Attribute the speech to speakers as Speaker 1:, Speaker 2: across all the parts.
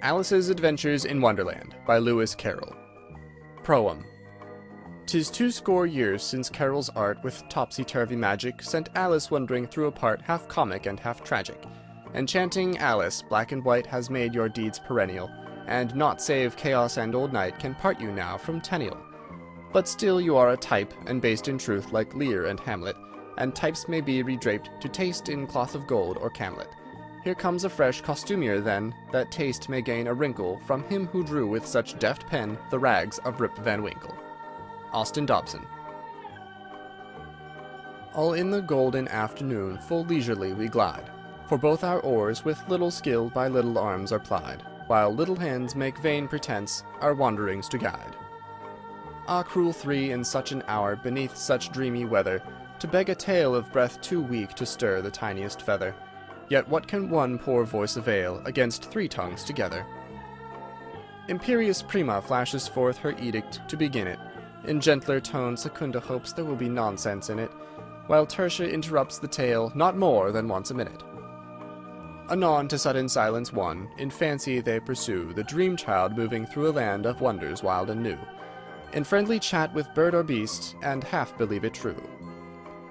Speaker 1: Alice's Adventures in Wonderland by Lewis Carroll. Proem. 'Tis 2 years since Carroll's art with topsy-turvy magic sent Alice wandering through a part half comic and half tragic. Enchanting Alice, black and white has made your deeds perennial, and naught save chaos and old night can part you now from Tenniel. But still you are a type, and based in truth like Lear and Hamlet, and types may be redraped to taste in cloth of gold or camlet. Here comes a fresh costumier then, that taste may gain a wrinkle from him who drew with such deft pen the rags of Rip Van Winkle. Austin Dobson. All in the golden afternoon full leisurely we glide, for both our oars with little skill by little arms are plied, while little hands make vain pretence our wanderings to guide. Ah, cruel three, in such an hour, beneath such dreamy weather, to beg a tale of breath too weak to stir the tiniest feather. Yet what can one poor voice avail against 3 tongues together? Imperious Prima flashes forth her edict to begin it. In gentler tone Secunda hopes there will be nonsense in it, while Tertia interrupts the tale not more than once a minute. Anon to sudden silence won, in fancy they pursue the dream child moving through a land of wonders wild and new, in friendly chat with bird or beast, and half believe it true.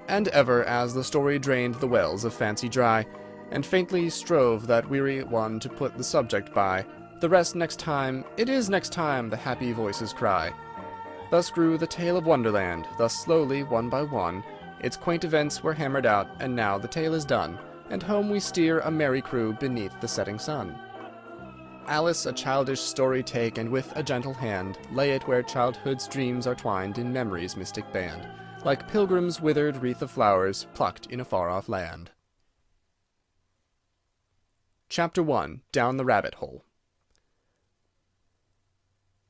Speaker 1: And ever, as the story drained the wells of fancy dry, and faintly strove that weary one to put the subject by, the rest next time, it is next time, the happy voices cry. Thus grew the tale of Wonderland, thus slowly, one by one, its quaint events were hammered out, and now the tale is done, and home we steer a merry crew beneath the setting sun. Alice a childish story take, and with a gentle hand lay it where childhood's dreams are twined in memory's mystic band, like pilgrims' withered wreath of flowers plucked in a far-off land. Chapter 1. Down the Rabbit Hole.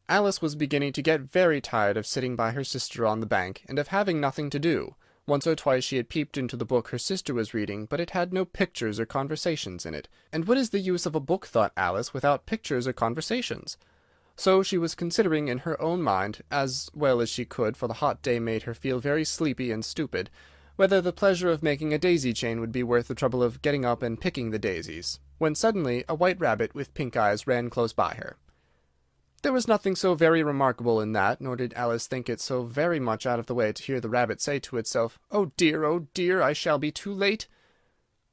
Speaker 1: Alice was beginning to get very tired of sitting by her sister on the bank, and of having nothing to do. Once or twice she had peeped into the book her sister was reading, but it had no pictures or conversations in it. And what is the use of a book, thought Alice, without pictures or conversations? So she was considering in her own mind, as well as she could, for the hot day made her feel very sleepy and stupid, whether the pleasure of making a daisy chain would be worth the trouble of getting up and picking the daisies, when suddenly a white rabbit with pink eyes ran close by her. There was nothing so very remarkable in that, nor did Alice think it so very much out of the way to hear the rabbit say to itself, oh dear, I shall be too late."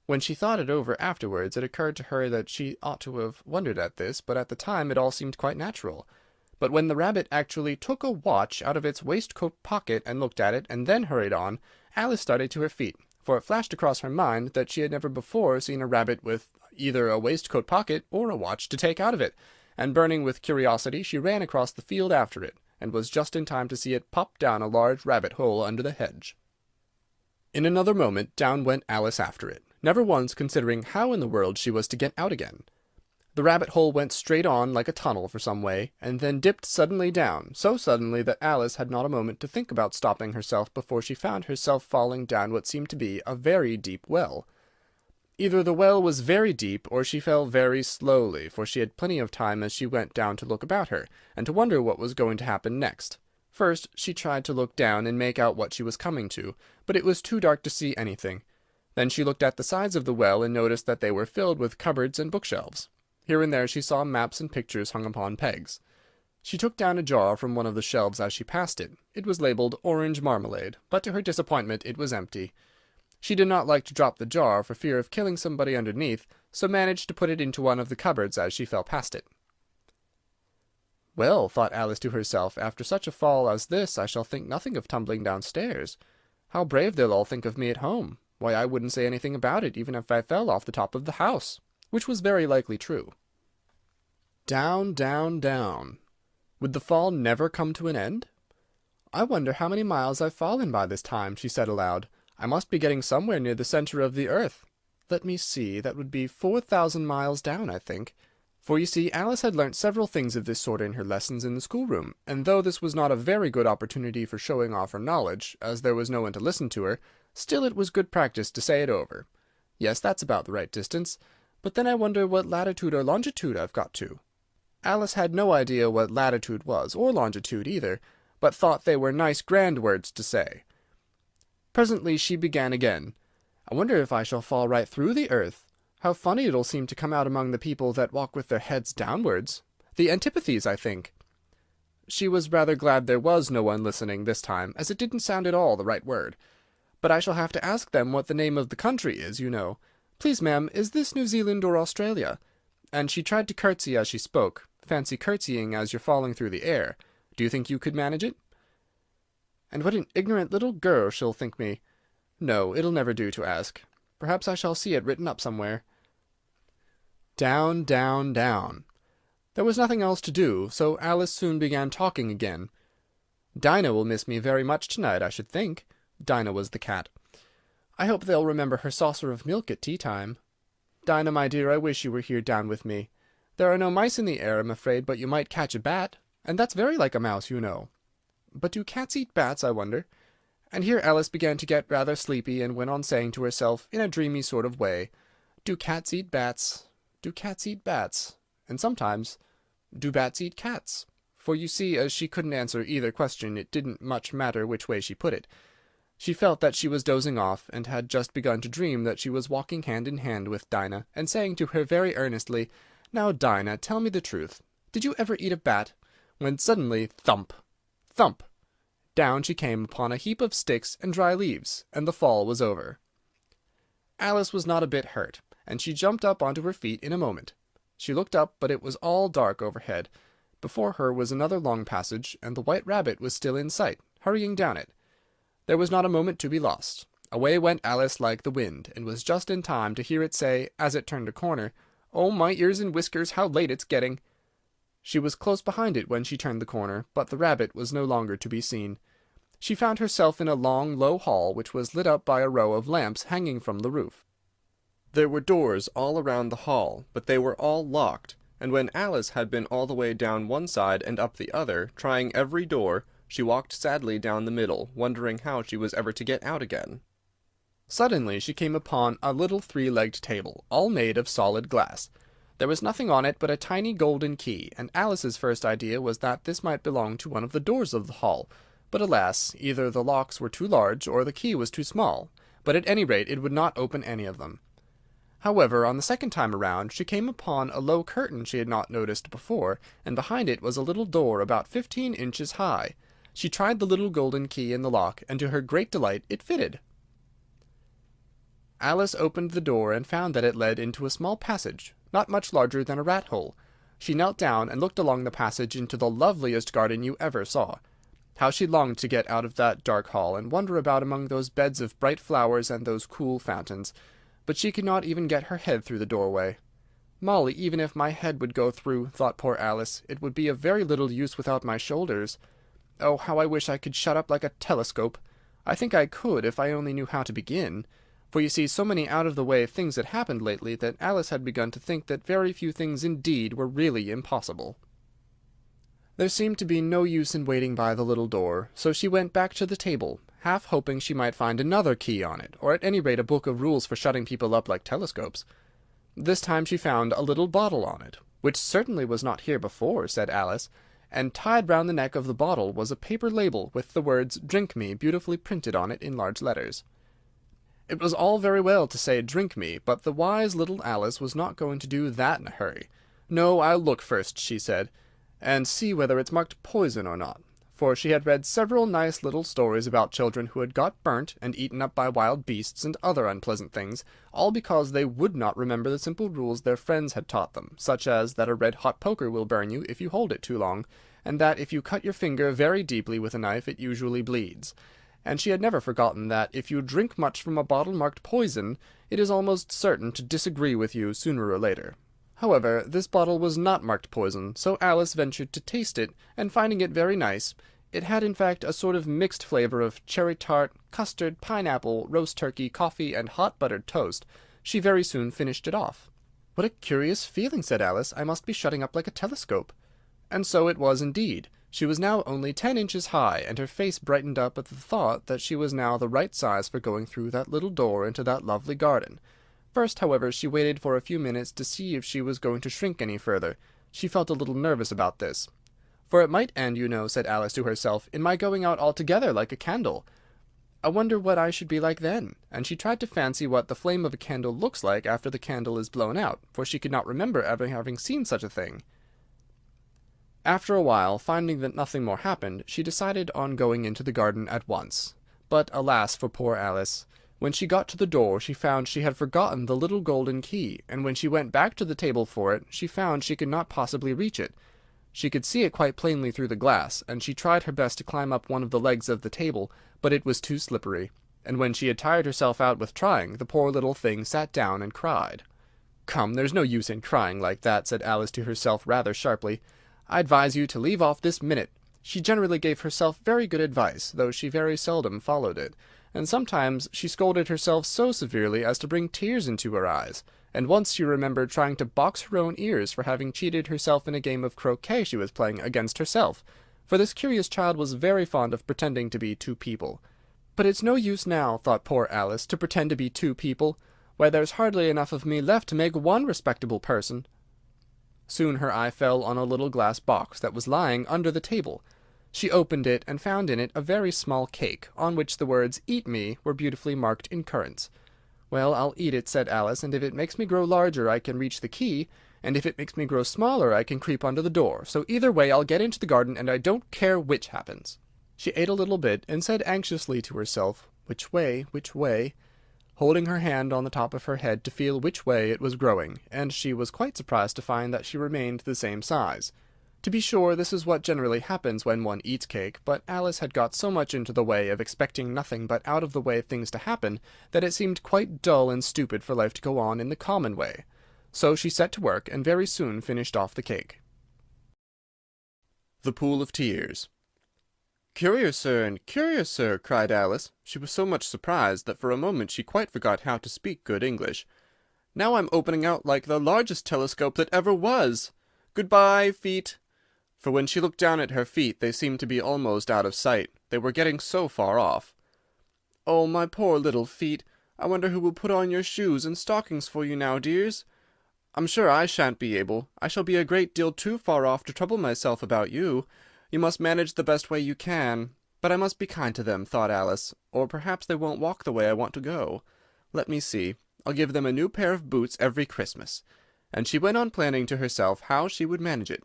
Speaker 1: When she thought it over afterwards, it occurred to her that she ought to have wondered at this, but at the time it all seemed quite natural. But when the rabbit actually took a watch out of its waistcoat pocket and looked at it, and then hurried on, Alice started to her feet, for it flashed across her mind that she had never before seen a rabbit with either a waistcoat pocket or a watch to take out of it, and burning with curiosity she ran across the field after it, and was just in time to see it pop down a large rabbit hole under the hedge. In another moment down went Alice after it, never once considering how in the world she was to get out again. The rabbit hole went straight on like a tunnel for some way, and then dipped suddenly down, so suddenly that Alice had not a moment to think about stopping herself before she found herself falling down what seemed to be a very deep well. Either the well was very deep, or she fell very slowly, for she had plenty of time as she went down to look about her, and to wonder what was going to happen next. First she tried to look down and make out what she was coming to, but it was too dark to see anything. Then she looked at the sides of the well, and noticed that they were filled with cupboards and bookshelves. Here and there she saw maps and pictures hung upon pegs. She took down a jar from one of the shelves as she passed it. It was labelled orange marmalade, but to her disappointment it was empty. She did not like to drop the jar for fear of killing somebody underneath, so managed to put it into one of the cupboards as she fell past it. "Well," thought Alice to herself, "after such a fall as this I shall think nothing of tumbling downstairs. How brave they'll all think of me at home! Why, I wouldn't say anything about it, even if I fell off the top of the house," which was very likely true. Down, down, down. Would the fall never come to an end? "I wonder how many miles I've fallen by this time," she said aloud. "I must be getting somewhere near the centre of the earth. Let me see, that would be 4,000 miles down, I think." For you see, Alice had learnt several things of this sort in her lessons in the schoolroom, and though this was not a very good opportunity for showing off her knowledge, as there was no one to listen to her, still it was good practice to say it over. "Yes, that's about the right distance, but then I wonder what latitude or longitude I've got to." Alice had no idea what latitude was, or longitude either, but thought they were nice grand words to say. Presently she began again. "I wonder if I shall fall right through the earth. How funny it'll seem to come out among the people that walk with their heads downwards. The antipathies, I think." She was rather glad there was no one listening this time, as it didn't sound at all the right word. "But I shall have to ask them what the name of the country is, you know. Please, ma'am, is this New Zealand or Australia?" And she tried to curtsy as she spoke. Fancy curtsying as you're falling through the air. Do you think you could manage it? And what an ignorant little girl she'll think me. No, it'll never do to ask. Perhaps I shall see it written up somewhere. Down, down, down. There was nothing else to do, so Alice soon began talking again. "Dinah will miss me very much tonight, I should think." Dinah was the cat. "I hope they'll remember her saucer of milk at tea-time. Dinah, my dear, I wish you were here down with me. There are no mice in the air, I'm afraid, but you might catch a bat, and that's very like a mouse, you know. But do cats eat bats, I wonder?" And here Alice began to get rather sleepy, and went on saying to herself, in a dreamy sort of way, "Do cats eat bats? Do cats eat bats? And sometimes, do bats eat cats?" For you see, as she couldn't answer either question, it didn't much matter which way she put it. She felt that she was dozing off, and had just begun to dream that she was walking hand in hand with Dinah, and saying to her very earnestly, "Now, Dinah, tell me the truth. Did you ever eat a bat?" When suddenly, thump! Thump! Down she came upon a heap of sticks and dry leaves, and the fall was over. Alice was not a bit hurt, and she jumped up onto her feet in a moment. She looked up, but it was all dark overhead. Before her was another long passage, and the White Rabbit was still in sight, hurrying down it. There was not a moment to be lost. Away went Alice like the wind, and was just in time to hear it say, as it turned a corner, "Oh, my ears and whiskers, how late it's getting!" She was close behind it when she turned the corner, but the rabbit was no longer to be seen. She found herself in a long, low hall, which was lit up by a row of lamps hanging from the roof. There were doors all around the hall, but they were all locked, and when Alice had been all the way down one side and up the other, trying every door, she walked sadly down the middle, wondering how she was ever to get out again. Suddenly she came upon a little three-legged table, all made of solid glass. There was nothing on it but a tiny golden key, and Alice's first idea was that this might belong to one of the doors of the hall. But alas, either the locks were too large, or the key was too small, but at any rate it would not open any of them. However, on the second time around, she came upon a low curtain she had not noticed before, and behind it was a little door about 15 inches high. She tried the little golden key in the lock, and to her great delight it fitted. Alice opened the door, and found that it led into a small passage, not much larger than a rat-hole. She knelt down, and looked along the passage into the loveliest garden you ever saw. How she longed to get out of that dark hall, and wander about among those beds of bright flowers and those cool fountains. But she could not even get her head through the doorway. "Molly, even if my head would go through," thought poor Alice, "it would be of very little use without my shoulders. Oh, how I wish I could shut up like a telescope! I think I could, if I only knew how to begin." For you see, so many out-of-the-way things had happened lately that Alice had begun to think that very few things indeed were really impossible. There seemed to be no use in waiting by the little door, so she went back to the table, half hoping she might find another key on it, or at any rate a book of rules for shutting people up like telescopes. This time she found a little bottle on it, which certainly was not here before, said Alice, and tied round the neck of the bottle was a paper label with the words "Drink me" beautifully printed on it in large letters. It was all very well to say "Drink me," but the wise little Alice was not going to do that in a hurry. "No, I'll look first," she said, "and see whether it's marked poison or not." For she had read several nice little stories about children who had got burnt and eaten up by wild beasts and other unpleasant things, all because they would not remember the simple rules their friends had taught them, such as that a red-hot poker will burn you if you hold it too long, and that if you cut your finger very deeply with a knife it usually bleeds. And she had never forgotten that if you drink much from a bottle marked poison, it is almost certain to disagree with you sooner or later. However, this bottle was not marked poison, so Alice ventured to taste it, and finding it very nice, it had in fact a sort of mixed flavour of cherry tart, custard, pineapple, roast turkey, coffee, and hot buttered toast, she very soon finished it off. "What a curious feeling," said Alice. "I must be shutting up like a telescope." And so it was indeed. She was now only 10 inches high, and her face brightened up at the thought that she was now the right size for going through that little door into that lovely garden. First, however, she waited for a few minutes to see if she was going to shrink any further. She felt a little nervous about this. "For it might end, you know," said Alice to herself, "in my going out altogether like a candle." I wonder what I should be like then, and she tried to fancy what the flame of a candle looks like after the candle is blown out, for she could not remember ever having seen such a thing. After a while, finding that nothing more happened, she decided on going into the garden at once. But alas for poor Alice! When she got to the door, she found she had forgotten the little golden key, and when she went back to the table for it, she found she could not possibly reach it. She could see it quite plainly through the glass, and she tried her best to climb up one of the legs of the table, but it was too slippery, and when she had tired herself out with trying, the poor little thing sat down and cried. "Come, there's no use in crying like that," said Alice to herself rather sharply. "I advise you to leave off this minute." She generally gave herself very good advice, though she very seldom followed it, and sometimes she scolded herself so severely as to bring tears into her eyes, and once she remembered trying to box her own ears for having cheated herself in a game of croquet she was playing against herself, for this curious child was very fond of pretending to be two people. "But it's no use now," thought poor Alice, "to pretend to be two people. Why, there's hardly enough of me left to make one respectable person." Soon her eye fell on a little glass box that was lying under the table. She opened it, and found in it a very small cake, on which the words "Eat me" were beautifully marked in currants. "Well, I'll eat it," said Alice, "and if it makes me grow larger I can reach the key, and if it makes me grow smaller I can creep under the door, so either way I'll get into the garden, and I don't care which happens." She ate a little bit, and said anxiously to herself, "Which way, which way?" holding her hand on the top of her head to feel which way it was growing, and she was quite surprised to find that she remained the same size. To be sure, this is what generally happens when one eats cake, but Alice had got so much into the way of expecting nothing but out-of-the-way things to happen, that it seemed quite dull and stupid for life to go on in the common way. So she set to work, and very soon finished off the cake. The Pool of Tears. "Curious, sir, and curious, sir," cried Alice. She was so much surprised that for a moment she quite forgot how to speak good English. "Now I'm opening out like the largest telescope that ever was. Good-bye, feet." For when she looked down at her feet they seemed to be almost out of sight. They were getting so far off. "Oh, my poor little feet! I wonder who will put on your shoes and stockings for you now, dears? I'm sure I shan't be able. I shall be a great deal too far off to trouble myself about you. You must manage the best way you can. But I must be kind to them," thought Alice, "or perhaps they won't walk the way I want to go. Let me see. I'll give them a new pair of boots every Christmas." And she went on planning to herself how she would manage it.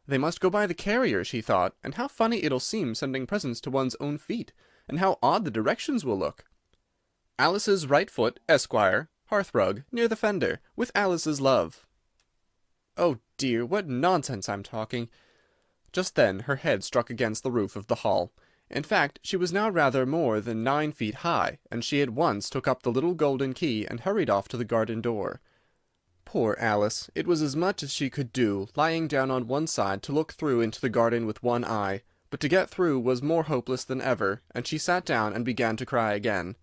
Speaker 1: They must go by the carrier, she thought, and how funny it'll seem sending presents to one's own feet, and how odd the directions will look. "Alice's right foot, Esquire, hearthrug, near the fender, with Alice's love." Oh dear, what nonsense I'm talking! Just then her head struck against the roof of the hall. In fact, she was now rather more than 9 feet high, and she at once took up the little golden key and hurried off to the garden door. Poor Alice! It was as much as she could do, lying down on one side to look through into the garden with one eye, but to get through was more hopeless than ever, and she sat down and began to cry again.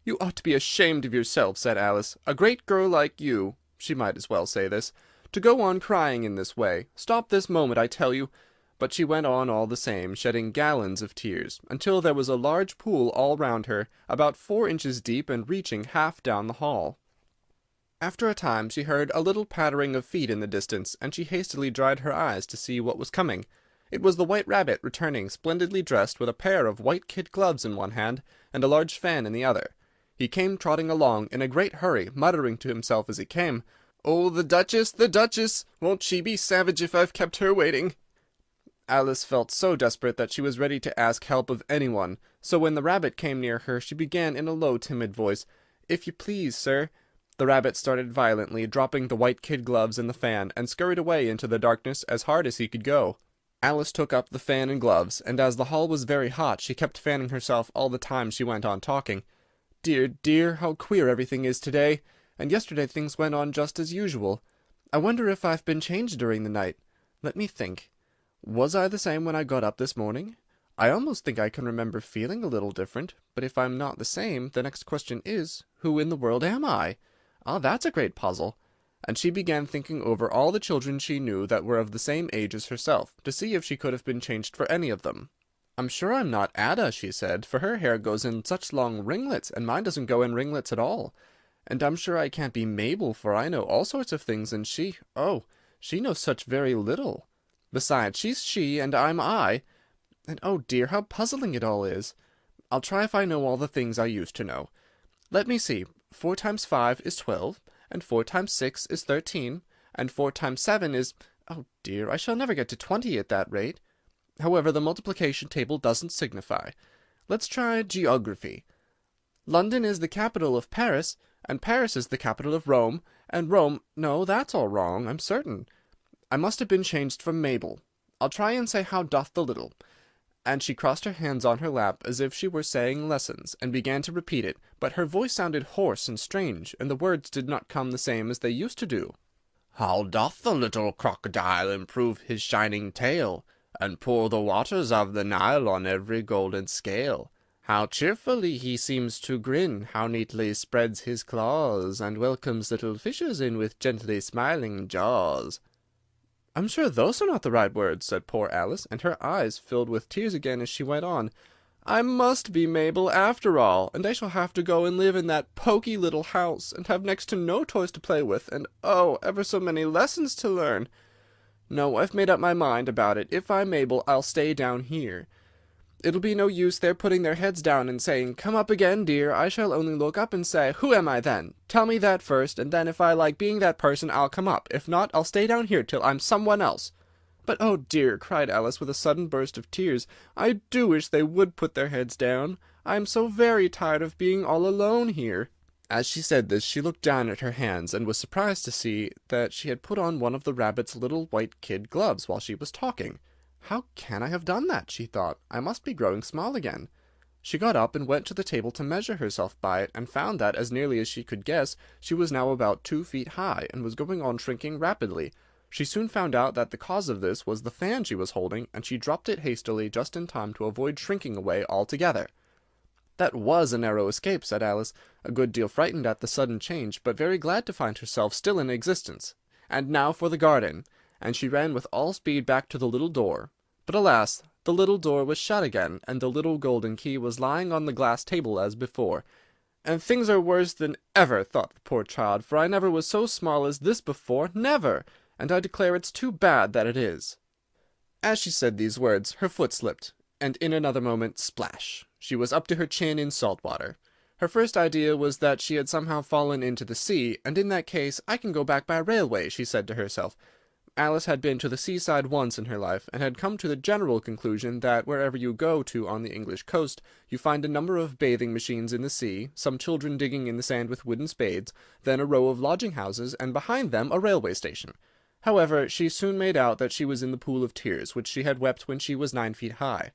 Speaker 1: "You ought to be ashamed of yourself," said Alice. "A great girl like you," she might as well say this, "to go on crying in this way. Stop this moment, I tell you." But she went on all the same, shedding gallons of tears, until there was a large pool all round her, about 4 inches deep and reaching half down the hall. After a time she heard a little pattering of feet in the distance, and she hastily dried her eyes to see what was coming. It was the White Rabbit returning, splendidly dressed, with a pair of white kid gloves in one hand, and a large fan in the other. He came trotting along in a great hurry, muttering to himself as he came, "Oh, the Duchess, the Duchess! Won't she be savage if I've kept her waiting?" Alice felt so desperate that she was ready to ask help of anyone, so when the rabbit came near her she began in a low timid voice, "If you please, sir—" The rabbit started violently, dropping the white kid gloves and the fan, and scurried away into the darkness as hard as he could go. Alice took up the fan and gloves, and as the hall was very hot she kept fanning herself all the time she went on talking. "Dear, dear, how queer everything is to-day, and yesterday things went on just as usual. I wonder if I've been changed during the night. Let me think. Was I the same when I got up this morning? I almost think I can remember feeling a little different, but if I'm not the same, the next question is, who in the world am I? Ah, that's a great puzzle." And she began thinking over all the children she knew that were of the same age as herself, to see if she could have been changed for any of them. "I'm sure I'm not Ada," she said, "for her hair goes in such long ringlets, and mine doesn't go in ringlets at all. And I'm sure I can't be Mabel, for I know all sorts of things, and she knows such very little. Besides, she's she, and I'm I. And oh dear, how puzzling it all is! I'll try if I know all the things I used to know. Let me see. 4 times 5 is 12, and 4 times 6 is 13, and 4 times 7 is... Oh dear, I shall never get to 20 at that rate. However, the multiplication table doesn't signify. Let's try geography. London is the capital of Paris, and Paris is the capital of Rome, and Rome... No, that's all wrong, I'm certain. I must have been changed from Mabel. I'll try and say how doth the little. And she crossed her hands on her lap as if she were saying lessons, and began to repeat it, but her voice sounded hoarse and strange, and the words did not come the same as they used to do. How doth the little crocodile improve his shining tail, and pour the waters of the Nile on every golden scale? How cheerfully he seems to grin, how neatly spreads his claws, and welcomes little fishes in with gently smiling jaws. I'm sure those are not the right words, said poor Alice, and her eyes filled with tears again as she went on. I must be Mabel after all, and I shall have to go and live in that poky little house, and have next to no toys to play with, and oh, ever so many lessons to learn. No, I've made up my mind about it. If I'm Mabel, I'll stay down here. It'll be no use their putting their heads down and saying, Come up again, dear. I shall only look up and say, Who am I then? Tell me that first, and then if I like being that person, I'll come up. If not, I'll stay down here till I'm someone else. But oh dear, cried Alice with a sudden burst of tears, I do wish they would put their heads down. I am so very tired of being all alone here. As she said this, she looked down at her hands, and was surprised to see that she had put on one of the rabbit's little white kid gloves while she was talking. How can I have done that? She thought. I must be growing small again. She got up and went to the table to measure herself by it, and found that, as nearly as she could guess, she was now about 2 feet high, and was going on shrinking rapidly. She soon found out that the cause of this was the fan she was holding, and she dropped it hastily just in time to avoid shrinking away altogether. That was a narrow escape, said Alice, a good deal frightened at the sudden change, but very glad to find herself still in existence. And now for the garden. And she ran with all speed back to the little door. But alas, the little door was shut again, and the little golden key was lying on the glass table as before. And things are worse than ever, thought the poor child, for I never was so small as this before, never, and I declare it's too bad that it is. As she said these words, her foot slipped, and in another moment, splash, she was up to her chin in salt water. Her first idea was that she had somehow fallen into the sea, and in that case I can go back by railway, she said to herself. Alice had been to the seaside once in her life, and had come to the general conclusion that wherever you go to on the English coast, you find a number of bathing machines in the sea, some children digging in the sand with wooden spades, then a row of lodging-houses, and behind them a railway station. However, she soon made out that she was in the pool of tears, which she had wept when she was 9 feet high.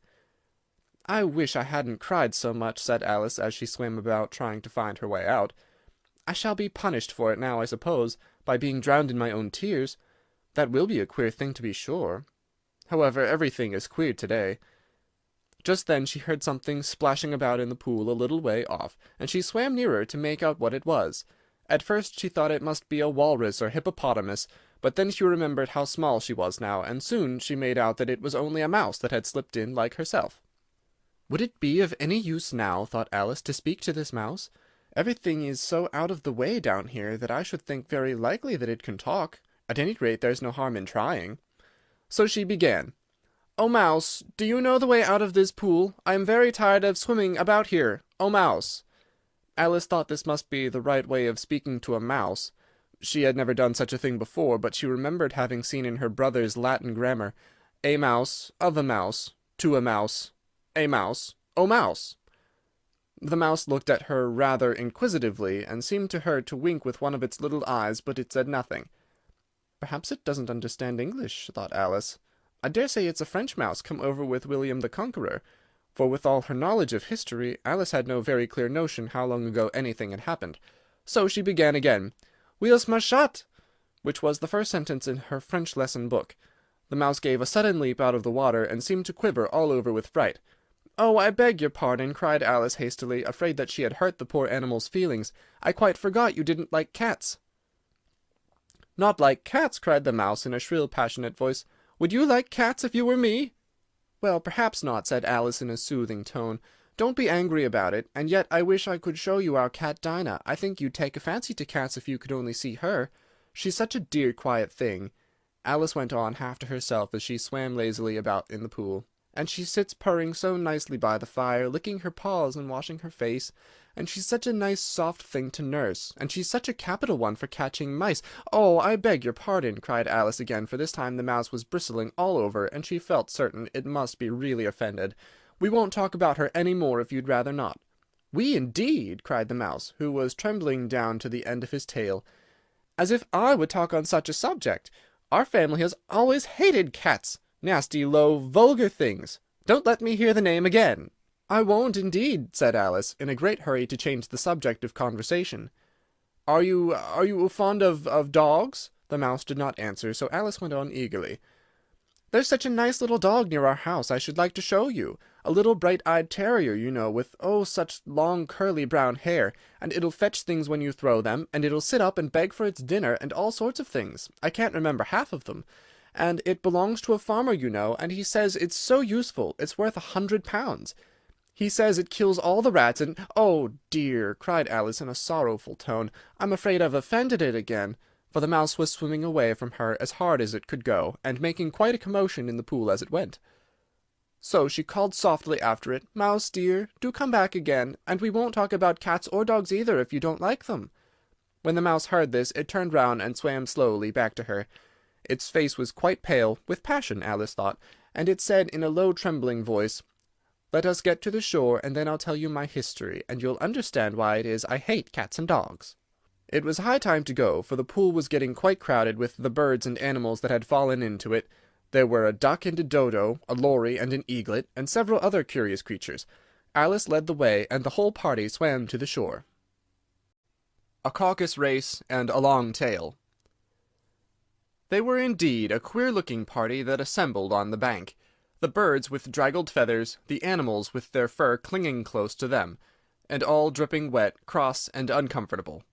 Speaker 1: I wish I hadn't cried so much, said Alice, as she swam about, trying to find her way out. I shall be punished for it now, I suppose, by being drowned in my own tears. That will be a queer thing, to be sure. However, everything is queer to-day. Just then she heard something splashing about in the pool a little way off, and she swam nearer to make out what it was. At first she thought it must be a walrus or hippopotamus, but then she remembered how small she was now, and soon she made out that it was only a mouse that had slipped in like herself. Would it be of any use now, thought Alice, to speak to this mouse? Everything is so out of the way down here that I should think very likely that it can talk. At any rate, there's no harm in trying. So she began. "O Mouse, do you know the way out of this pool? I am very tired of swimming about here. O Mouse." Alice thought this must be the right way of speaking to a mouse. She had never done such a thing before, but she remembered having seen in her brother's Latin grammar, "A mouse, of a mouse, to a mouse, a mouse, O Mouse." The mouse looked at her rather inquisitively, and seemed to her to wink with one of its little eyes, but it said nothing. "Perhaps it doesn't understand English," thought Alice. "I dare say it's a French mouse come over with William the Conqueror," for with all her knowledge of history, Alice had no very clear notion how long ago anything had happened. So she began again, "Wheels machat," which was the first sentence in her French lesson book. The mouse gave a sudden leap out of the water, and seemed to quiver all over with fright. "Oh, I beg your pardon," cried Alice hastily, afraid that she had hurt the poor animal's feelings. "I quite forgot you didn't like cats." "Not like cats!" cried the mouse in a shrill, passionate voice. "Would you like cats if you were me?" "Well, perhaps not," said Alice in a soothing tone. "Don't be angry about it, and yet I wish I could show you our cat Dinah. I think you'd take a fancy to cats if you could only see her. She's such a dear, quiet thing." Alice went on half to herself as she swam lazily about in the pool. and she sits purring so nicely by the fire, licking her paws and washing her face, and she's such a nice soft thing to nurse, and she's such a capital one for catching mice. Oh, I beg your pardon, cried Alice again, for this time the mouse was bristling all over, and she felt certain it must be really offended. We won't talk about her any more if you'd rather not. We indeed, cried the mouse, who was trembling down to the end of his tail. As if I would talk on such a subject! Our family has always hated cats. Nasty, low, vulgar things. Don't let me hear the name again. I won't, indeed, said Alice, in a great hurry to change the subject of conversation. Are you fond of dogs? The mouse did not answer, so Alice went on eagerly. There's such a nice little dog near our house I should like to show you. A little bright-eyed terrier, you know, with, oh, such long curly brown hair, and it'll fetch things when you throw them, and it'll sit up and beg for its dinner, and all sorts of things. I can't remember half of them. And it belongs to a farmer, you know, and he says it's so useful, it's worth £100. He says it kills all the rats, and— "Oh, dear!" cried Alice in a sorrowful tone. "I'm afraid I've offended it again." For the mouse was swimming away from her as hard as it could go, and making quite a commotion in the pool as it went. So she called softly after it, "Mouse dear, do come back again, and we won't talk about cats or dogs either, if you don't like them." When the mouse heard this, it turned round and swam slowly back to her. Its face was quite pale, with passion, Alice thought, and it said in a low trembling voice, "Let us get to the shore, and then I'll tell you my history, and you'll understand why it is I hate cats and dogs." It was high time to go, for the pool was getting quite crowded with the birds and animals that had fallen into it. There were a duck and a dodo, a lory and an eaglet, and several other curious creatures. Alice led the way, and the whole party swam to the shore. A caucus race and a long tail. They were indeed a queer-looking party that assembled on the bank, the birds with draggled feathers, the animals with their fur clinging close to them, and all dripping wet, cross, and uncomfortable.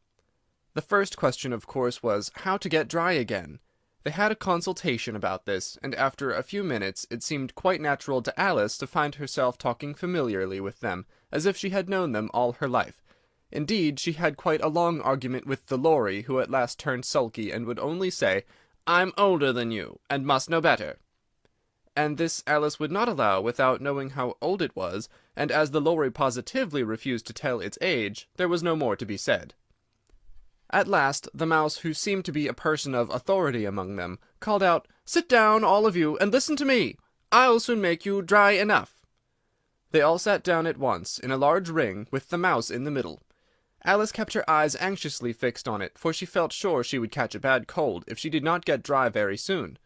Speaker 1: The first question, of course, was how to get dry again. They had a consultation about this, and after a few minutes it seemed quite natural to Alice to find herself talking familiarly with them, as if she had known them all her life. Indeed, she had quite a long argument with the lory, who at last turned sulky, and would only say, "I'm older than you, and must know better." And this Alice would not allow without knowing how old it was, and as the lory positively refused to tell its age, there was no more to be said. At last, the mouse, who seemed to be a person of authority among them, called out, "Sit down, all of you, and listen to me. I'll soon make you dry enough." They all sat down at once, in a large ring, with the mouse in the middle. Alice kept her eyes anxiously fixed on it, for she felt sure she would catch a bad cold if she did not get dry very soon.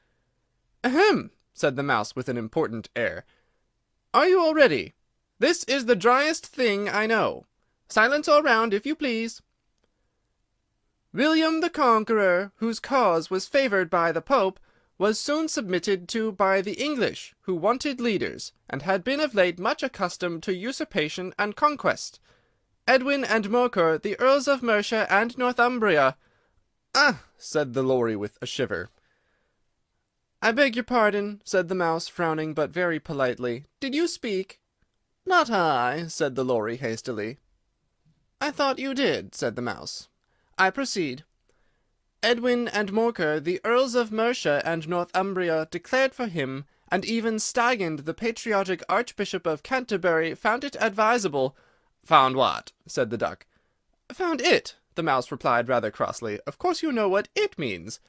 Speaker 1: "Ahem!" said the mouse with an important air. "Are you all ready? This is the driest thing I know. Silence all round, if you please. William the Conqueror, whose cause was favoured by the Pope, was soon submitted to by the English, who wanted leaders, and had been of late much accustomed to usurpation and conquest. Edwin and Morcar, the Earls of Mercia and Northumbria—" "Ah!" said the lory with a shiver. "I beg your pardon," said the mouse, frowning, but very politely. "Did you speak?" "Not I," said the lory hastily. "I thought you did," said the mouse. "I proceed. Edwin and Morcar, the Earls of Mercia and Northumbria, declared for him, and even Stigand, the patriotic Archbishop of Canterbury, found it advisable—" "Found what?" said the duck. "Found it," the mouse replied rather crossly. "Of course you know what it means."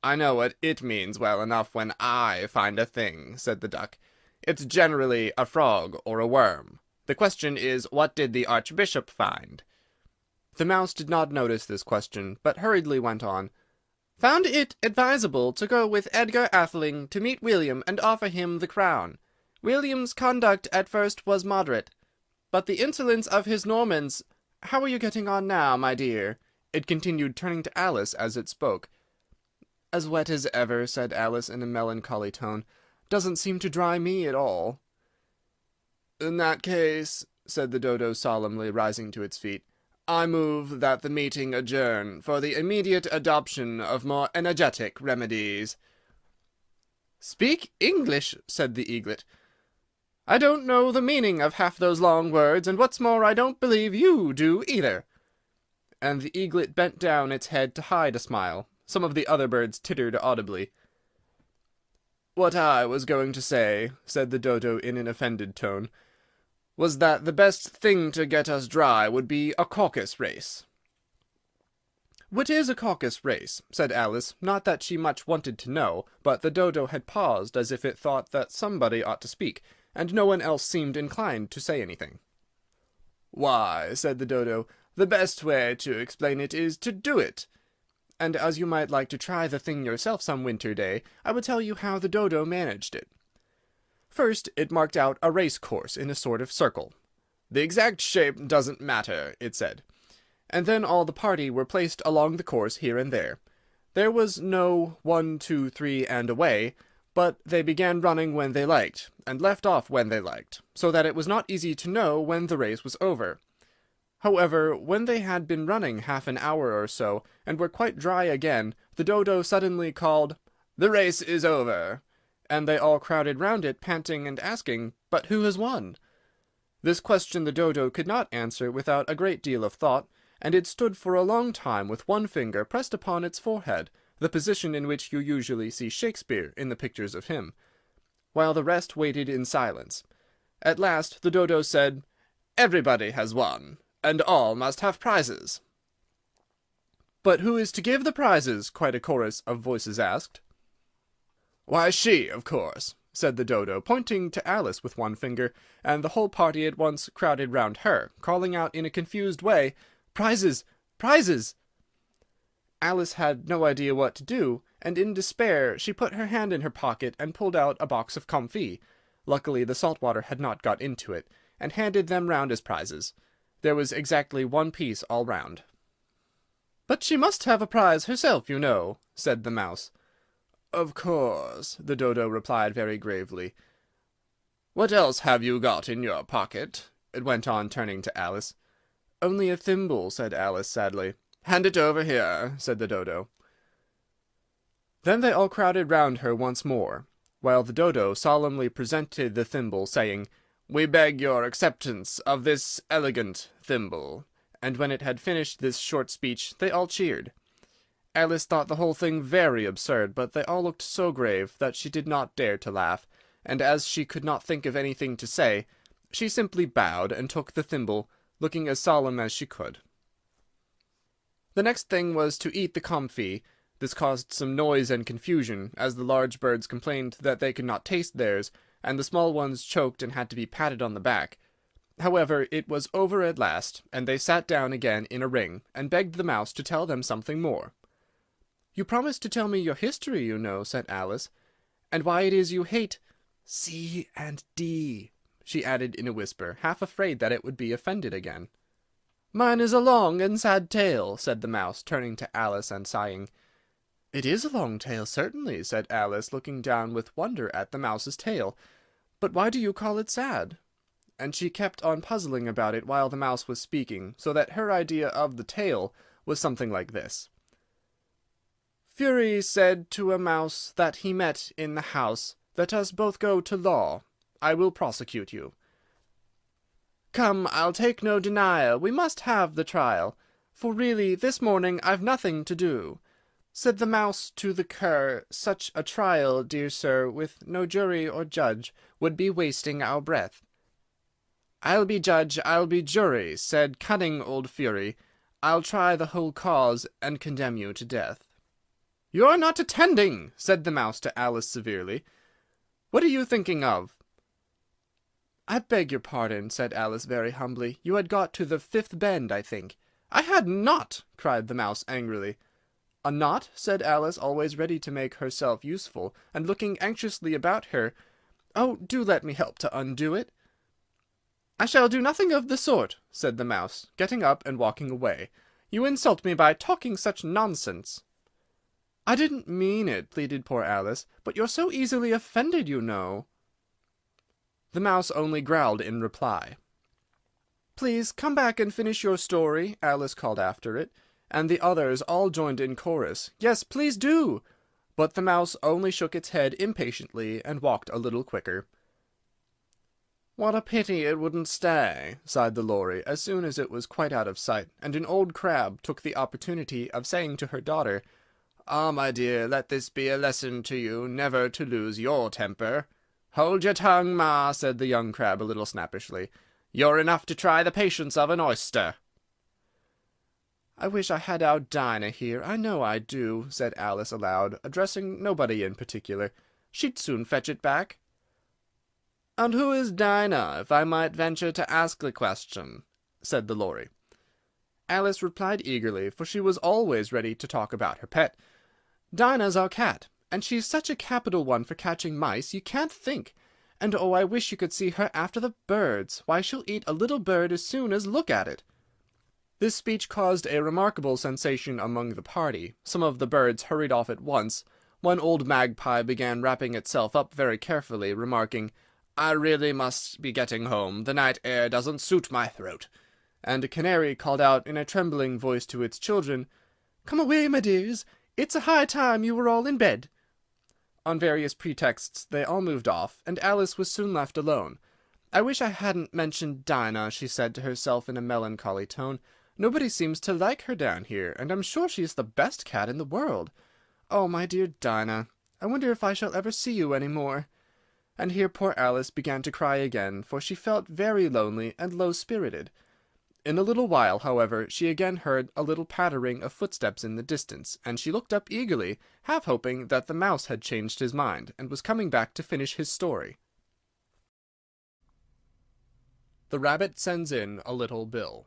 Speaker 1: "I know what it means well enough when I find a thing," said the duck. "It's generally a frog or a worm. The question is, what did the Archbishop find?" The mouse did not notice this question, but hurriedly went on. "Found it advisable to go with Edgar Atheling to meet William and offer him the crown. William's conduct at first was moderate, but the insolence of his Normans— How are you getting on now, my dear?" it continued, turning to Alice as it spoke. "As wet as ever," said Alice in a melancholy tone. "Doesn't seem to dry me at all." "In that case," said the dodo solemnly, rising to its feet, "I move that the meeting adjourn for the immediate adoption of more energetic remedies." "Speak English," said the eaglet. "I don't know the meaning of half those long words, and what's more, I don't believe you do either." And the eaglet bent down its head to hide a smile. Some of the other birds tittered audibly. "What I was going to say," said the Dodo in an offended tone, "was that the best thing to get us dry would be a caucus race." "What is a caucus race?" said Alice, not that she much wanted to know, but the Dodo had paused as if it thought that somebody ought to speak, and no one else seemed inclined to say anything. "Why," said the Dodo, "the best way to explain it is to do it. And as you might like to try the thing yourself some winter day, I will tell you how the Dodo managed it. First, it marked out a race course in a sort of circle. The exact shape doesn't matter, it said. And then all the party were placed along the course here and there. There was no 1, 2, 3, and away, but they began running when they liked, and left off when they liked, so that it was not easy to know when the race was over. However, when they had been running half an hour or so, and were quite dry again, the Dodo suddenly called, 'The race is over!' and they all crowded round it, panting and asking, 'But who has won?' This question the Dodo could not answer without a great deal of thought, and it stood for a long time with one finger pressed upon its forehead, the position in which you usually see Shakespeare in the pictures of him, while the rest waited in silence. At last the Dodo said, 'Everybody has won, and all must have prizes.' 'But who is to give the prizes?' quite a chorus of voices asked. 'Why, she, of course,' said the Dodo, pointing to Alice with one finger, and the whole party at once crowded round her, calling out in a confused way, 'Prizes! Prizes!' Alice had no idea what to do, and in despair she put her hand in her pocket and pulled out a box of comfits. Luckily the salt water had not got into it, and handed them round as prizes. There was exactly one piece all round. "But she must have a prize herself, you know," said the Mouse. "Of course," the Dodo replied very gravely. "What else have you got in your pocket?" it went on, turning to Alice. "Only a thimble," said Alice sadly. "Hand it over here," said the Dodo. Then they all crowded round her once more, while the Dodo solemnly presented the thimble, saying, "We beg your acceptance of this elegant thimble," and when it had finished this short speech they all cheered. Alice thought the whole thing very absurd, but they all looked so grave that she did not dare to laugh, and as she could not think of anything to say, she simply bowed and took the thimble, looking as solemn as she could. The next thing was to eat the comfit. This caused some noise and confusion, as the large birds complained that they could not taste theirs, and the small ones choked and had to be patted on the back. However, it was over at last, and they sat down again in a ring, and begged the Mouse to tell them something more. "You promised to tell me your history, you know," said Alice, "and why it is you hate C and D," she added in a whisper, half afraid that it would be offended again. "Mine is a long and sad tale," said the Mouse, turning to Alice and sighing. "It is a long tale, certainly," said Alice, looking down with wonder at the Mouse's tail. "But why do you call it sad?" And she kept on puzzling about it while the Mouse was speaking, so that her idea of the tale was something like this. "Fury said to a mouse that he met in the house, 'Let us both go to law. I will prosecute you.' 'Come, I'll take no denial, we must have the trial, for really this morning I've nothing to do.' Said the Mouse to the Cur, 'Such a trial, dear sir, with no jury or judge, would be wasting our breath.' 'I'll be judge, I'll be jury,' said cunning old Fury. 'I'll try the whole cause, and condemn you to death.'" "You're not attending," said the Mouse to Alice severely. "What are you thinking of?" "I beg your pardon," said Alice very humbly. "You had got to the fifth bend, I think." "I had not!" cried the Mouse angrily. "A knot?" said Alice, always ready to make herself useful, and looking anxiously about her. "Oh, do let me help to undo it." "I shall do nothing of the sort," said the Mouse, getting up and walking away. "You insult me by talking such nonsense." "I didn't mean it," pleaded poor Alice, "but you're so easily offended, you know." The Mouse only growled in reply. "Please come back and finish your story," Alice called after it, and the others all joined in chorus, "Yes, please do!" But the Mouse only shook its head impatiently and walked a little quicker. "What a pity it wouldn't stay," sighed the Lory, as soon as it was quite out of sight, and an old crab took the opportunity of saying to her daughter, Ah, my dear, let this be a lesson to you never to lose your temper. Hold your tongue, Ma, said the young crab a little snappishly. You're enough to try the patience of an oyster. I wish I had our Dinah here, I know I do, said Alice aloud, addressing nobody in particular. She'd soon fetch it back. And who is Dinah, if I might venture to ask the question? Said the Lory. Alice replied eagerly, for she was always ready to talk about her pet. Dinah's our cat, and she's such a capital one for catching mice, you can't think. And oh, I wish you could see her after the birds. Why, she'll eat a little bird as soon as look at it. This speech caused a remarkable sensation among the party. Some of the birds hurried off at once. One old magpie began wrapping itself up very carefully, remarking, I really must be getting home. The night air doesn't suit my throat. And a canary called out in a trembling voice to its children, Come away, my dears. It's a high time you were all in bed. On various pretexts they all moved off, and Alice was soon left alone. I wish I hadn't mentioned Dinah, she said to herself in a melancholy tone. Nobody seems to like her down here, and I'm sure she's the best cat in the world. Oh, my dear Dinah, I wonder if I shall ever see you any more. And here poor Alice began to cry again, for she felt very lonely and low-spirited. In a little while, however, she again heard a little pattering of footsteps in the distance, and she looked up eagerly, half hoping that the mouse had changed his mind, and was coming back to finish his story. The Rabbit Sends in a Little Bill.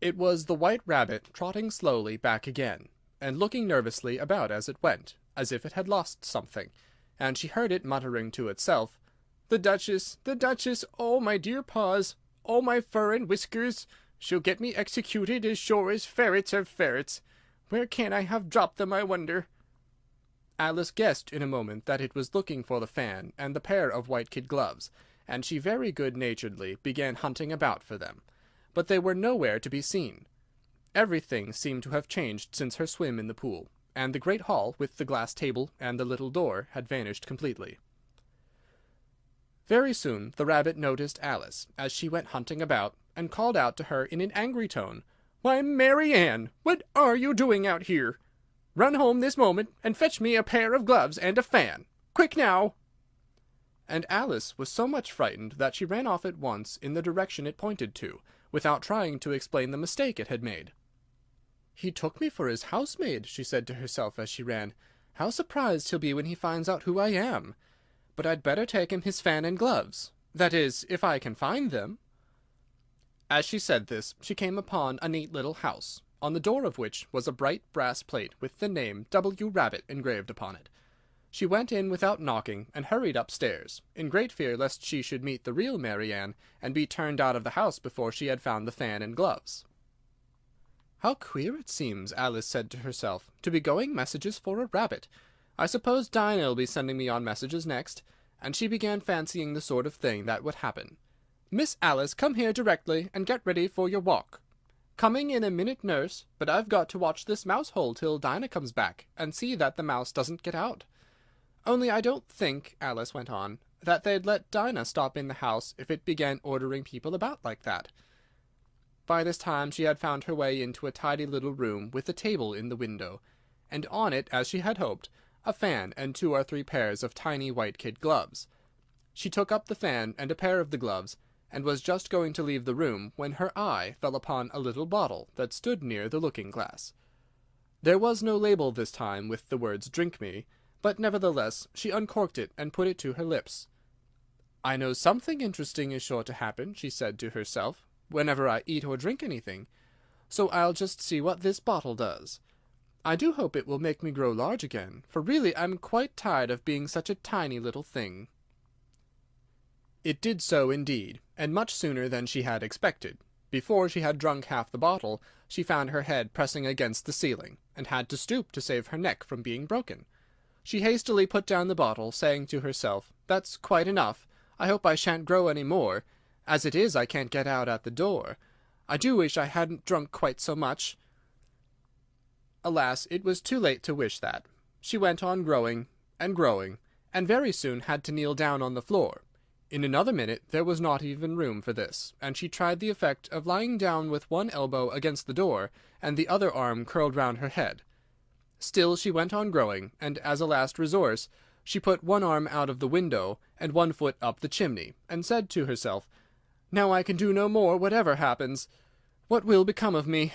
Speaker 1: It was the White Rabbit trotting slowly back again, and looking nervously about as it went, as if it had lost something, and she heard it muttering to itself, the Duchess, oh, my dear paws, oh, my fur and whiskers, she'll get me executed as sure as ferrets are ferrets. Where can I have dropped them, I wonder? Alice guessed in a moment that it was looking for the fan and the pair of white kid gloves, and she very good-naturedly began hunting about for them. But they were nowhere to be seen. Everything seemed to have changed since her swim in the pool, and the great hall, with the glass table and the little door, had vanished completely. Very soon the rabbit noticed Alice, as she went hunting about, and called out to her in an angry tone, Why, Mary Ann, what are you doing out here? Run home this moment, and fetch me a pair of gloves and a fan. Quick now! And Alice was so much frightened that she ran off at once in the direction it pointed to, without trying to explain the mistake it had made. He took me for his housemaid, she said to herself as she ran. How surprised he'll be when he finds out who I am. But I'd better take him his fan and gloves. That is, if I can find them. As she said this, she came upon a neat little house, on the door of which was a bright brass plate with the name W. Rabbit engraved upon it. She went in without knocking, and hurried upstairs, in great fear lest she should meet the real Mary Ann, and be turned out of the house before she had found the fan and gloves. How queer it seems, Alice said to herself, to be going messages for a rabbit. I suppose Dinah'll be sending me on messages next, and she began fancying the sort of thing that would happen. Miss Alice, come here directly, and get ready for your walk. Coming in a minute, nurse, but I've got to watch this mouse-hole till Dinah comes back, and see that the mouse doesn't get out. Only I don't think, Alice went on, that they'd let Dinah stop in the house if it began ordering people about like that. By this time she had found her way into a tidy little room with a table in the window, and on it, as she had hoped, a fan and 2 or 3 pairs of tiny white kid gloves. She took up the fan and a pair of the gloves, and was just going to leave the room when her eye fell upon a little bottle that stood near the looking-glass. There was no label this time with the words "Drink me," but nevertheless she uncorked it and put it to her lips. I know something interesting is sure to happen, she said to herself, whenever I eat or drink anything, so I'll just see what this bottle does. I do hope it will make me grow large again, for really I'm quite tired of being such a tiny little thing. It did so indeed, and much sooner than she had expected. Before she had drunk half the bottle, she found her head pressing against the ceiling, and had to stoop to save her neck from being broken. She hastily put down the bottle, saying to herself, That's quite enough. I hope I shan't grow any more. As it is, I can't get out at the door. I do wish I hadn't drunk quite so much. Alas, it was too late to wish that. She went on growing, and very soon had to kneel down on the floor. In another minute there was not even room for this, and she tried the effect of lying down with one elbow against the door, and the other arm curled round her head. Still she went on growing, and as a last resource she put one arm out of the window and one foot up the chimney, and said to herself, "Now I can do no more, whatever happens. What will become of me?"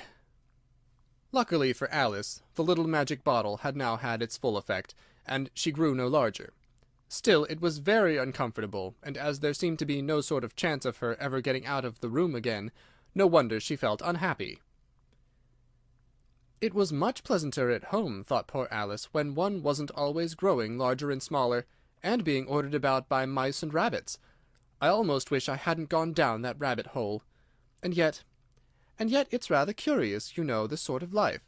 Speaker 1: Luckily for Alice, the little magic bottle had now had its full effect, and she grew no larger. Still it was very uncomfortable, and as there seemed to be no sort of chance of her ever getting out of the room again, no wonder she felt unhappy. It was much pleasanter at home, thought poor Alice, when one wasn't always growing larger and smaller, and being ordered about by mice and rabbits. I almost wish I hadn't gone down that rabbit-hole. And yet it's rather curious, you know, this sort of life.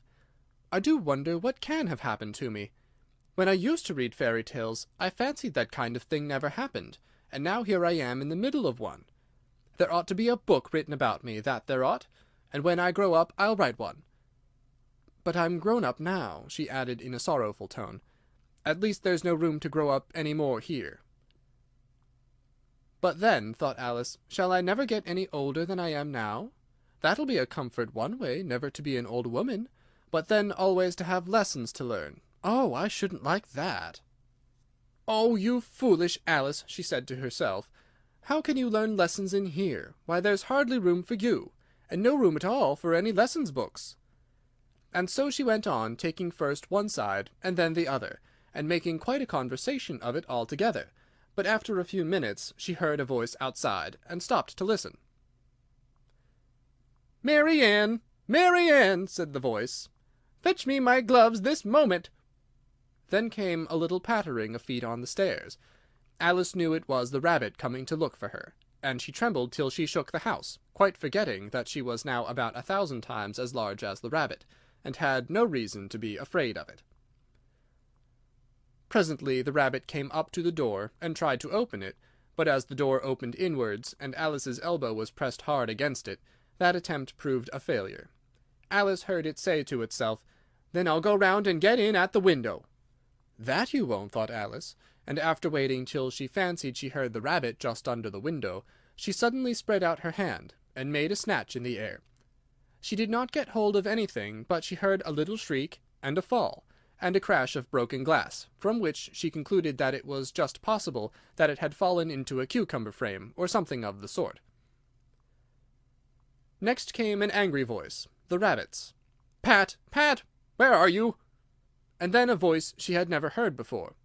Speaker 1: I do wonder what can have happened to me. When I used to read fairy tales, I fancied that kind of thing never happened, and now here I am in the middle of one. There ought to be a book written about me, that there ought, and when I grow up I'll write one. But I'm grown up now," she added in a sorrowful tone. "At least there's no room to grow up any more here." "But then," thought Alice, "shall I never get any older than I am now? That'll be a comfort one way, never to be an old woman, but then always to have lessons to learn. Oh, I shouldn't like that." "Oh, you foolish Alice," she said to herself. "How can you learn lessons in here? Why, there's hardly room for you, and no room at all for any lessons books." And so she went on, taking first one side and then the other, and making quite a conversation of it altogether. But after a few minutes she heard a voice outside, and stopped to listen. "Mary Ann! Mary Ann!" said the voice. "Fetch me my gloves this moment." Then came a little pattering of feet on the stairs. Alice knew it was the rabbit coming to look for her, and she trembled till she shook the house, quite forgetting that she was now about 1,000 times as large as the rabbit, and had no reason to be afraid of it. Presently the rabbit came up to the door and tried to open it, but as the door opened inwards, and Alice's elbow was pressed hard against it, that attempt proved a failure. Alice heard it say to itself, "Then I'll go round and get in at the window." "That you won't," thought Alice, and after waiting till she fancied she heard the rabbit just under the window, she suddenly spread out her hand, and made a snatch in the air. She did not get hold of anything, but she heard a little shriek, and a fall, and a crash of broken glass, from which she concluded that it was just possible that it had fallen into a cucumber frame, or something of the sort. Next came an angry voice, the rabbit's. "Pat! Pat! Where are you?" And then a voice she had never heard before.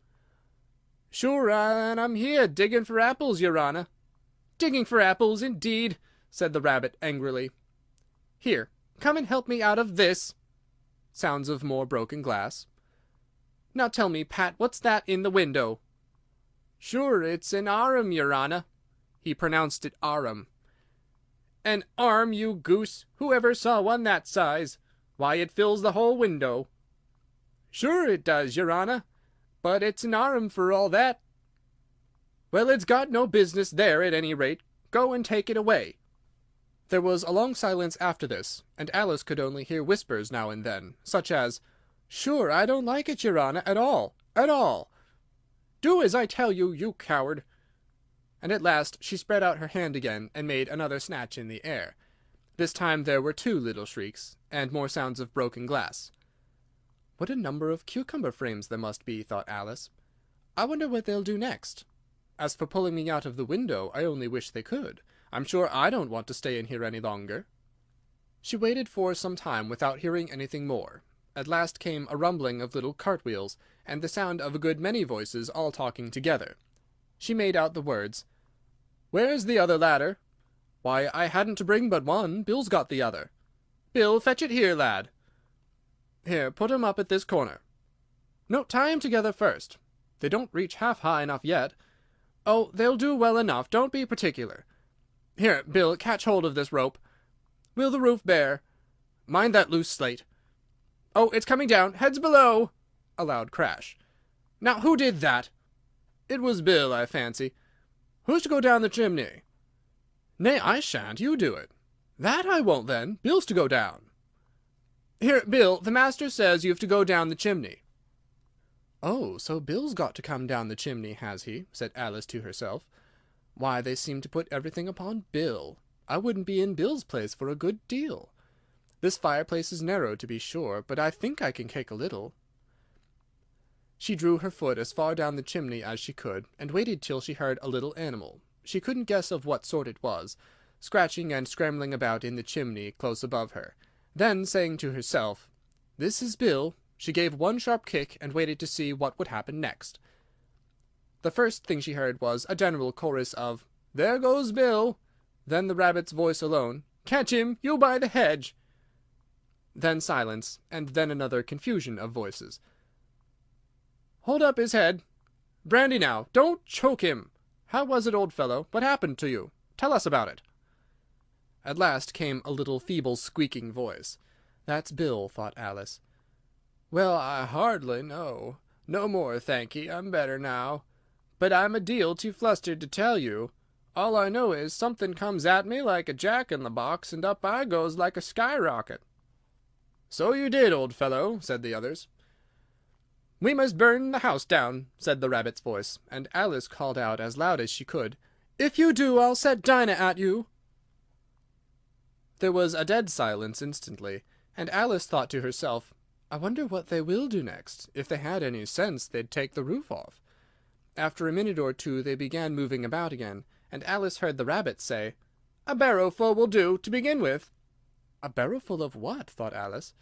Speaker 1: "Sure, and I'm here, digging for apples, your honour." "Digging for apples, indeed!" said the rabbit angrily. "Here, come and help me out of this." Sounds of more broken glass. "Now tell me, Pat, what's that in the window?" "Sure, it's an arm, your honour." He pronounced it arum. "An arm, you goose! Who ever saw one that size? Why, it fills the whole window." "Sure it does, your honour, but it's an arm for all that." "Well, it's got no business there, at any rate. Go and take it away." There was a long silence after this, and Alice could only hear whispers now and then, such as, "Sure, I don't like it, your honour, at all, at all." "Do as I tell you, you coward." And at last she spread out her hand again, and made another snatch in the air. This time there were 2 little shrieks, and more sounds of broken glass. "What a number of cucumber frames there must be," thought Alice. "I wonder what they'll do next. As for pulling me out of the window, I only wish they could. I'm sure I don't want to stay in here any longer." She waited for some time without hearing anything more. At last came a rumbling of little cartwheels, and the sound of a good many voices all talking together. She made out the words, "Where's the other ladder? Why, I hadn't to bring but one. Bill's got the other. Bill, fetch it here, lad. Here, put 'em up at this corner. No, tie 'em together first. They don't reach half high enough yet. Oh, they'll do well enough. Don't be particular. Here, Bill, catch hold of this rope. Will the roof bear? Mind that loose slate. Oh, it's coming down. Heads below!" A loud crash. "Now, who did that?" "It was Bill, I fancy." "Who's to go down the chimney?" "Nay, I shan't. You do it." "That I won't, then. Bill's to go down." "Here, Bill, the master says you've to go down the chimney." "Oh, so Bill's got to come down the chimney, has he?" said Alice to herself. "Why, they seem to put everything upon Bill. I wouldn't be in Bill's place for a good deal. This fireplace is narrow, to be sure, but I think I can kick a little. She drew her foot as far down the chimney as she could, and waited till she heard a little animal, she couldn't guess of what sort it was, scratching and scrambling about in the chimney close above her. Then, saying to herself, "This is Bill," she gave one sharp kick, and waited to see what would happen next. The first thing she heard was a general chorus of "There goes Bill!" Then the rabbit's voice alone, "Catch him, you by the hedge!" Then silence, and then another confusion of voices. "Hold up his head! Brandy now! Don't choke him! How was it, old fellow? What happened to you? Tell us about it." At last came a little feeble squeaking voice. "That's Bill," thought Alice. "Well, I hardly know. No more, thank'ee. I'm better now. But I'm a deal too flustered to tell you. All I know is something comes at me like a jack-in-the-box, and up I goes like a skyrocket." "So you did, old fellow," said the others. "We must burn the house down," said the rabbit's voice, and Alice called out as loud as she could, "If you do, I'll set Dinah at you." There was a dead silence instantly, and Alice thought to herself, "I wonder what they will do next. If they had any sense, they'd take the roof off." After a minute or two they began moving about again, and Alice heard the rabbit say, "A barrowful will do, to begin with." "A barrowful of what?" thought Alice.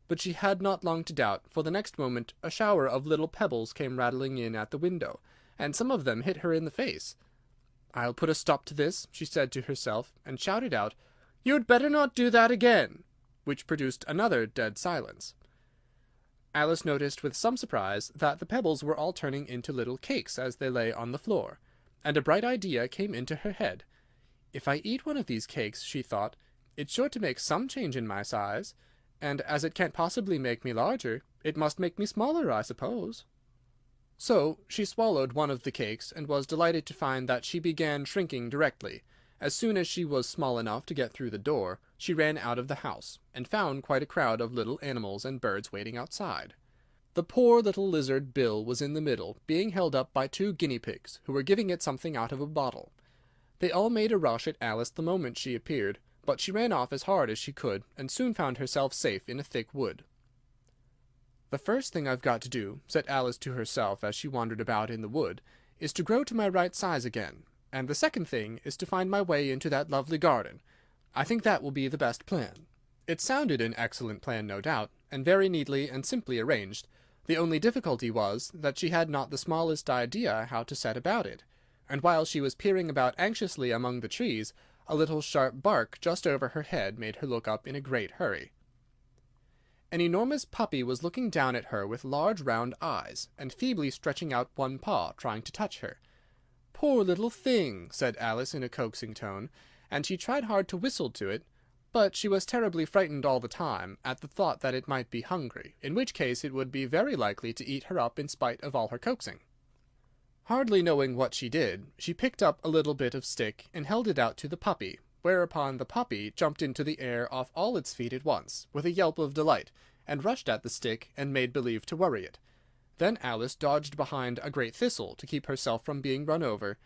Speaker 1: But she had not long to doubt, for the next moment a shower of little pebbles came rattling in at the window, and some of them hit her in the face. "I'll put a stop to this," she said to herself, and shouted out, "You'd better not do that again," which produced another dead silence. Alice noticed with some surprise that the pebbles were all turning into little cakes as they lay on the floor, and a bright idea came into her head. "If I eat one of these cakes," she thought, "it's sure to make some change in my size, and as it can't possibly make me larger, it must make me smaller, I suppose." So she swallowed one of the cakes, and was delighted to find that she began shrinking directly. As soon as she was small enough to get through the door, she ran out of the house, and found quite a crowd of little animals and birds waiting outside. The poor little lizard Bill was in the middle, being held up by 2 guinea pigs, who were giving it something out of a bottle. They all made a rush at Alice the moment she appeared, but she ran off as hard as she could, and soon found herself safe in a thick wood. "The first thing I've got to do," said Alice to herself as she wandered about in the wood, "is to grow to my right size again, and the second thing is to find my way into that lovely garden. I think that will be the best plan." It sounded an excellent plan, no doubt, and very neatly and simply arranged. The only difficulty was that she had not the smallest idea how to set about it, and while she was peering about anxiously among the trees, a little sharp bark just over her head made her look up in a great hurry. An enormous puppy was looking down at her with large round eyes, and feebly stretching out one paw, trying to touch her. "Poor little thing!" said Alice in a coaxing tone, and she tried hard to whistle to it, but she was terribly frightened all the time at the thought that it might be hungry, in which case it would be very likely to eat her up in spite of all her coaxing. Hardly knowing what she did, she picked up a little bit of stick and held it out to the puppy, whereupon the puppy jumped into the air off all its feet at once, with a yelp of delight, and rushed at the stick and made believe to worry it. Then Alice dodged behind a great thistle to keep herself from being run over,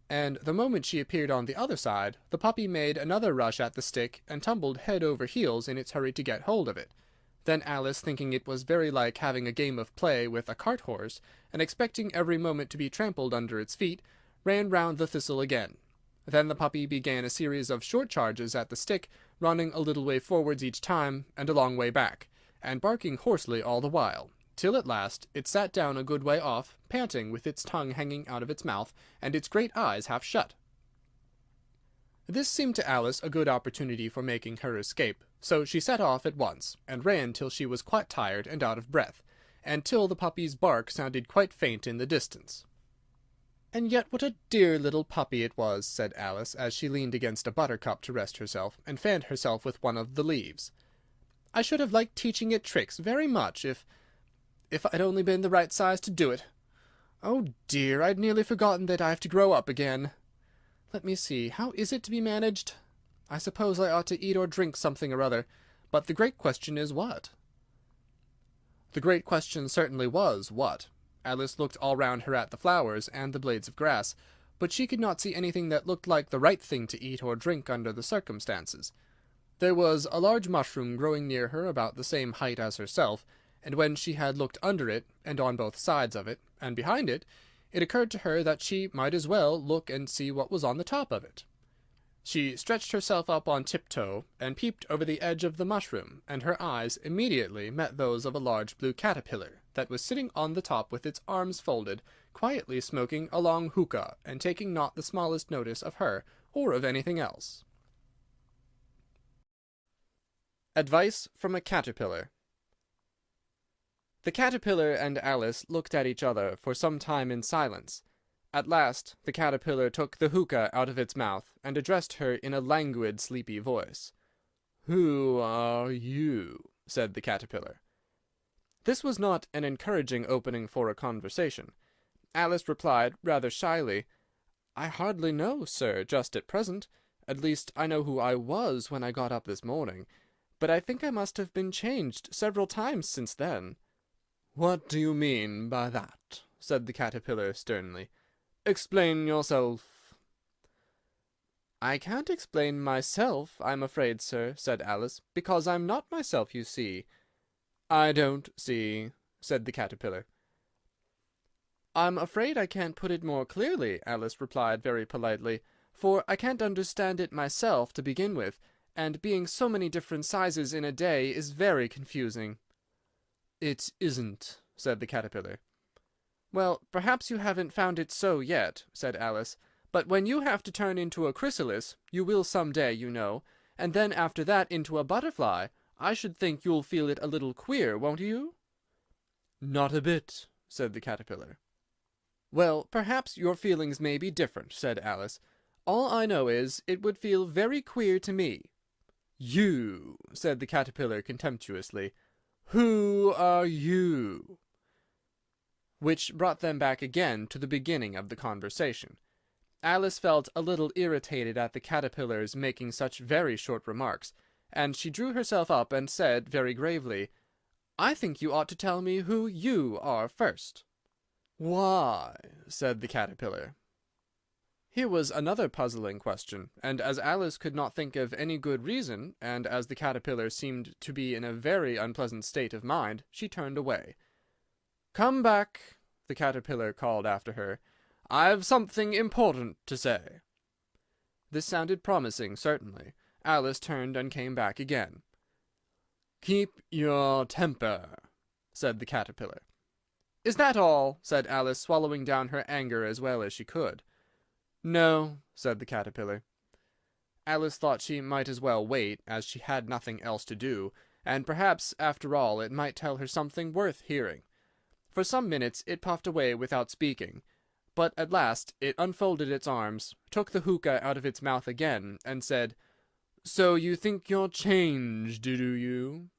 Speaker 1: and the moment she appeared on the other side, the puppy made another rush at the stick, and tumbled head over heels in its hurry to get hold of it. Then Alice, thinking it was very like having a game of play with a cart-horse, and expecting every moment to be trampled under its feet, ran round the thistle again. Then the puppy began a series of short charges at the stick, running a little way forwards each time, and a long way back, and barking hoarsely all the while, till at last it sat down a good way off, panting, with its tongue hanging out of its mouth, and its great eyes half shut. This seemed to Alice a good opportunity for making her escape, so she set off at once, and ran till she was quite tired and out of breath, and till the puppy's bark sounded quite faint in the distance. "And yet what a dear little puppy it was," said Alice, as she leaned against a buttercup to rest herself, and fanned herself with one of the leaves. "I should have liked teaching it tricks very much, if I'd only been the right size to do it. Oh dear, I'd nearly forgotten that I have to grow up again. Let me see, how is it to be managed? I suppose I ought to eat or drink something or other, but the great question is what?" The great question certainly was what. Alice looked all round her at the flowers and the blades of grass, but she could not see anything that looked like the right thing to eat or drink under the circumstances. There was a large mushroom growing near her about the same height as herself, and when she had looked under it, and on both sides of it, and behind it, it occurred to her that she might as well look and see what was on the top of it. She stretched herself up on tiptoe, and peeped over the edge of the mushroom, and her eyes immediately met those of a large blue caterpillar, that was sitting on the top with its arms folded, quietly smoking a long hookah, and taking not the smallest notice of her, or of anything else. Advice from a Caterpillar. The caterpillar and Alice looked at each other for some time in silence. At last the caterpillar took the hookah out of its mouth, and addressed her in a languid, sleepy voice. "Who are you?" said the caterpillar. This was not an encouraging opening for a conversation. Alice replied, rather shyly, "I hardly know, sir, just at present. At least I know who I was when I got up this morning, but I think I must have been changed several times since then." "What do you mean by that?" said the caterpillar sternly. "Explain yourself." "I can't explain myself, I'm afraid, sir," said Alice, "because I'm not myself, you see." "I don't see," said the caterpillar. "I'm afraid I can't put it more clearly," Alice replied very politely, "for I can't understand it myself to begin with, and being so many different sizes in a day is very confusing." "It isn't," said the caterpillar. "Well, perhaps you haven't found it so yet," said Alice, "but when you have to turn into a chrysalis, you will some day, you know, and then after that into a butterfly, I should think you'll feel it a little queer, won't you?" "Not a bit," said the caterpillar. "Well, perhaps your feelings may be different," said Alice. "All I know is, it would feel very queer to me." "You!" said the caterpillar contemptuously. "Who are you?" Which brought them back again to the beginning of the conversation. Alice felt a little irritated at the caterpillar's making such very short remarks, and she drew herself up and said very gravely, "I think you ought to tell me who you are first." "Why?" said the caterpillar. Here was another puzzling question, and as Alice could not think of any good reason, and as the caterpillar seemed to be in a very unpleasant state of mind, she turned away. "Come back," the caterpillar called after her. "I've something important to say." This sounded promising, certainly. Alice turned and came back again. "Keep your temper," said the caterpillar. "Is that all?" said Alice, swallowing down her anger as well as she could. "No," said the caterpillar. Alice thought she might as well wait, as she had nothing else to do, and perhaps, after all, it might tell her something worth hearing. For some minutes it puffed away without speaking, but at last it unfolded its arms, took the hookah out of its mouth again, and said, "So you think you're changed, do you?"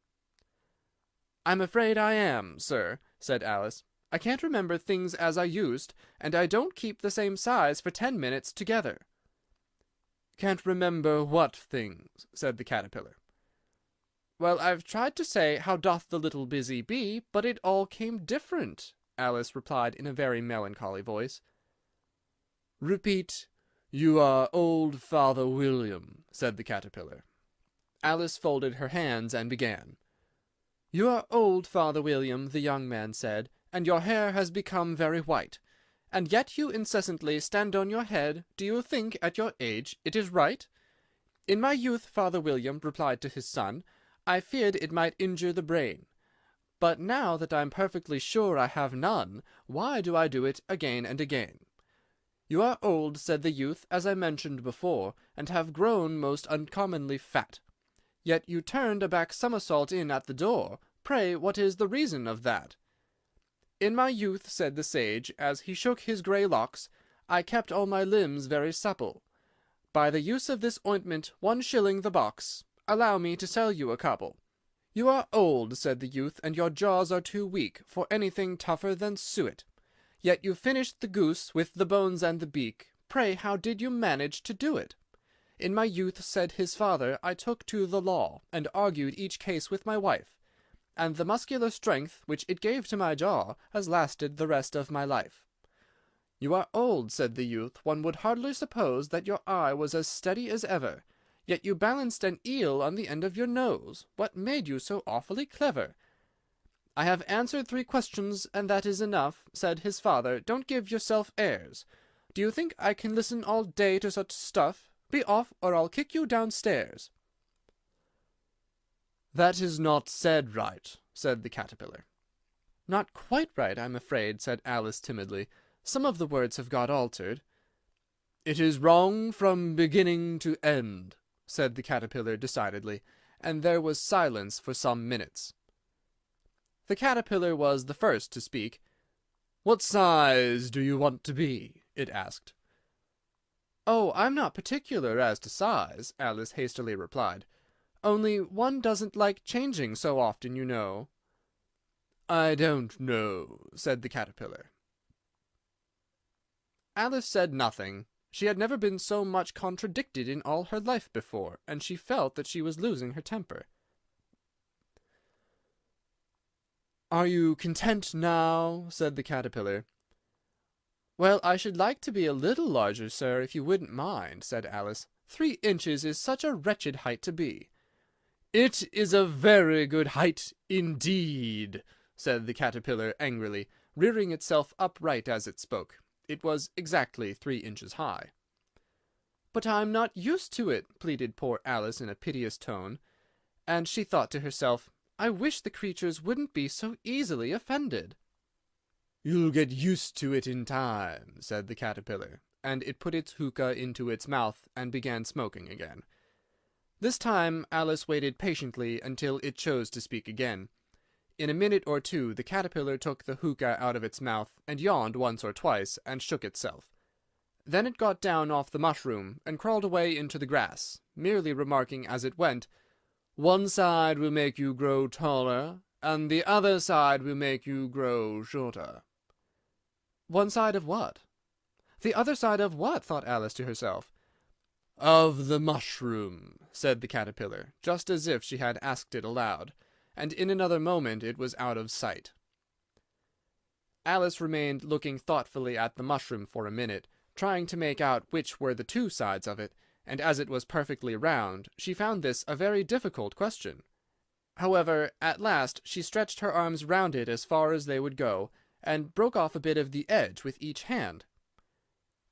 Speaker 1: "I'm afraid I am, sir," said Alice. "I can't remember things as I used, and I don't keep the same size for 10 minutes together." "Can't remember what things?" said the caterpillar. "Well, I've tried to say, how doth the little busy bee, but it all came different," Alice replied in a very melancholy voice. "Repeat, 'You are old Father William,'" said the caterpillar. Alice folded her hands and began. "You are old, Father William," the young man said, "and your hair has become very white. And yet you incessantly stand on your head. Do you think, at your age, it is right?" "In my youth," Father William replied to his son, "I feared it might injure the brain. But now that I'm perfectly sure I have none, why do I do it again and again?" "You are old," said the youth, "as I mentioned before, and have grown most uncommonly fat. Yet you turned a back somersault in at the door. Pray, what is the reason of that?" "In my youth," said the sage, as he shook his grey locks, "I kept all my limbs very supple. By the use of this ointment, 1 shilling the box. Allow me to sell you a couple." "You are old," said the youth, "and your jaws are too weak for anything tougher than suet. Yet you finished the goose with the bones and the beak. Pray, how did you manage to do it?" "In my youth," said his father, "I took to the law, and argued each case with my wife, and the muscular strength which it gave to my jaw has lasted the rest of my life." "You are old," said the youth. "One would hardly suppose that your eye was as steady as ever. Yet you balanced an eel on the end of your nose. What made you so awfully clever?" "I have answered 3 questions, and that is enough," said his father. "Don't give yourself airs. Do you think I can listen all day to such stuff? Be off, or I'll kick you downstairs." "That is not said right," said the caterpillar. "Not quite right, I'm afraid," said Alice timidly. "Some of the words have got altered." "It is wrong from beginning to end," said the caterpillar decidedly, and there was silence for some minutes. The caterpillar was the first to speak. "What size do you want to be?" it asked. "Oh, I'm not particular as to size," Alice hastily replied. "Only one doesn't like changing so often, you know." "I don't know," said the caterpillar. Alice said nothing. She had never been so much contradicted in all her life before, and she felt that she was losing her temper. "Are you content now?" said the caterpillar. "Well, I should like to be a little larger, sir, if you wouldn't mind," said Alice. 3 inches is such a wretched height to be." "It is a very good height indeed," said the caterpillar angrily, rearing itself upright as it spoke. It was exactly 3 inches high. "But I'm not used to it," pleaded poor Alice in a piteous tone, and she thought to herself, "I wish the creatures wouldn't be so easily offended." "You'll get used to it in time," said the caterpillar, and it put its hookah into its mouth and began smoking again. This time Alice waited patiently until it chose to speak again. In a minute or 2 the caterpillar took the hookah out of its mouth, and yawned once or twice, and shook itself. Then it got down off the mushroom, and crawled away into the grass, merely remarking as it went, "One side will make you grow taller, and the other side will make you grow shorter." "One side of what?" "The other side of what?" thought Alice to herself. "Of the mushroom," said the caterpillar, just as if she had asked it aloud, and in another moment it was out of sight. Alice remained looking thoughtfully at the mushroom for a minute, trying to make out which were the 2 sides of it, and as it was perfectly round, she found this a very difficult question. However, at last she stretched her arms round it as far as they would go, and broke off a bit of the edge with each hand.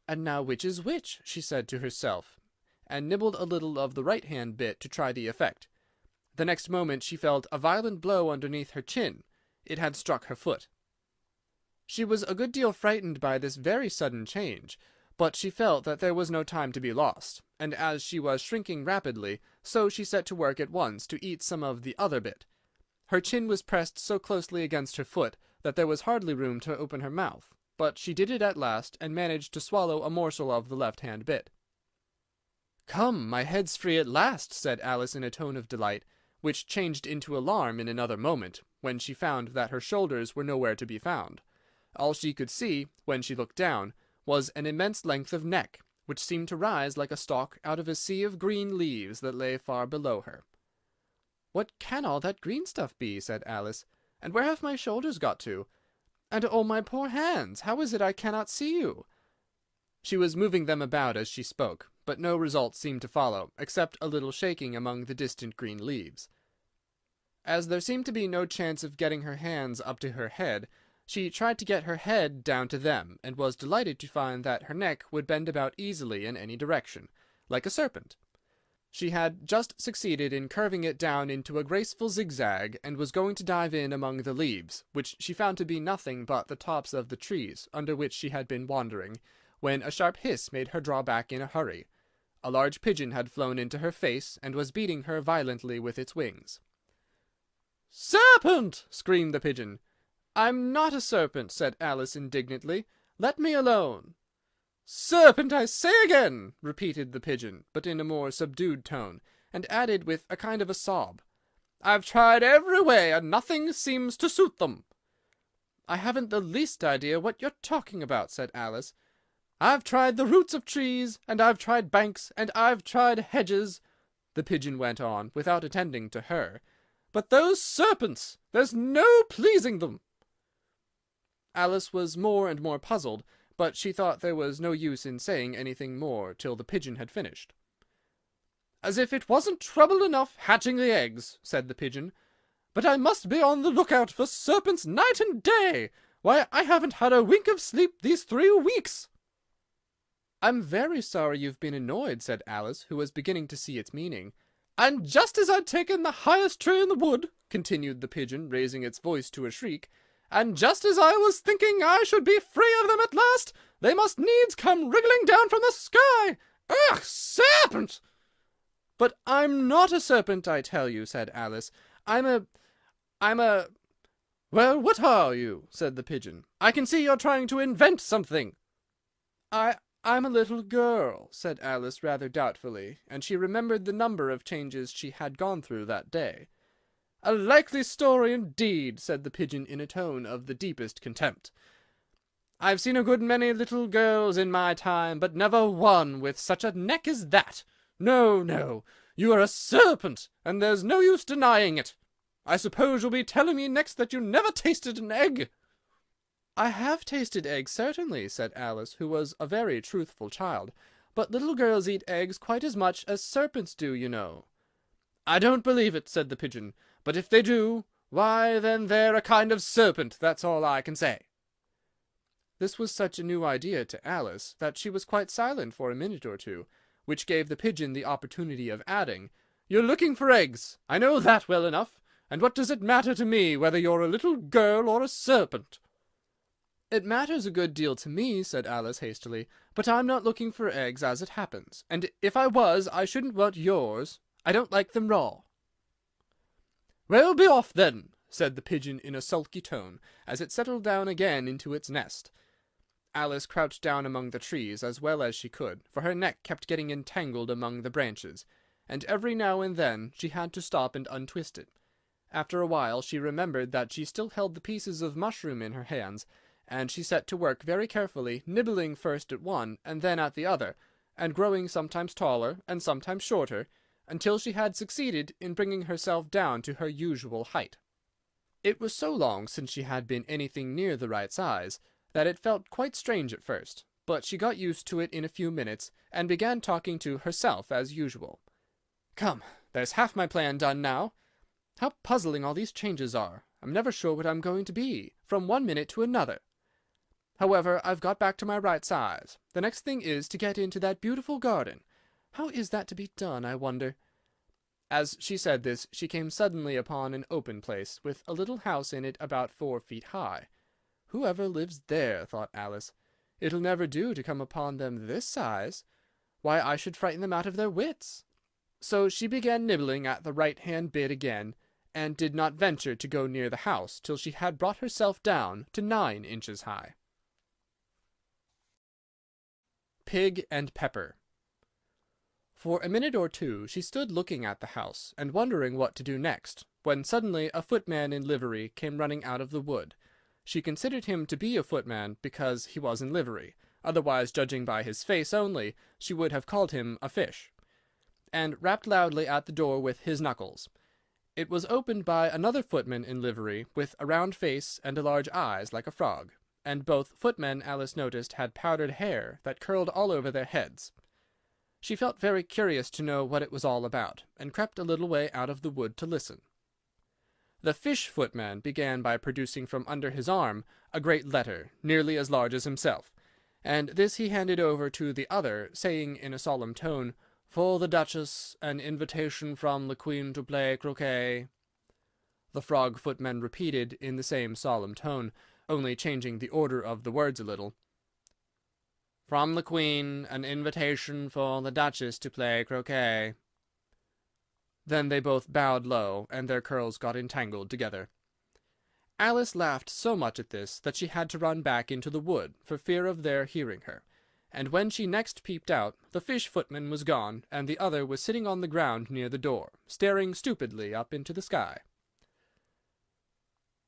Speaker 1: "And now which is which?" she said to herself, and nibbled a little of the right-hand bit to try the effect. The next moment she felt a violent blow underneath her chin. It had struck her foot. She was a good deal frightened by this very sudden change, but she felt that there was no time to be lost, and as she was shrinking rapidly, so she set to work at once to eat some of the other bit. Her chin was pressed so closely against her foot that there was hardly room to open her mouth, but she did it at last, and managed to swallow a morsel of the left-hand bit. "Come, my head's free at last," said Alice in a tone of delight, which changed into alarm in another moment, when she found that her shoulders were nowhere to be found. All she could see, when she looked down, was an immense length of neck, which seemed to rise like a stalk out of a sea of green leaves that lay far below her. "What can all that green stuff be?" said Alice. "And where have my shoulders got to? And oh, my poor hands! How is it I cannot see you?" She was moving them about as she spoke, but no result seemed to follow, except a little shaking among the distant green leaves. As there seemed to be no chance of getting her hands up to her head, she tried to get her head down to them, and was delighted to find that her neck would bend about easily in any direction, like a serpent. She had just succeeded in curving it down into a graceful zigzag, and was going to dive in among the leaves, which she found to be nothing but the tops of the trees under which she had been wandering, when a sharp hiss made her draw back in a hurry. A large pigeon had flown into her face, and was beating her violently with its wings. "Serpent!" screamed the pigeon. "I'm not a serpent," said Alice indignantly. "Let me alone." "Serpent, I say again!" repeated the pigeon, but in a more subdued tone, and added with a kind of a sob, "I've tried every way, and nothing seems to suit them." "I haven't the least idea what you're talking about," said Alice. "I've tried the roots of trees, and I've tried banks, and I've tried hedges," the pigeon went on, without attending to her. "But those serpents! There's no pleasing them." Alice was more and more puzzled, but she thought there was no use in saying anything more till the pigeon had finished. "As if it wasn't trouble enough hatching the eggs," said the pigeon. but I must be on the lookout for serpents night and day. Why, I haven't had a wink of sleep these 3 weeks." "I'm very sorry you've been annoyed," said Alice, who was beginning to see its meaning. "And just as I'd taken the highest tree in the wood," continued the pigeon, raising its voice to a shriek, "and just as I was thinking I should be free of them at last, they must needs come wriggling down from the sky. Ugh, serpent!" "But I'm not a serpent, I tell you," said Alice. I'm a... "Well, what are you?" said the pigeon. "I can see you're trying to invent something." I'm a little girl," said Alice rather doubtfully, and she remembered the number of changes she had gone through that day. "A likely story indeed," said the pigeon in a tone of the deepest contempt. "I've seen a good many little girls in my time, but never one with such a neck as that. No, no, you are a serpent, and there's no use denying it. I suppose you'll be telling me next that you never tasted an egg." "I have tasted eggs, certainly," said Alice, who was a very truthful child. "But little girls eat eggs quite as much as serpents do, you know." "I don't believe it," said the pigeon. "But if they do, why, then they're a kind of serpent, that's all I can say." This was such a new idea to Alice that she was quite silent for a minute or two, which gave the pigeon the opportunity of adding, "You're looking for eggs. I know that well enough. And what does it matter to me whether you're a little girl or a serpent?" "It matters a good deal to me," said Alice hastily, "but I'm not looking for eggs as it happens, and if I was, I shouldn't want yours. I don't like them raw." "Well, be off then," said the pigeon in a sulky tone, as it settled down again into its nest. Alice crouched down among the trees as well as she could, for her neck kept getting entangled among the branches, and every now and then she had to stop and untwist it. After a while she remembered that she still held the pieces of mushroom in her hands, and she set to work very carefully, nibbling first at one and then at the other, and growing sometimes taller and sometimes shorter, until she had succeeded in bringing herself down to her usual height. It was so long since she had been anything near the right size, that it felt quite strange at first, but she got used to it in a few minutes, and began talking to herself as usual. "Come, there's half my plan done now. How puzzling all these changes are! I'm never sure what I'm going to be, from one minute to another. However, I've got back to my right size. The next thing is to get into that beautiful garden. How is that to be done, I wonder?" As she said this, she came suddenly upon an open place, with a little house in it about 4 feet high. "Whoever lives there?" thought Alice. "It'll never do to come upon them this size. Why, I should frighten them out of their wits." So she began nibbling at the right-hand bit again, and did not venture to go near the house till she had brought herself down to 9 inches high. Pig and Pepper. For a minute or two she stood looking at the house, and wondering what to do next, when suddenly a footman in livery came running out of the wood. She considered him to be a footman because he was in livery, otherwise, judging by his face only, she would have called him a fish, and rapped loudly at the door with his knuckles. It was opened by another footman in livery, with a round face and large eyes like a frog, and both footmen, Alice noticed, had powdered hair that curled all over their heads. She felt very curious to know what it was all about, and crept a little way out of the wood to listen. The fish footman began by producing from under his arm a great letter, nearly as large as himself, and this he handed over to the other, saying in a solemn tone, "For the Duchess, an invitation from the Queen to play croquet." The frog footman repeated in the same solemn tone, only changing the order of the words a little, "From the Queen, an invitation for the Duchess to play croquet." Then they both bowed low, and their curls got entangled together. Alice laughed so much at this that she had to run back into the wood, for fear of their hearing her, and when she next peeped out, the fish footman was gone, and the other was sitting on the ground near the door, staring stupidly up into the sky.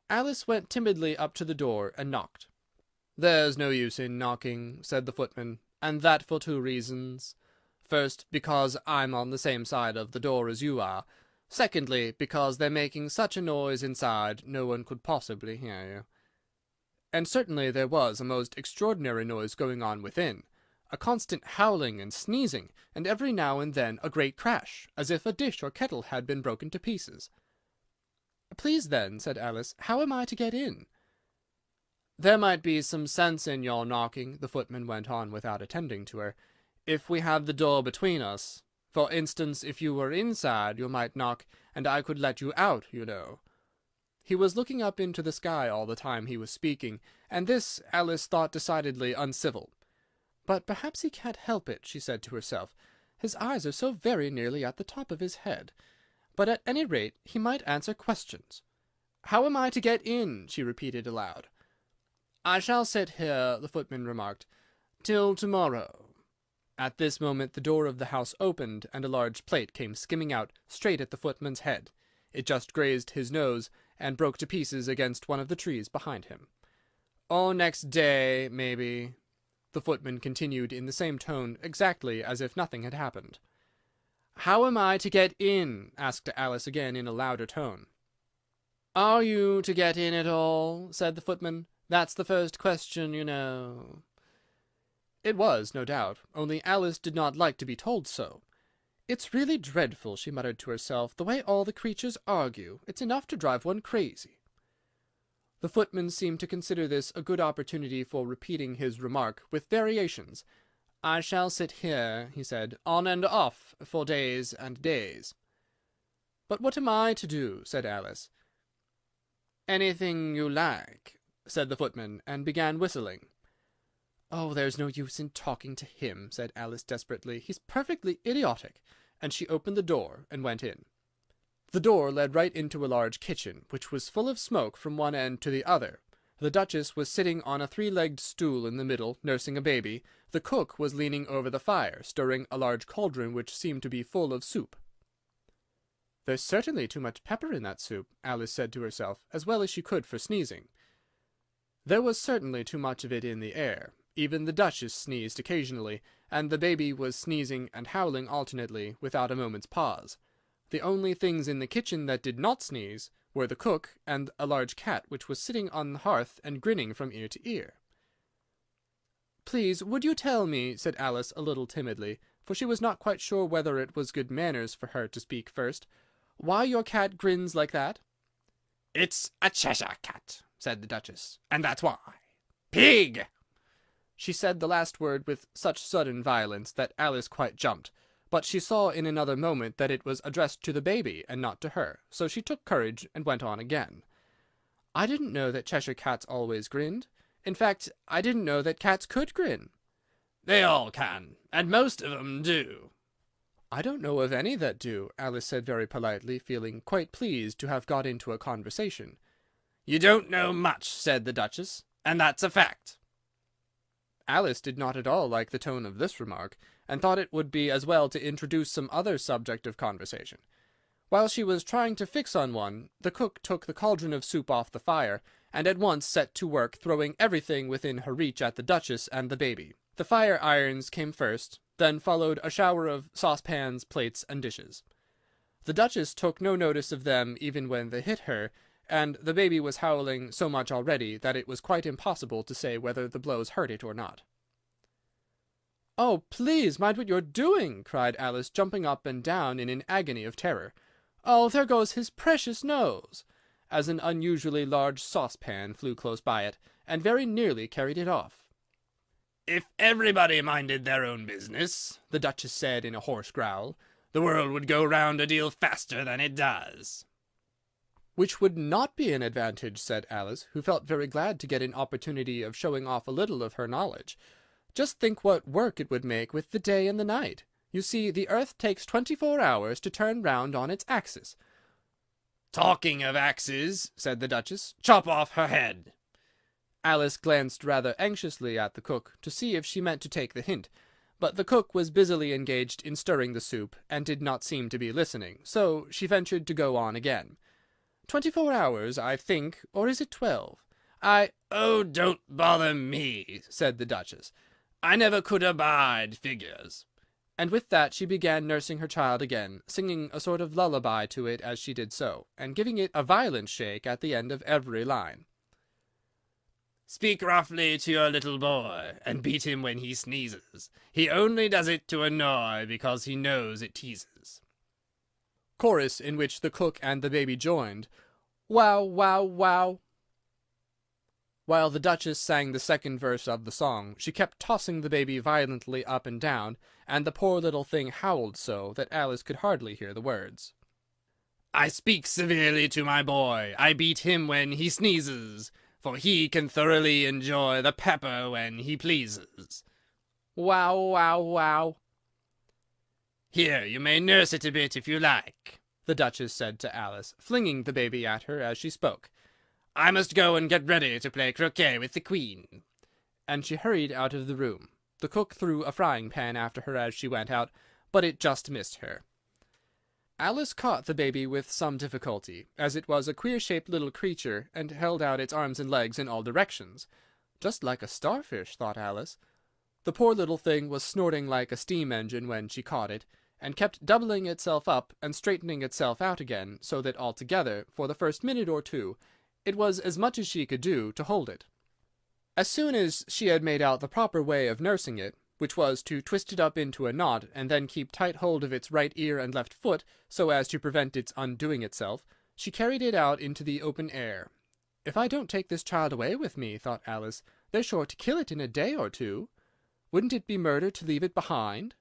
Speaker 1: Alice went timidly up to the door and knocked. "There's no use in knocking," said the footman, "and that for 2 reasons. First, because I'm on the same side of the door as you are. Secondly, because they're making such a noise inside, no one could possibly hear you." And certainly there was a most extraordinary noise going on within, a constant howling and sneezing, and every now and then a great crash, as if a dish or kettle had been broken to pieces. "Please, then," said Alice, "how am I to get in?" "There might be some sense in your knocking," the footman went on without attending to her, "if we had the door between us. For instance, if you were inside, you might knock, and I could let you out, you know." He was looking up into the sky all the time he was speaking, and this Alice thought decidedly uncivil. "But perhaps he can't help it," she said to herself. "His eyes are so very nearly at the top of his head. But at any rate he might answer questions. How am I to get in?" she repeated aloud. "I shall sit here," the footman remarked, "till tomorrow." At this moment the door of the house opened, and a large plate came skimming out straight at the footman's head. It just grazed his nose, and broke to pieces against one of the trees behind him. "Or next day, maybe," the footman continued in the same tone, exactly as if nothing had happened. "How am I to get in?" asked Alice again in a louder tone. "Are you to get in at all?" said the footman. "That's the first question, you know." It was, no doubt, only Alice did not like to be told so. "It's really dreadful," she muttered to herself, "the way all the creatures argue. It's enough to drive one crazy." The footman seemed to consider this a good opportunity for repeating his remark, with variations. "I shall sit here," he said, "on and off, for days and days." "But what am I to do?" said Alice. "Anything you like," said the footman, and began whistling. "Oh, there's no use in talking to him," said Alice desperately. "He's perfectly idiotic." And she opened the door and went in. The door led right into a large kitchen, which was full of smoke from one end to the other. The Duchess was sitting on a three-legged stool in the middle, nursing a baby. The cook was leaning over the fire, stirring a large cauldron which seemed to be full of soup. "There's certainly too much pepper in that soup," Alice said to herself, as well as she could for sneezing. There was certainly too much of it in the air. Even the Duchess sneezed occasionally, and the baby was sneezing and howling alternately, without a moment's pause. The only things in the kitchen that did not sneeze were the cook and a large cat which was sitting on the hearth and grinning from ear to ear. "Please, would you tell me," said Alice a little timidly, for she was not quite sure whether it was good manners for her to speak first, "why your cat grins like that?"
Speaker 2: "It's a Cheshire cat," said the Duchess, "and that's why. Pig!"
Speaker 1: She said the last word with such sudden violence that Alice quite jumped, but she saw in another moment that it was addressed to the baby and not to her, so she took courage and went on again. "I didn't know that Cheshire cats always grinned. In fact, I didn't know that cats could grin."
Speaker 2: "They all can, and most of 'em do."
Speaker 1: "I don't know of any that do," Alice said very politely, feeling quite pleased to have got into a conversation.
Speaker 2: "You don't know much," said the Duchess, "and that's a fact."
Speaker 1: Alice did not at all like the tone of this remark, and thought it would be as well to introduce some other subject of conversation. While she was trying to fix on one, the cook took the cauldron of soup off the fire, and at once set to work throwing everything within her reach at the Duchess and the baby. The fire irons came first, then followed a shower of saucepans, plates, and dishes. The Duchess took no notice of them even when they hit her, and the baby was howling so much already that it was quite impossible to say whether the blows hurt it or not. "Oh, please, mind what you're doing!" cried Alice, jumping up and down in an agony of terror. "Oh, there goes his precious nose!" as an unusually large saucepan flew close by it, and very nearly carried it off.
Speaker 2: "If everybody minded their own business," the Duchess said in a hoarse growl, "the world would go round a deal faster than it does."
Speaker 1: "Which would not be an advantage," said Alice, who felt very glad to get an opportunity of showing off a little of her knowledge. "Just think what work it would make with the day and the night. You see, the earth takes 24 hours to turn round on its axis."
Speaker 2: "Talking of axes," said the Duchess, "chop off her head."
Speaker 1: Alice glanced rather anxiously at the cook, to see if she meant to take the hint, but the cook was busily engaged in stirring the soup, and did not seem to be listening, so she ventured to go on again. 24 hours, I think, or is it 12?
Speaker 2: "Oh, don't bother me," said the Duchess. "I never could abide figures."
Speaker 1: And with that she began nursing her child again, singing a sort of lullaby to it as she did so, and giving it a violent shake at the end of every line.
Speaker 2: "Speak roughly to your little boy, and beat him when he sneezes. He only does it to annoy, because he knows it teases."
Speaker 1: Chorus, in which the cook and the baby joined. Wow, wow, wow. While the Duchess sang the second verse of the song, she kept tossing the baby violently up and down, and the poor little thing howled so that Alice could hardly hear the words.
Speaker 2: I speak severely to my boy. I beat him when he sneezes, for he can thoroughly enjoy the pepper when he pleases.
Speaker 1: Wow, wow, wow.
Speaker 2: Here, you may nurse it a bit if you like,
Speaker 1: the Duchess said to Alice, flinging the baby at her as she spoke.
Speaker 2: I must go and get ready to play croquet with the Queen.
Speaker 1: And she hurried out of the room. The cook threw a frying-pan after her as she went out, but it just missed her. Alice caught the baby with some difficulty, as it was a queer-shaped little creature, and held out its arms and legs in all directions. Just like a starfish, thought Alice. The poor little thing was snorting like a steam engine when she caught it, and kept doubling itself up and straightening itself out again, so that altogether, for the first minute or two, it was as much as she could do to hold it. As soon as she had made out the proper way of nursing it, which was to twist it up into a knot, and then keep tight hold of its right ear and left foot, so as to prevent its undoing itself, she carried it out into the open air. If I don't take this child away with me, thought Alice, they're sure to kill it in a day or two. Wouldn't it be murder to leave it behind?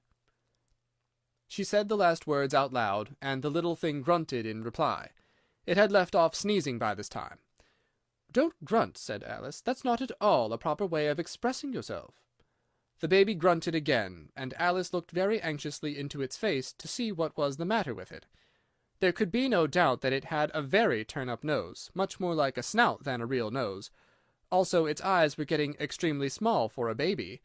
Speaker 1: She said the last words out loud, and the little thing grunted in reply. It had left off sneezing by this time. Don't grunt, said Alice. That's not at all a proper way of expressing yourself. The baby grunted again, and Alice looked very anxiously into its face to see what was the matter with it. There could be no doubt that it had a very turn-up nose, much more like a snout than a real nose. Also, its eyes were getting extremely small for a baby.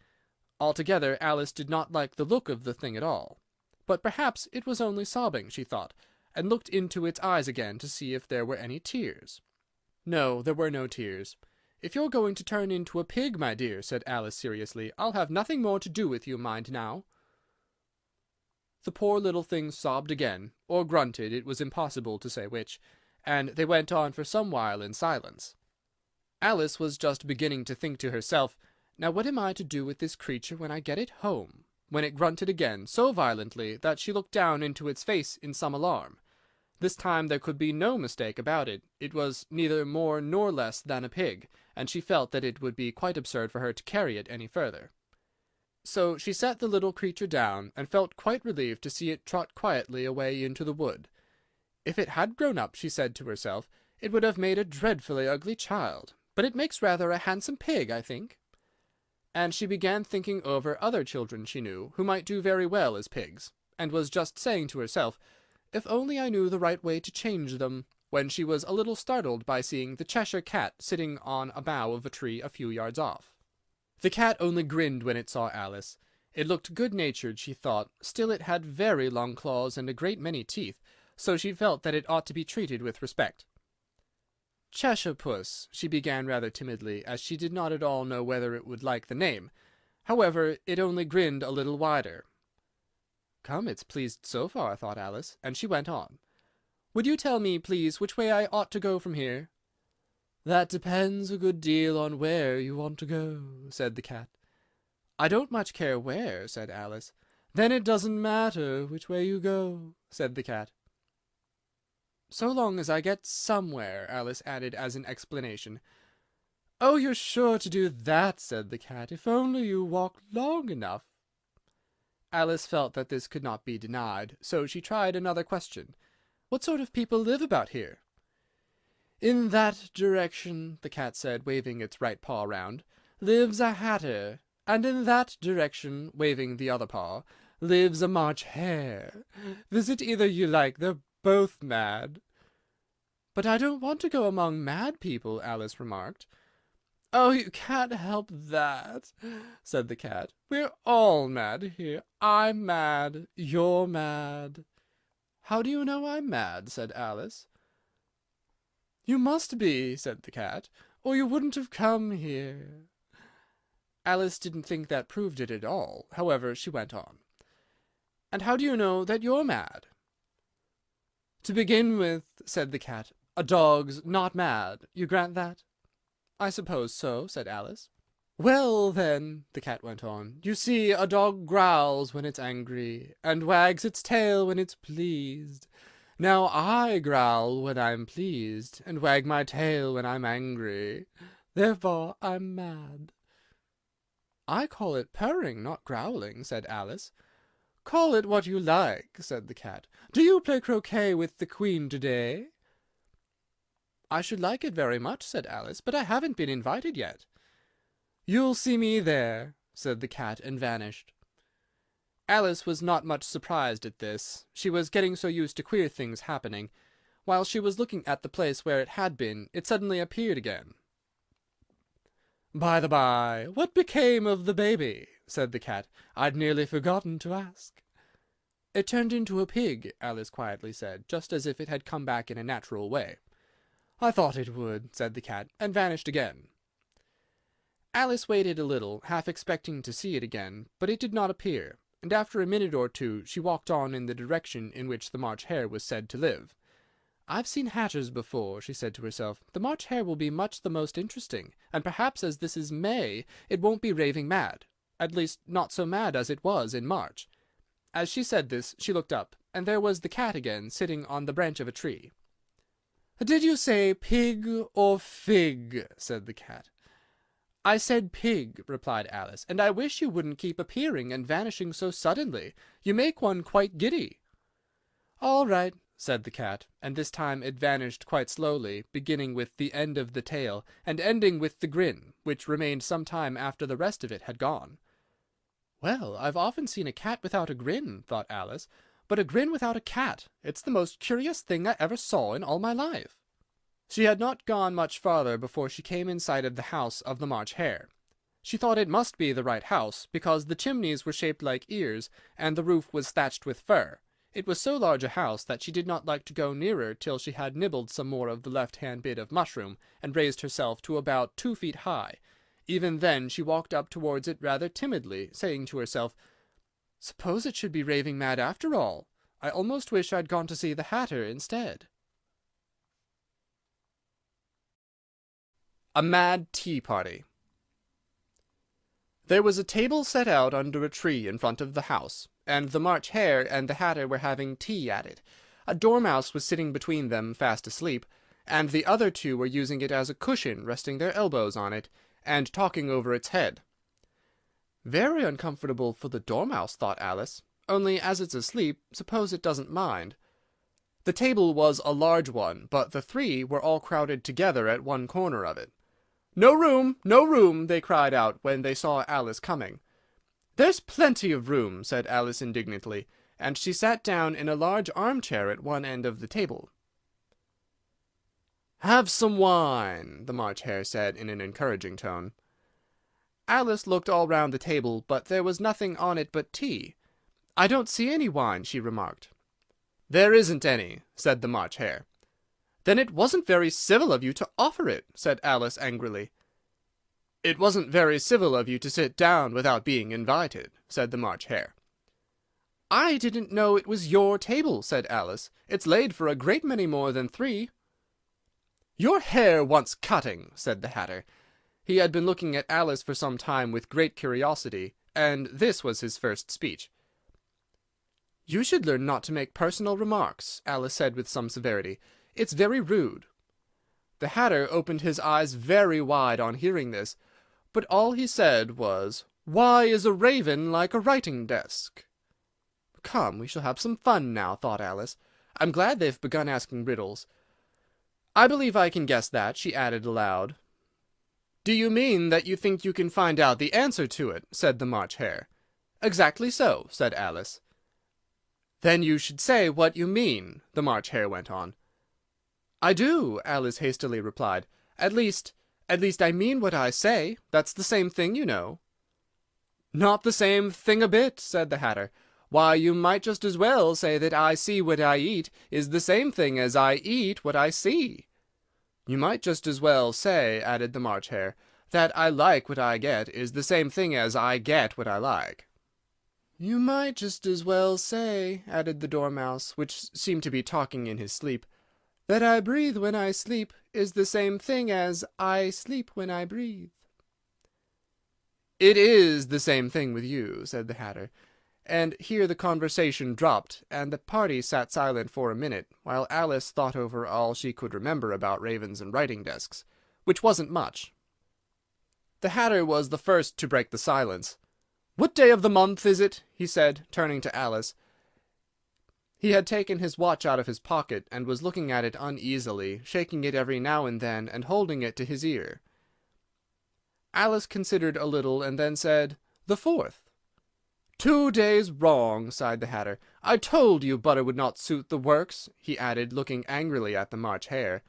Speaker 1: Altogether, Alice did not like the look of the thing at all. But perhaps it was only sobbing, she thought, and looked into its eyes again to see if there were any tears. No, there were no tears. If you're going to turn into a pig, my dear, said Alice seriously, I'll have nothing more to do with you, mind now. The poor little thing sobbed again, or grunted, it was impossible to say which, and they went on for some while in silence. Alice was just beginning to think to herself, now what am I to do with this creature when I get it home? When it grunted again, so violently that she looked down into its face in some alarm. This time there could be no mistake about it. It was neither more nor less than a pig, and she felt that it would be quite absurd for her to carry it any further. So she set the little creature down, and felt quite relieved to see it trot quietly away into the wood. If it had grown up, she said to herself, it would have made a dreadfully ugly child, but it makes rather a handsome pig, I think. And she began thinking over other children she knew, who might do very well as pigs, and was just saying to herself, if only I knew the right way to change them, when she was a little startled by seeing the Cheshire Cat sitting on a bough of a tree a few yards off. The cat only grinned when it saw Alice. It looked good-natured, she thought, still it had very long claws and a great many teeth, so she felt that it ought to be treated with respect. Cheshire Puss, she began rather timidly, as she did not at all know whether it would like the name. However, it only grinned a little wider. Come, it's pleased so far, thought Alice, and she went on. Would you tell me, please, which way I ought to go from here? That depends a good deal on where you want to go, said the cat. I don't much care where, said Alice. Then it doesn't matter which way you go, said the cat. So long as I get somewhere, Alice added as an explanation. Oh, you're sure to do that, said the cat, if only you walk long enough. Alice felt that this could not be denied, so she tried another question. What sort of people live about here? In that direction, the cat said, waving its right paw round, lives a hatter, and in that direction, waving the other paw, lives a March hare. Visit either you like, they're both mad. But I don't want to go among mad people, Alice remarked. Oh, you can't help that, said the cat. We're all mad here. I'm mad. You're mad. How do you know I'm mad? Said Alice. You must be, said the cat, or you wouldn't have come here. Alice didn't think that proved it at all. However, she went on. And how do you know that you're mad? To begin with, said the cat, a dog's not mad. You grant that? I suppose so, said Alice. Well, then, the cat went on, you see, a dog growls when it's angry, and wags its tail when it's pleased. Now I growl when I'm pleased, and wag my tail when I'm angry. Therefore I'm mad." "I call it purring, not growling," said Alice. "Call it what you like," said the cat. "Do you play croquet with the Queen to-day?" "I should like it very much," said Alice, "but I haven't been invited yet." "You'll see me there," said the cat, and vanished. Alice was not much surprised at this. She was getting so used to queer things happening. While she was looking at the place where it had been, it suddenly appeared again. "By the by, what became of the baby?" said the cat. "I'd nearly forgotten to ask." "It turned into a pig," Alice quietly said, just as if it had come back in a natural way. "I thought it would," said the cat, and vanished again. Alice waited a little, half expecting to see it again, but it did not appear, and after a minute or two she walked on in the direction in which the March Hare was said to live. "I've seen hatters before," she said to herself. "The March Hare will be much the most interesting, and perhaps as this is May, it won't be raving mad. At least, not so mad as it was in March." As she said this, she looked up, and there was the cat again, sitting on the branch of a tree. "Did you say pig or fig?" said the cat. "I said pig," replied Alice, "and I wish you wouldn't keep appearing and vanishing so suddenly. You make one quite giddy." "All right," said the cat, and this time it vanished quite slowly, beginning with the end of the tail, and ending with the grin, which remained some time after the rest of it had gone. "Well, I've often seen a cat without a grin," thought Alice, "but a grin without a cat, it's the most curious thing I ever saw in all my life." She had not gone much farther before she came in sight of the house of the March Hare. She thought it must be the right house, because the chimneys were shaped like ears, and the roof was thatched with fur. It was so large a house that she did not like to go nearer till she had nibbled some more of the left-hand bit of mushroom, and raised herself to about 2 feet high. Even then she walked up towards it rather timidly, saying to herself, "Suppose it should be raving mad after all. I almost wish I'd gone to see the Hatter instead." A Mad Tea Party. There was a table set out under a tree in front of the house, and the March Hare and the Hatter were having tea at it. A dormouse was sitting between them, fast asleep, and the other two were using it as a cushion, resting their elbows on it, and talking over its head. "Very uncomfortable for the dormouse," thought Alice, "only as it's asleep, suppose it doesn't mind." The table was a large one, but the three were all crowded together at one corner of it. "No room! No room!" they cried out when they saw Alice coming. "There's plenty of room," said Alice indignantly, and she sat down in a large armchair at one end of the table. "Have some wine," the March Hare said in an encouraging tone. Alice looked all round the table, but there was nothing on it but tea. "I don't see any wine," she remarked. "There isn't any," said the March Hare. "Then it wasn't very civil of you to offer it," said Alice angrily. "It wasn't very civil of you to sit down without being invited," said the March Hare. "I didn't know it was your table," said Alice. "It's laid for a great many more than 3. "Your hair wants cutting," said the Hatter. He had been looking at Alice for some time with great curiosity, and this was his first speech. "You should learn not to make personal remarks," Alice said with some severity. "It's very rude." The Hatter opened his eyes very wide on hearing this, but all he said was, "Why is a raven like a writing desk?" "Come, we shall have some fun now," thought Alice. "I'm glad they've begun asking riddles. I believe I can guess that," she added aloud. "Do you mean that you think you can find out the answer to it?" said the March Hare. "Exactly so," said Alice. "Then you should say what you mean," the March Hare went on. "I do," Alice hastily replied. At least I mean what I say. That's the same thing, you know." "Not the same thing a bit," said the Hatter. "Why, you might just as well say that I see what I eat is the same thing as I eat what I see." "You might just as well say," added the March Hare, "that I like what I get is the same thing as I get what I like." "You might just as well say," added the Dormouse, which seemed to be talking in his sleep, "that I breathe when I sleep is the same thing as I sleep when I breathe." "It is the same thing with you," said the Hatter, and here the conversation dropped, and the party sat silent for a minute, while Alice thought over all she could remember about ravens and writing desks, which wasn't much. The Hatter was the first to break the silence. "What day of the month is it?" he said, turning to Alice. He had taken his watch out of his pocket, and was looking at it uneasily, shaking it every now and then, and holding it to his ear. Alice considered a little, and then said, "The 4th." "2 days wrong," sighed the Hatter. "I told you butter would not suit the works," he added, looking angrily at the March Hare.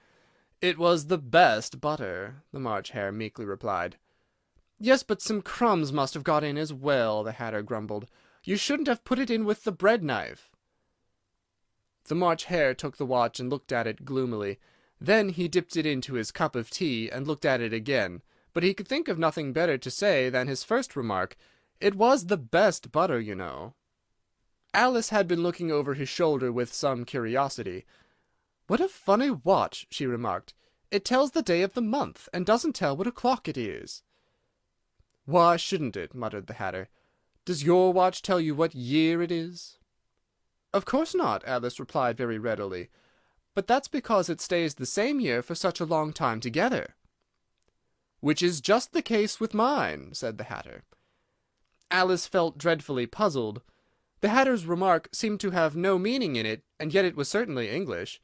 Speaker 1: "It was the best butter," the March Hare meekly replied. "Yes, but some crumbs must have got in as well," the Hatter grumbled. "You shouldn't have put it in with the bread knife." The March Hare took the watch and looked at it gloomily. Then he dipped it into his cup of tea and looked at it again, but he could think of nothing better to say than his first remark. It was the best butter, you know. Alice had been looking over his shoulder with some curiosity. "What a funny watch," she remarked. "It tells the day of the month, and doesn't tell what o'clock it is." "Why shouldn't it?" muttered the Hatter. "Does your watch tell you what year it is?" "Of course not," Alice replied very readily. "But that's because it stays the same year for such a long time together." "Which is just the case with mine," said the Hatter. Alice felt dreadfully puzzled. The Hatter's remark seemed to have no meaning in it, and yet it was certainly English.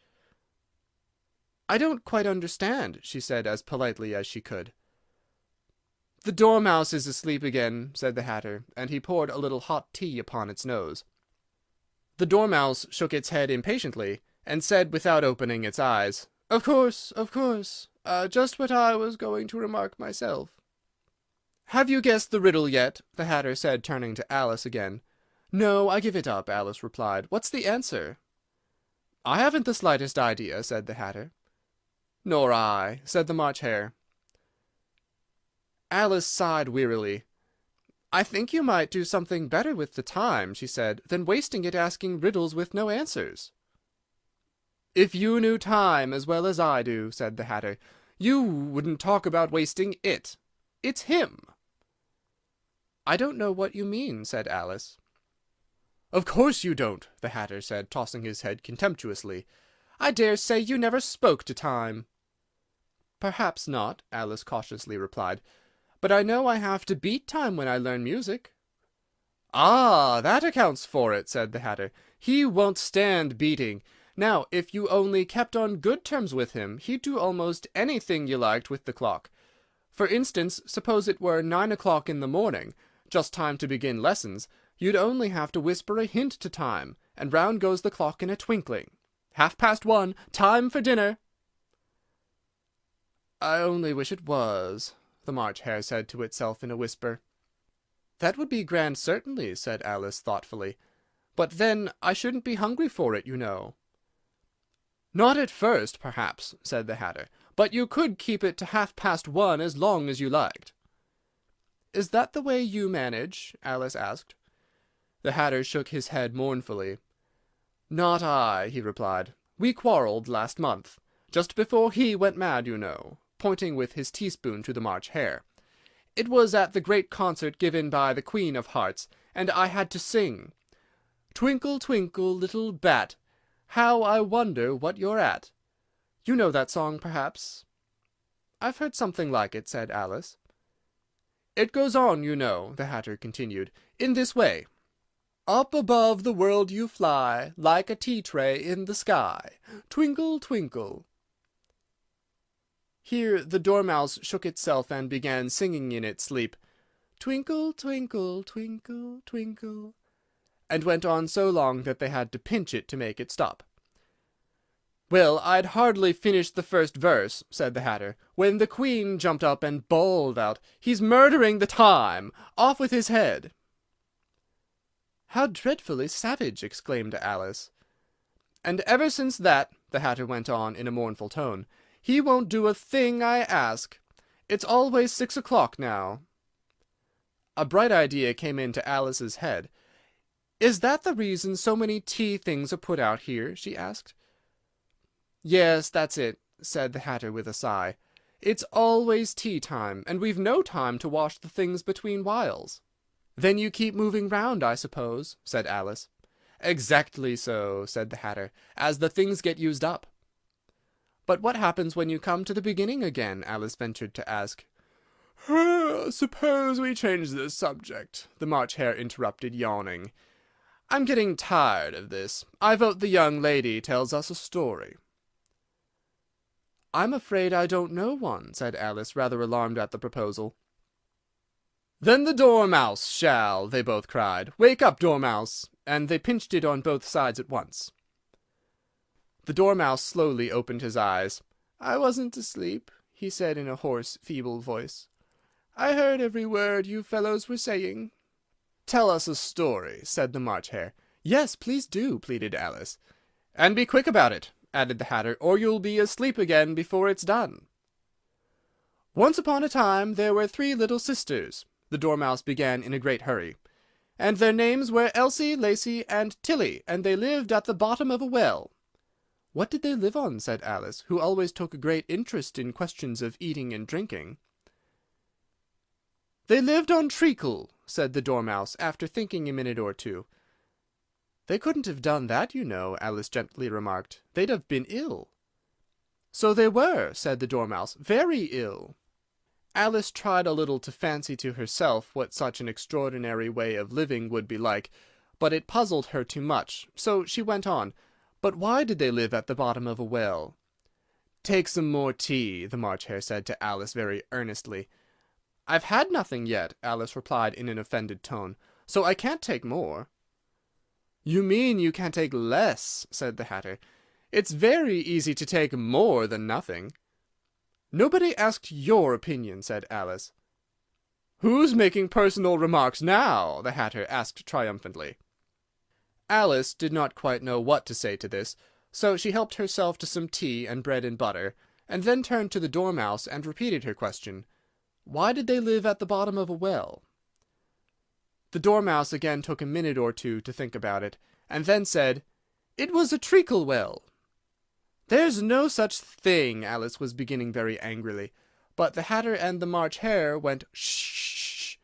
Speaker 1: "I don't quite understand," she said as politely as she could. "The Dormouse is asleep again," said the Hatter, and he poured a little hot tea upon its nose. The Dormouse shook its head impatiently, and said without opening its eyes, "Of course, of course. Just what I was going to remark myself." "Have you guessed the riddle yet?" the Hatter said, turning to Alice again. "No, I give it up," Alice replied. "What's the answer?" "I haven't the slightest idea," said the Hatter. "Nor I," said the March Hare. Alice sighed wearily. "I think you might do something better with the time," she said, "than wasting it asking riddles with no answers." "If you knew time as well as I do," said the Hatter, "you wouldn't talk about wasting it. It's him." "I don't know what you mean," said Alice. "Of course you don't," the Hatter said, tossing his head contemptuously. "I dare say you never spoke to time." "Perhaps not," Alice cautiously replied. "But I know I have to beat time when I learn music." "Ah, that accounts for it," said the Hatter. "He won't stand beating. Now, if you only kept on good terms with him, he'd do almost anything you liked with the clock. For instance, suppose it were 9 o'clock in the morning, just time to begin lessons, you'd only have to whisper a hint to time, and round goes the clock in a twinkling. 1:30, time for dinner." "I only wish it was," the March Hare said to itself in a whisper. "That would be grand, certainly," said Alice thoughtfully. "But then I shouldn't be hungry for it, you know." "Not at first, perhaps," said the Hatter, "but you could keep it to 1:30 as long as you liked." "Is that the way you manage?" Alice asked. The Hatter shook his head mournfully. "Not I," he replied. "We quarrelled last month, just before he went mad, you know," pointing with his teaspoon to the March Hare. "It was at the great concert given by the Queen of Hearts, and I had to sing, 'Twinkle, twinkle, little bat, how I wonder what you're at.' You know that song, perhaps?" "I've heard something like it," said Alice. "It goes on, you know," the Hatter continued, "in this way. Up above the world you fly, like a tea-tray in the sky. Twinkle, twinkle." Here the Dormouse shook itself and began singing in its sleep, "Twinkle, twinkle, twinkle, twinkle," and went on so long that they had to pinch it to make it stop. "Well, I'd hardly finished the first verse," said the Hatter, "when the Queen jumped up and bawled out, 'He's murdering the time! Off with his head!'" "How dreadfully savage!" exclaimed Alice. "And ever since that," the Hatter went on in a mournful tone, "he won't do a thing I ask. It's always 6 o'clock now." A bright idea came into Alice's head. "Is that the reason so many tea things are put out here?" she asked. "Yes, that's it," said the Hatter with a sigh. "It's always tea time, and we've no time to wash the things between whiles." "Then you keep moving round, I suppose," said Alice. "Exactly so," said the Hatter, "as the things get used up." "But what happens when you come to the beginning again?" Alice ventured to ask. "Suppose we change the subject," the March Hare interrupted, yawning. "I'm getting tired of this. I vote the young lady tells us a story." "I'm afraid I don't know one," said Alice, rather alarmed at the proposal. "Then the Dormouse shall," they both cried. "Wake up, Dormouse!" And they pinched it on both sides at once. The Dormouse slowly opened his eyes. "I wasn't asleep," he said in a hoarse, feeble voice. "I heard every word you fellows were saying." "Tell us a story," said the March Hare. "Yes, please do," pleaded Alice. "And be quick about it," added the Hatter, "or you'll be asleep again before it's done." "Once upon a time there were 3 little sisters," the Dormouse began in a great hurry, "and their names were Elsie, Lacie, and Tilly, and they lived at the bottom of a well." "What did they live on?" said Alice, who always took a great interest in questions of eating and drinking. "They lived on treacle," said the Dormouse, after thinking a minute or two. "They couldn't have done that, you know," Alice gently remarked. "They'd have been ill." "So they were," said the Dormouse, "very ill." Alice tried a little to fancy to herself what such an extraordinary way of living would be like, but it puzzled her too much, so she went on. "But why did they live at the bottom of a well?" "Take some more tea," the March Hare said to Alice very earnestly. "I've had nothing yet," Alice replied in an offended tone, "so I can't take more." "You mean you can take less," said the Hatter. "It's very easy to take more than nothing." "Nobody asked your opinion," said Alice. "Who's making personal remarks now?" the Hatter asked triumphantly. Alice did not quite know what to say to this, so she helped herself to some tea and bread and butter, and then turned to the Dormouse and repeated her question. Why did they live at the bottom of a well? The Dormouse again took a minute or two to think about it, and then said, "It was a treacle well." "There's no such thing," Alice was beginning very angrily, but the Hatter and the March Hare went "Shh!"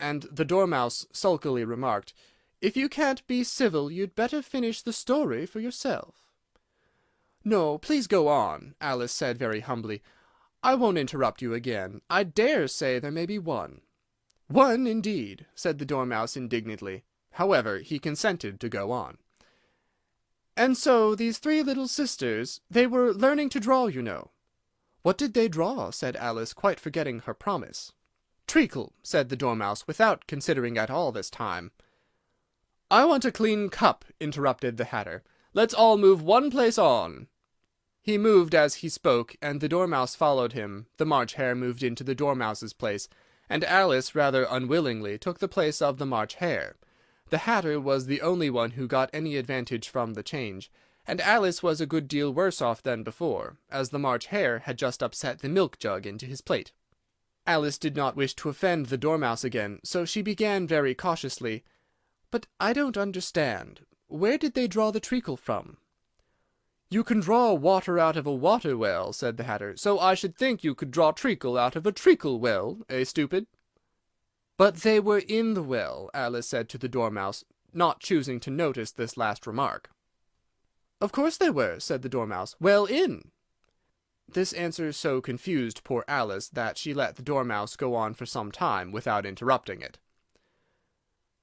Speaker 1: and the Dormouse sulkily remarked, "If you can't be civil, you'd better finish the story for yourself." "No, please go on," Alice said very humbly. "I won't interrupt you again. I dare say there may be one." "One, indeed," said the Dormouse indignantly. However, he consented to go on. "And so these 3 little sisters, they were learning to draw, you know." "What did they draw?" said Alice, quite forgetting her promise. "Treacle," said the Dormouse, without considering at all this time. "I want a clean cup," interrupted the Hatter. "Let's all move one place on." He moved as he spoke, and the Dormouse followed him. The March Hare moved into the Dormouse's place, and Alice, rather unwillingly, took the place of the March Hare. The Hatter was the only one who got any advantage from the change, and Alice was a good deal worse off than before, as the March Hare had just upset the milk jug into his plate. Alice did not wish to offend the Dormouse again, so she began very cautiously, "But I don't understand. Where did they draw the treacle from?" "You can draw water out of a water well," said the Hatter, "so I should think you could draw treacle out of a treacle well, stupid?" "But they were in the well," Alice said to the Dormouse, not choosing to notice this last remark. "Of course they were," said the Dormouse, "well in." This answer so confused poor Alice that she let the Dormouse go on for some time without interrupting it.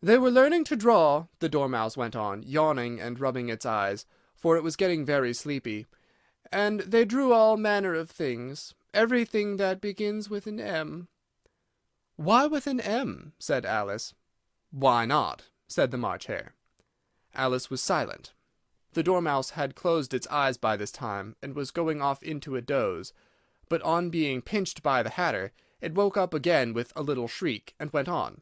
Speaker 1: "They were learning to draw," the Dormouse went on, yawning and rubbing its eyes, for it was getting very sleepy, "and they drew all manner of things, everything that begins with an M." "Why with an M?" said Alice. "Why not?" said the March Hare. Alice was silent. The Dormouse had closed its eyes by this time, and was going off into a doze, but on being pinched by the Hatter, it woke up again with a little shriek, and went on.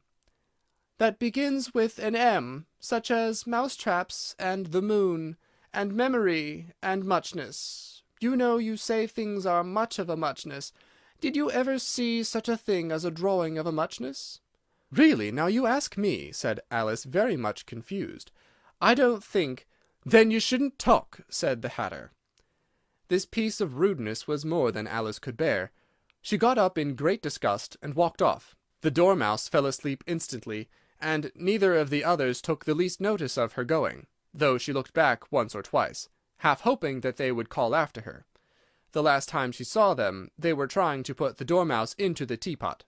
Speaker 1: "That begins with an M, such as mousetraps, and the moon, and memory, and muchness. You know you say things are much of a muchness. Did you ever see such a thing as a drawing of a muchness?" "Really, now you ask me," said Alice, very much confused. "I don't think—" "Then you shouldn't talk," said the Hatter. This piece of rudeness was more than Alice could bear. She got up in great disgust, and walked off. The Dormouse fell asleep instantly, and neither of the others took the least notice of her going, though she looked back once or twice, half hoping that they would call after her. The last time she saw them, they were trying to put the Dormouse into the teapot.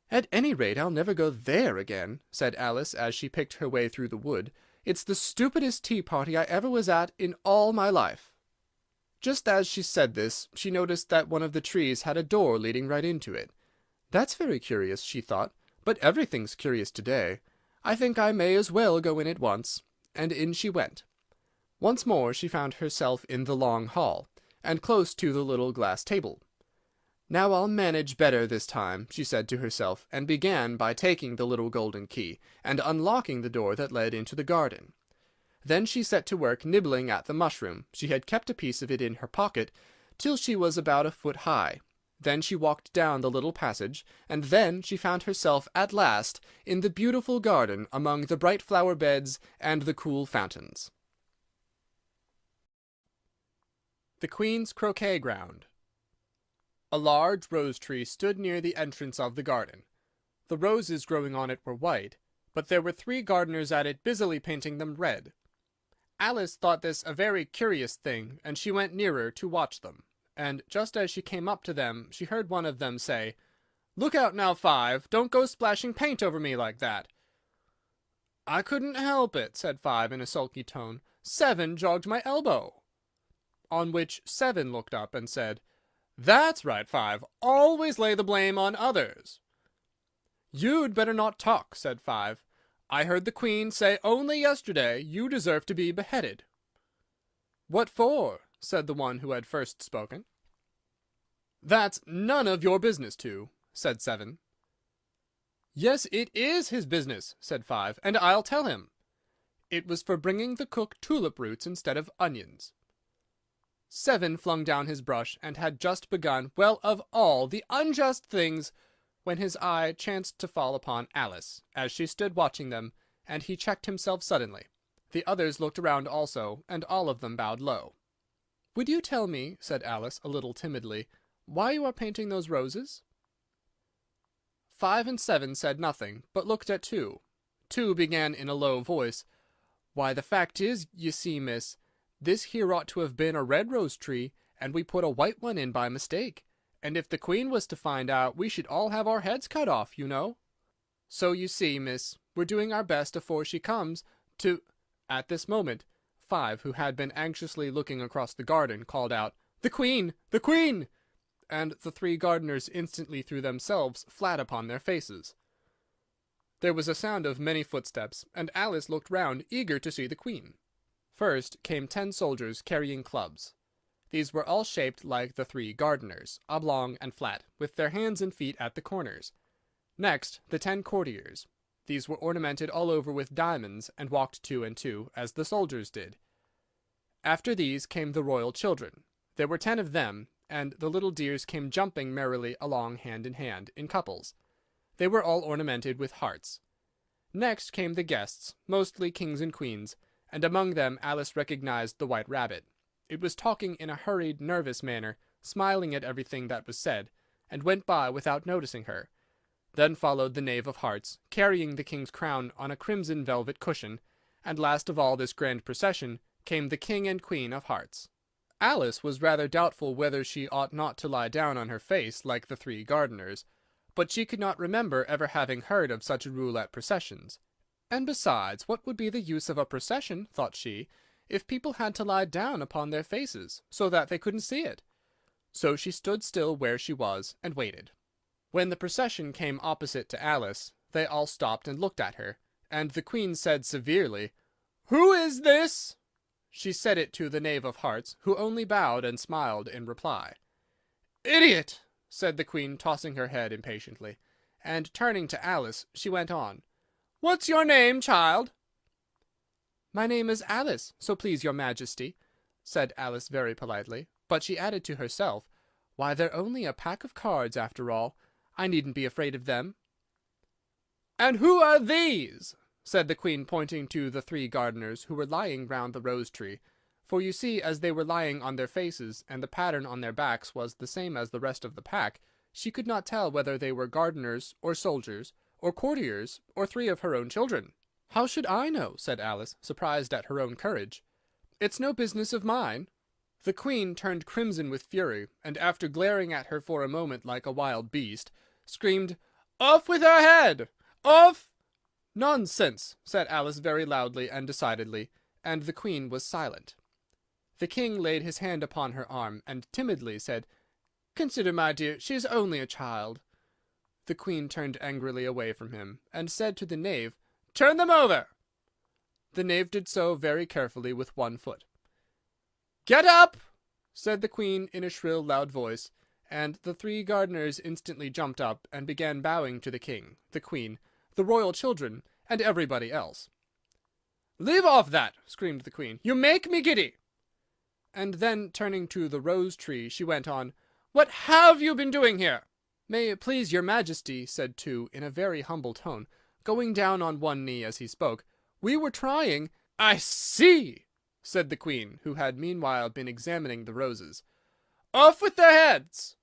Speaker 1: "At any rate, I'll never go there again," said Alice, as she picked her way through the wood. "It's the stupidest tea-party I ever was at in all my life." Just as she said this, she noticed that one of the trees had a door leading right into it. "That's very curious," she thought, "but everything's curious today. I think I may as well go in at once." And in she went. Once more she found herself in the long hall, and close to the little glass table. "Now I'll manage better this time," she said to herself, and began by taking the little golden key, and unlocking the door that led into the garden. Then she set to work nibbling at the mushroom. She had kept a piece of it in her pocket, till she was about a foot high. Then she walked down the little passage, and then she found herself at last in the beautiful garden, among the bright flower beds and the cool fountains. The Queen's Croquet Ground. A large rose-tree stood near the entrance of the garden. The roses growing on it were white, but there were 3 gardeners at it busily painting them red. Alice thought this a very curious thing, and she went nearer to watch them. And just as she came up to them, she heard one of them say, "Look out now, 5, don't go splashing paint over me like that." "I couldn't help it," said 5 in a sulky tone. "7 jogged my elbow." On which 7 looked up and said, "That's right, 5, always lay the blame on others." "You'd better not talk," said 5. "I heard the Queen say only yesterday you deserve to be beheaded." "What for?" said the one who had first spoken. "That's none of your business to," said 7. "Yes, it is his business," said 5, "and I'll tell him. It was for bringing the cook tulip roots instead of onions." 7 flung down his brush, and had just begun, well, of all the unjust things, when his eye chanced to fall upon Alice, as she stood watching them, and he checked himself suddenly. The others looked around also, and all of them bowed low. "Would you tell me," said Alice, a little timidly, "why you are painting those roses?" 5 and 7 said nothing, but looked at 2. 2 began in a low voice, "Why, the fact is, you see, miss, this here ought to have been a red rose tree, and we put a white one in by mistake, and if the Queen was to find out, we should all have our heads cut off, you know. So you see, miss, we're doing our best afore she comes to—" At this moment 5, who had been anxiously looking across the garden, called out, "The Queen! The Queen!" and the 3 gardeners instantly threw themselves flat upon their faces. There was a sound of many footsteps, and Alice looked round, eager to see the Queen. First came 10 soldiers carrying clubs. These were all shaped like the 3 gardeners, oblong and flat, with their hands and feet at the corners. Next, the 10 courtiers. These were ornamented all over with diamonds, and walked 2 and 2, as the soldiers did. After these came the royal children. There were 10 of them, and the little dears came jumping merrily along hand in hand, in couples. They were all ornamented with hearts. Next came the guests, mostly kings and queens, and among them Alice recognized the White Rabbit. It was talking in a hurried, nervous manner, smiling at everything that was said, and went by without noticing her. Then followed the Knave of Hearts, carrying the king's crown on a crimson velvet cushion, and last of all this grand procession came the King and Queen of Hearts. Alice was rather doubtful whether she ought not to lie down on her face, like the 3 gardeners, but she could not remember ever having heard of such a rule at processions. And besides, what would be the use of a procession, thought she, if people had to lie down upon their faces, so that they couldn't see it? So she stood still where she was, and waited. When the procession came opposite to Alice, they all stopped and looked at her, and the Queen said severely, "Who is this?" She said it to the Knave of Hearts, who only bowed and smiled in reply. "Idiot!" said the Queen, tossing her head impatiently, and turning to Alice, she went on, "What's your name, child?" "My name is Alice, so please your Majesty," said Alice very politely, but she added to herself, "Why, they're only a pack of cards, after all. I needn't be afraid of them." "And who are these?" said the Queen, pointing to the 3 gardeners who were lying round the rose-tree, for you see, as they were lying on their faces, and the pattern on their backs was the same as the rest of the pack, She could not tell whether they were gardeners, or soldiers, or courtiers, or 3 of her own children. "How should I know?" said Alice, surprised at her own courage. "It's no business of mine." The Queen turned crimson with fury, and after glaring at her for a moment like a wild beast, screamed, "Off with her head! Off!" "Nonsense!" said Alice very loudly and decidedly, and the Queen was silent. The King laid his hand upon her arm, and timidly said, "Consider, my dear, she is only a child." The Queen turned angrily away from him, and said to the Knave, "Turn them over!" The Knave did so very carefully with one foot. "Get up!" said the Queen in a shrill, loud voice, and the 3 gardeners instantly jumped up and began bowing to the King, the Queen, the royal children, and everybody else. "Leave off that!" screamed the Queen. "You make me giddy!" And then, turning to the rose tree, she went on, "What have you been doing here?" "May it please your Majesty," said two, in a very humble tone, going down on one knee as he spoke, "we were trying—" "I see!" said the Queen, who had meanwhile been examining the roses. "Off with their heads!"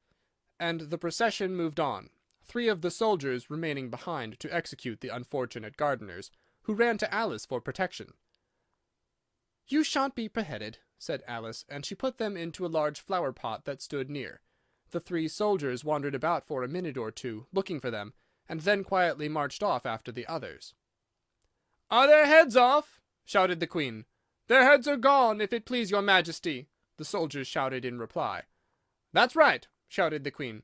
Speaker 1: And the procession moved on, 3 of the soldiers remaining behind to execute the unfortunate gardeners, who ran to Alice for protection. "You shan't be beheaded," said Alice, and she put them into a large flower-pot that stood near. The 3 soldiers wandered about for a minute or 2, looking for them, and then quietly marched off after the others. "Are their heads off?" shouted the Queen. "Their heads are gone, if it please your Majesty," the soldiers shouted in reply. "That's right," shouted the Queen.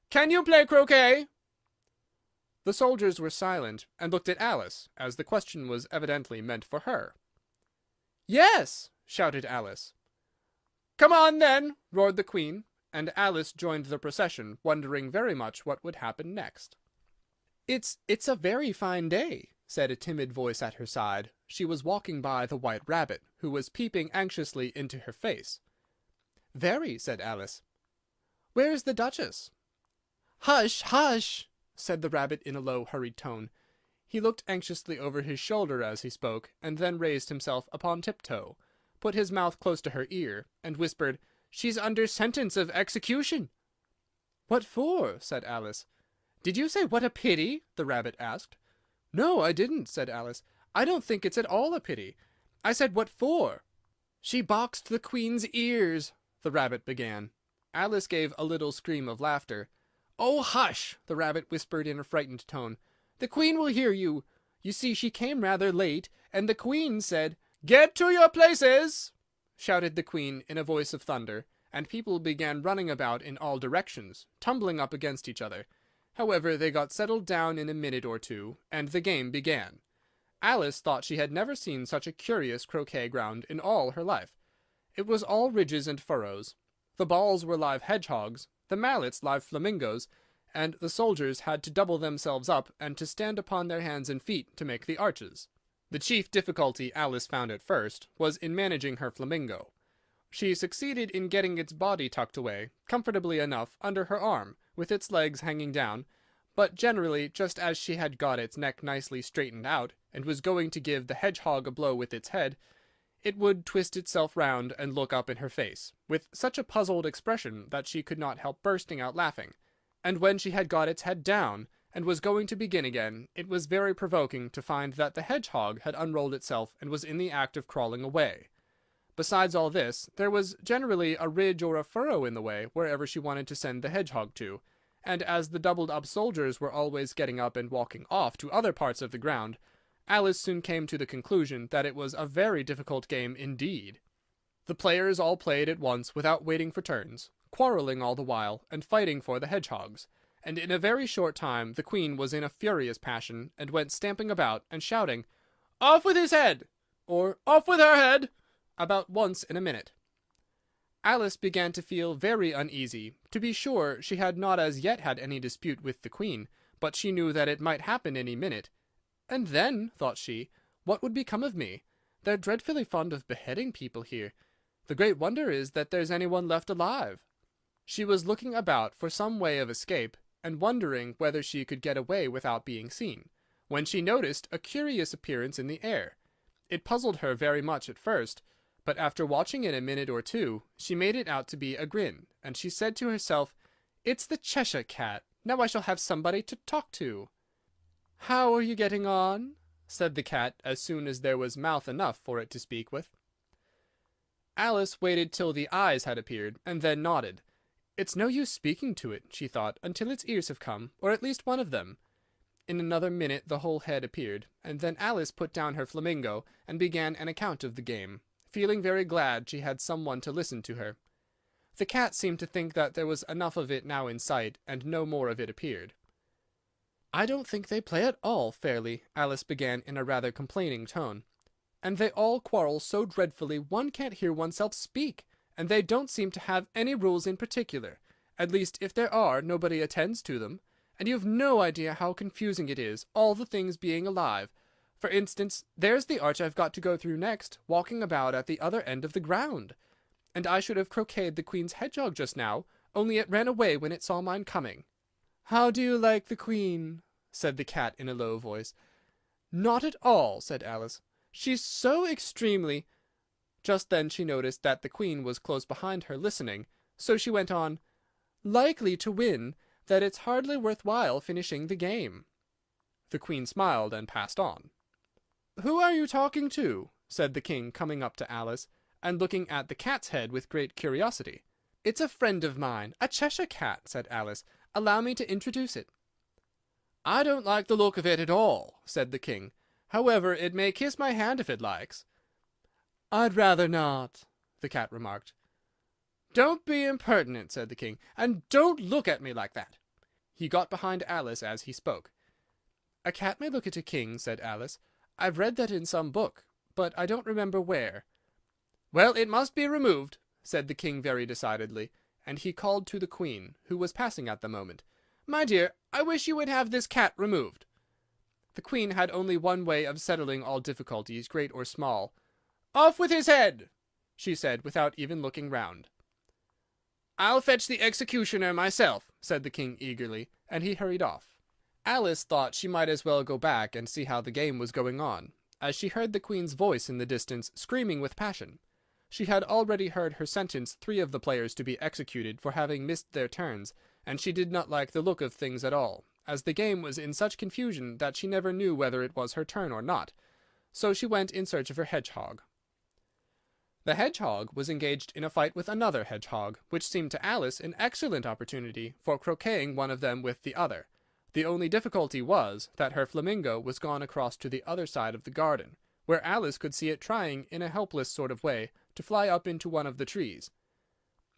Speaker 1: "Can you play croquet?" The soldiers were silent, and looked at Alice, as the question was evidently meant for her. "Yes!" shouted Alice. "Come on, then!" roared the Queen, and Alice joined the procession, wondering very much what would happen next. It's a very fine day," said a timid voice at her side. She was walking by the White Rabbit, who was peeping anxiously into her face. "Very," said Alice. "Where is the Duchess?" "Hush, hush!" said the Rabbit in a low, hurried tone. He looked anxiously over his shoulder as he spoke, and then raised himself upon tiptoe, put his mouth close to her ear, and whispered, "She's under sentence of execution." "What for?" said Alice. "Did you say what a pity?" the Rabbit asked. "No, I didn't," said Alice. "I don't think it's at all a pity. I said what for." "She boxed the Queen's ears," the Rabbit began. Alice gave a little scream of laughter. "Oh, hush!" the Rabbit whispered in a frightened tone. "The Queen will hear you. You see, she came rather late, and the Queen said—" "Get to your places!" shouted the Queen in a voice of thunder, and people began running about in all directions, tumbling up against each other. However, they got settled down in a minute or 2, and the game began. Alice thought she had never seen such a curious croquet ground in all her life. It was all ridges and furrows. The balls were live hedgehogs, the mallets live flamingos, and the soldiers had to double themselves up and to stand upon their hands and feet to make the arches. The chief difficulty Alice found at first was in managing her flamingo. She succeeded in getting its body tucked away, comfortably enough, under her arm, with its legs hanging down, but generally, just as she had got its neck nicely straightened out, and was going to give the hedgehog a blow with its head, it would twist itself round and look up in her face, with such a puzzled expression that she could not help bursting out laughing. And when she had got its head down, and was going to begin again, it was very provoking to find that the hedgehog had unrolled itself and was in the act of crawling away. Besides all this, there was generally a ridge or a furrow in the way wherever she wanted to send the hedgehog to, and as the doubled-up soldiers were always getting up and walking off to other parts of the ground, Alice soon came to the conclusion that it was a very difficult game indeed. The players all played at once without waiting for turns, quarrelling all the while, and fighting for the hedgehogs, and in a very short time the Queen was in a furious passion, and went stamping about, and shouting, "Off with his head!" or "Off with her head!" about once in a minute. Alice began to feel very uneasy. To be sure, she had not as yet had any dispute with the Queen, but she knew that it might happen any minute. "And then," thought she, "what would become of me? They're dreadfully fond of beheading people here. The great wonder is that there's anyone left alive." She was looking about for some way of escape, and wondering whether she could get away without being seen, when she noticed a curious appearance in the air. It puzzled her very much at first, but after watching it a minute or 2, she made it out to be a grin, and she said to herself, "It's the Cheshire Cat. Now I shall have somebody to talk to." "How are you getting on?" said the cat, as soon as there was mouth enough for it to speak with. Alice waited till the eyes had appeared, and then nodded. "It's no use speaking to it," she thought, "until its ears have come, or at least one of them." In another minute the whole head appeared, and then Alice put down her flamingo, and began an account of the game, feeling very glad she had some one to listen to her. The cat seemed to think that there was enough of it now in sight, and no more of it appeared. "I don't think they play at all fairly," Alice began in a rather complaining tone. "And they all quarrel so dreadfully one can't hear oneself speak, and they don't seem to have any rules in particular. At least, if there are, nobody attends to them. And you've no idea how confusing it is, all the things being alive. For instance, there's the arch I've got to go through next, walking about at the other end of the ground. And I should have croqueted the Queen's hedgehog just now, only it ran away when it saw mine coming." "How do you like the Queen?" said the cat in a low voice. "Not at all," said Alice. "She's so extremely—" Just then she noticed that the Queen was close behind her listening, so she went on, "likely to win, that it's hardly worth while finishing the game." The Queen smiled and passed on. "Who are you talking to?" said the King, coming up to Alice, and looking at the cat's head with great curiosity. "It's a friend of mine, a Cheshire Cat," said Alice. "Allow me to introduce it." "I don't like the look of it at all," said the King. "However, it may kiss my hand if it likes." "I'd rather not," the cat remarked. "Don't be impertinent," said the King, "and don't look at me like that." He got behind Alice as he spoke. "A cat may look at a king," said Alice. "I've read that in some book, but I don't remember where." "Well, it must be removed," said the King very decidedly, and he called to the Queen, who was passing at the moment. "My dear, I wish you would have this cat removed." The Queen had only one way of settling all difficulties, great or small. "Off with his head!" she said, without even looking round. "I'll fetch the executioner myself," said the King eagerly, and he hurried off. Alice thought she might as well go back and see how the game was going on, as she heard the Queen's voice in the distance, screaming with passion. She had already heard her sentence 3 of the players to be executed for having missed their turns, and she did not like the look of things at all, as the game was in such confusion that she never knew whether it was her turn or not. So she went in search of her hedgehog. The hedgehog was engaged in a fight with another hedgehog, which seemed to Alice an excellent opportunity for croqueting one of them with the other. The only difficulty was that her flamingo was gone across to the other side of the garden, where Alice could see it trying, in a helpless sort of way, to fly up into one of the trees.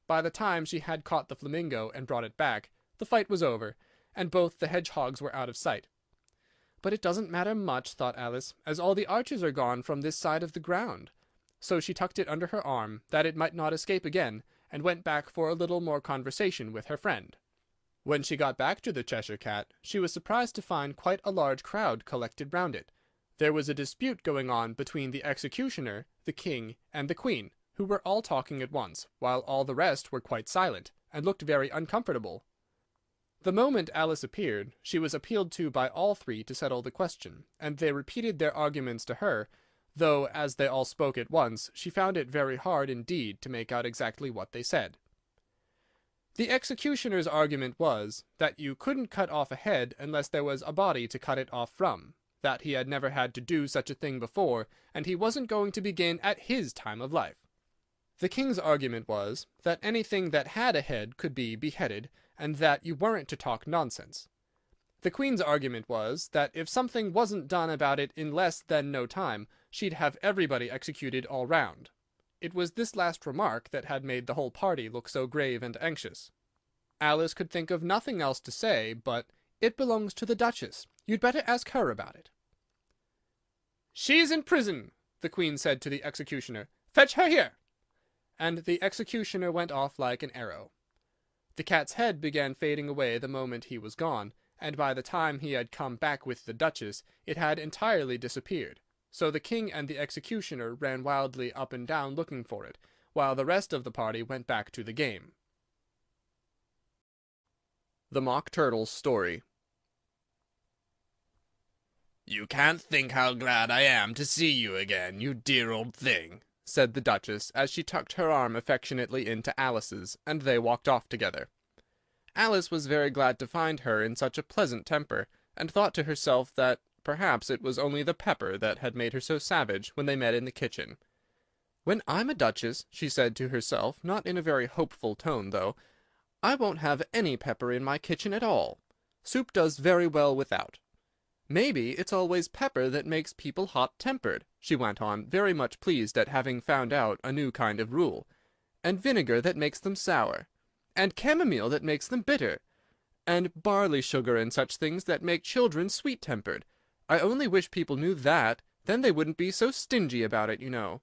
Speaker 1: By the time she had caught the flamingo and brought it back, the fight was over, and both the hedgehogs were out of sight. "But it doesn't matter much," thought Alice, "as all the arches are gone from this side of the ground." So she tucked it under her arm, that it might not escape again, and went back for a little more conversation with her friend. When she got back to the Cheshire Cat, she was surprised to find quite a large crowd collected round it. There was a dispute going on between the executioner, the King, and the Queen, who were all talking at once, while all the rest were quite silent, and looked very uncomfortable. The moment Alice appeared, she was appealed to by all 3 to settle the question, and they repeated their arguments to her, though, as they all spoke at once, she found it very hard indeed to make out exactly what they said. The executioner's argument was, that you couldn't cut off a head unless there was a body to cut it off from, that he had never had to do such a thing before, and he wasn't going to begin at his time of life. The King's argument was, that anything that had a head could be beheaded, and that you weren't to talk nonsense. The Queen's argument was, that if something wasn't done about it in less than no time, she'd have everybody executed all round. It was this last remark that had made the whole party look so grave and anxious. Alice could think of nothing else to say but, "It belongs to the Duchess. You'd better ask her about it." "She's in prison," the Queen said to the executioner. "Fetch her here." And the executioner went off like an arrow. The cat's head began fading away the moment he was gone, and by the time he had come back with the Duchess, it had entirely disappeared. So the King and the executioner ran wildly up and down looking for it, while the rest of the party went back to the game. The Mock Turtle's Story.
Speaker 2: "You can't think how glad I am to see you again, you dear old thing,"
Speaker 1: said the Duchess, as she tucked her arm affectionately into Alice's, and they walked off together. Alice was very glad to find her in such a pleasant temper, and thought to herself that perhaps it was only the pepper that had made her so savage when they met in the kitchen. "When I'm a duchess," she said to herself, not in a very hopeful tone, though, "I won't have any pepper in my kitchen at all. Soup does very well without. Maybe it's always pepper that makes people hot-tempered," she went on, very much pleased at having found out a new kind of rule, "and vinegar that makes them sour, and chamomile that makes them bitter, and barley sugar and such things that make children sweet-tempered. I only wish people knew that, then they wouldn't be so stingy about it, you know."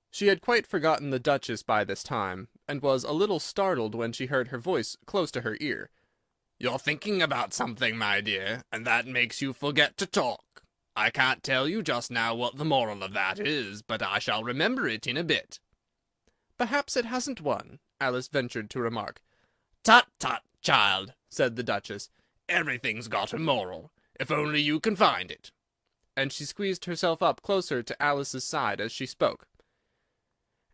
Speaker 1: She had quite forgotten the Duchess by this time, and was a little startled when she heard her voice close to her ear.
Speaker 2: "You're thinking about something, my dear, and that makes you forget to talk. I can't tell you just now what the moral of that is, but I shall remember it in a bit."
Speaker 1: "Perhaps it hasn't one," Alice ventured to remark.
Speaker 2: "Tut, tut, child," said the Duchess. "Everything's got a moral, if only you can find it."
Speaker 1: And she squeezed herself up closer to Alice's side as she spoke.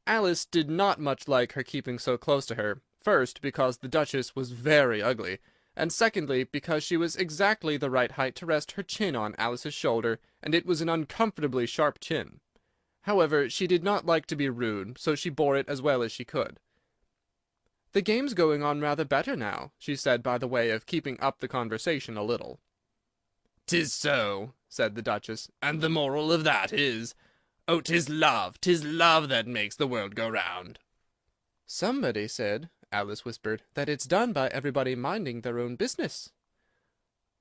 Speaker 1: Alice did not much like her keeping so close to her, first because the Duchess was very ugly, and secondly because she was exactly the right height to rest her chin on Alice's shoulder, and it was an uncomfortably sharp chin. However, she did not like to be rude, so she bore it as well as she could. "The game's going on rather better now," she said by the way of keeping up the conversation a little.
Speaker 2: "'Tis so," said the Duchess, "and the moral of that is, oh, 'tis love that makes the world go round."
Speaker 1: "Somebody said," Alice whispered, "that it's done by everybody minding their own business."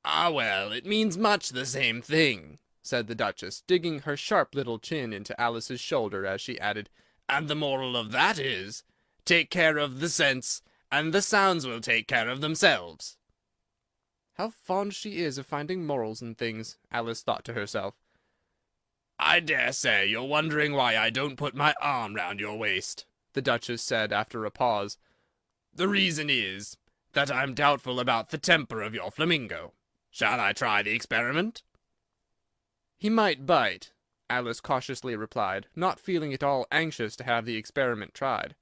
Speaker 2: "Ah, well, it means much the same thing," said the Duchess, digging her sharp little chin into Alice's shoulder as she added, "and the moral of that is, take care of the sense, and the sounds will take care of themselves."
Speaker 1: "How fond she is of finding morals in things," Alice thought to herself.
Speaker 2: "I dare say you're wondering why I don't put my arm round your waist," the Duchess said after a pause. "The reason is that I'm doubtful about the temper of your flamingo. Shall I try the experiment?"
Speaker 1: "He might bite," Alice cautiously replied, not feeling at all anxious to have the experiment tried.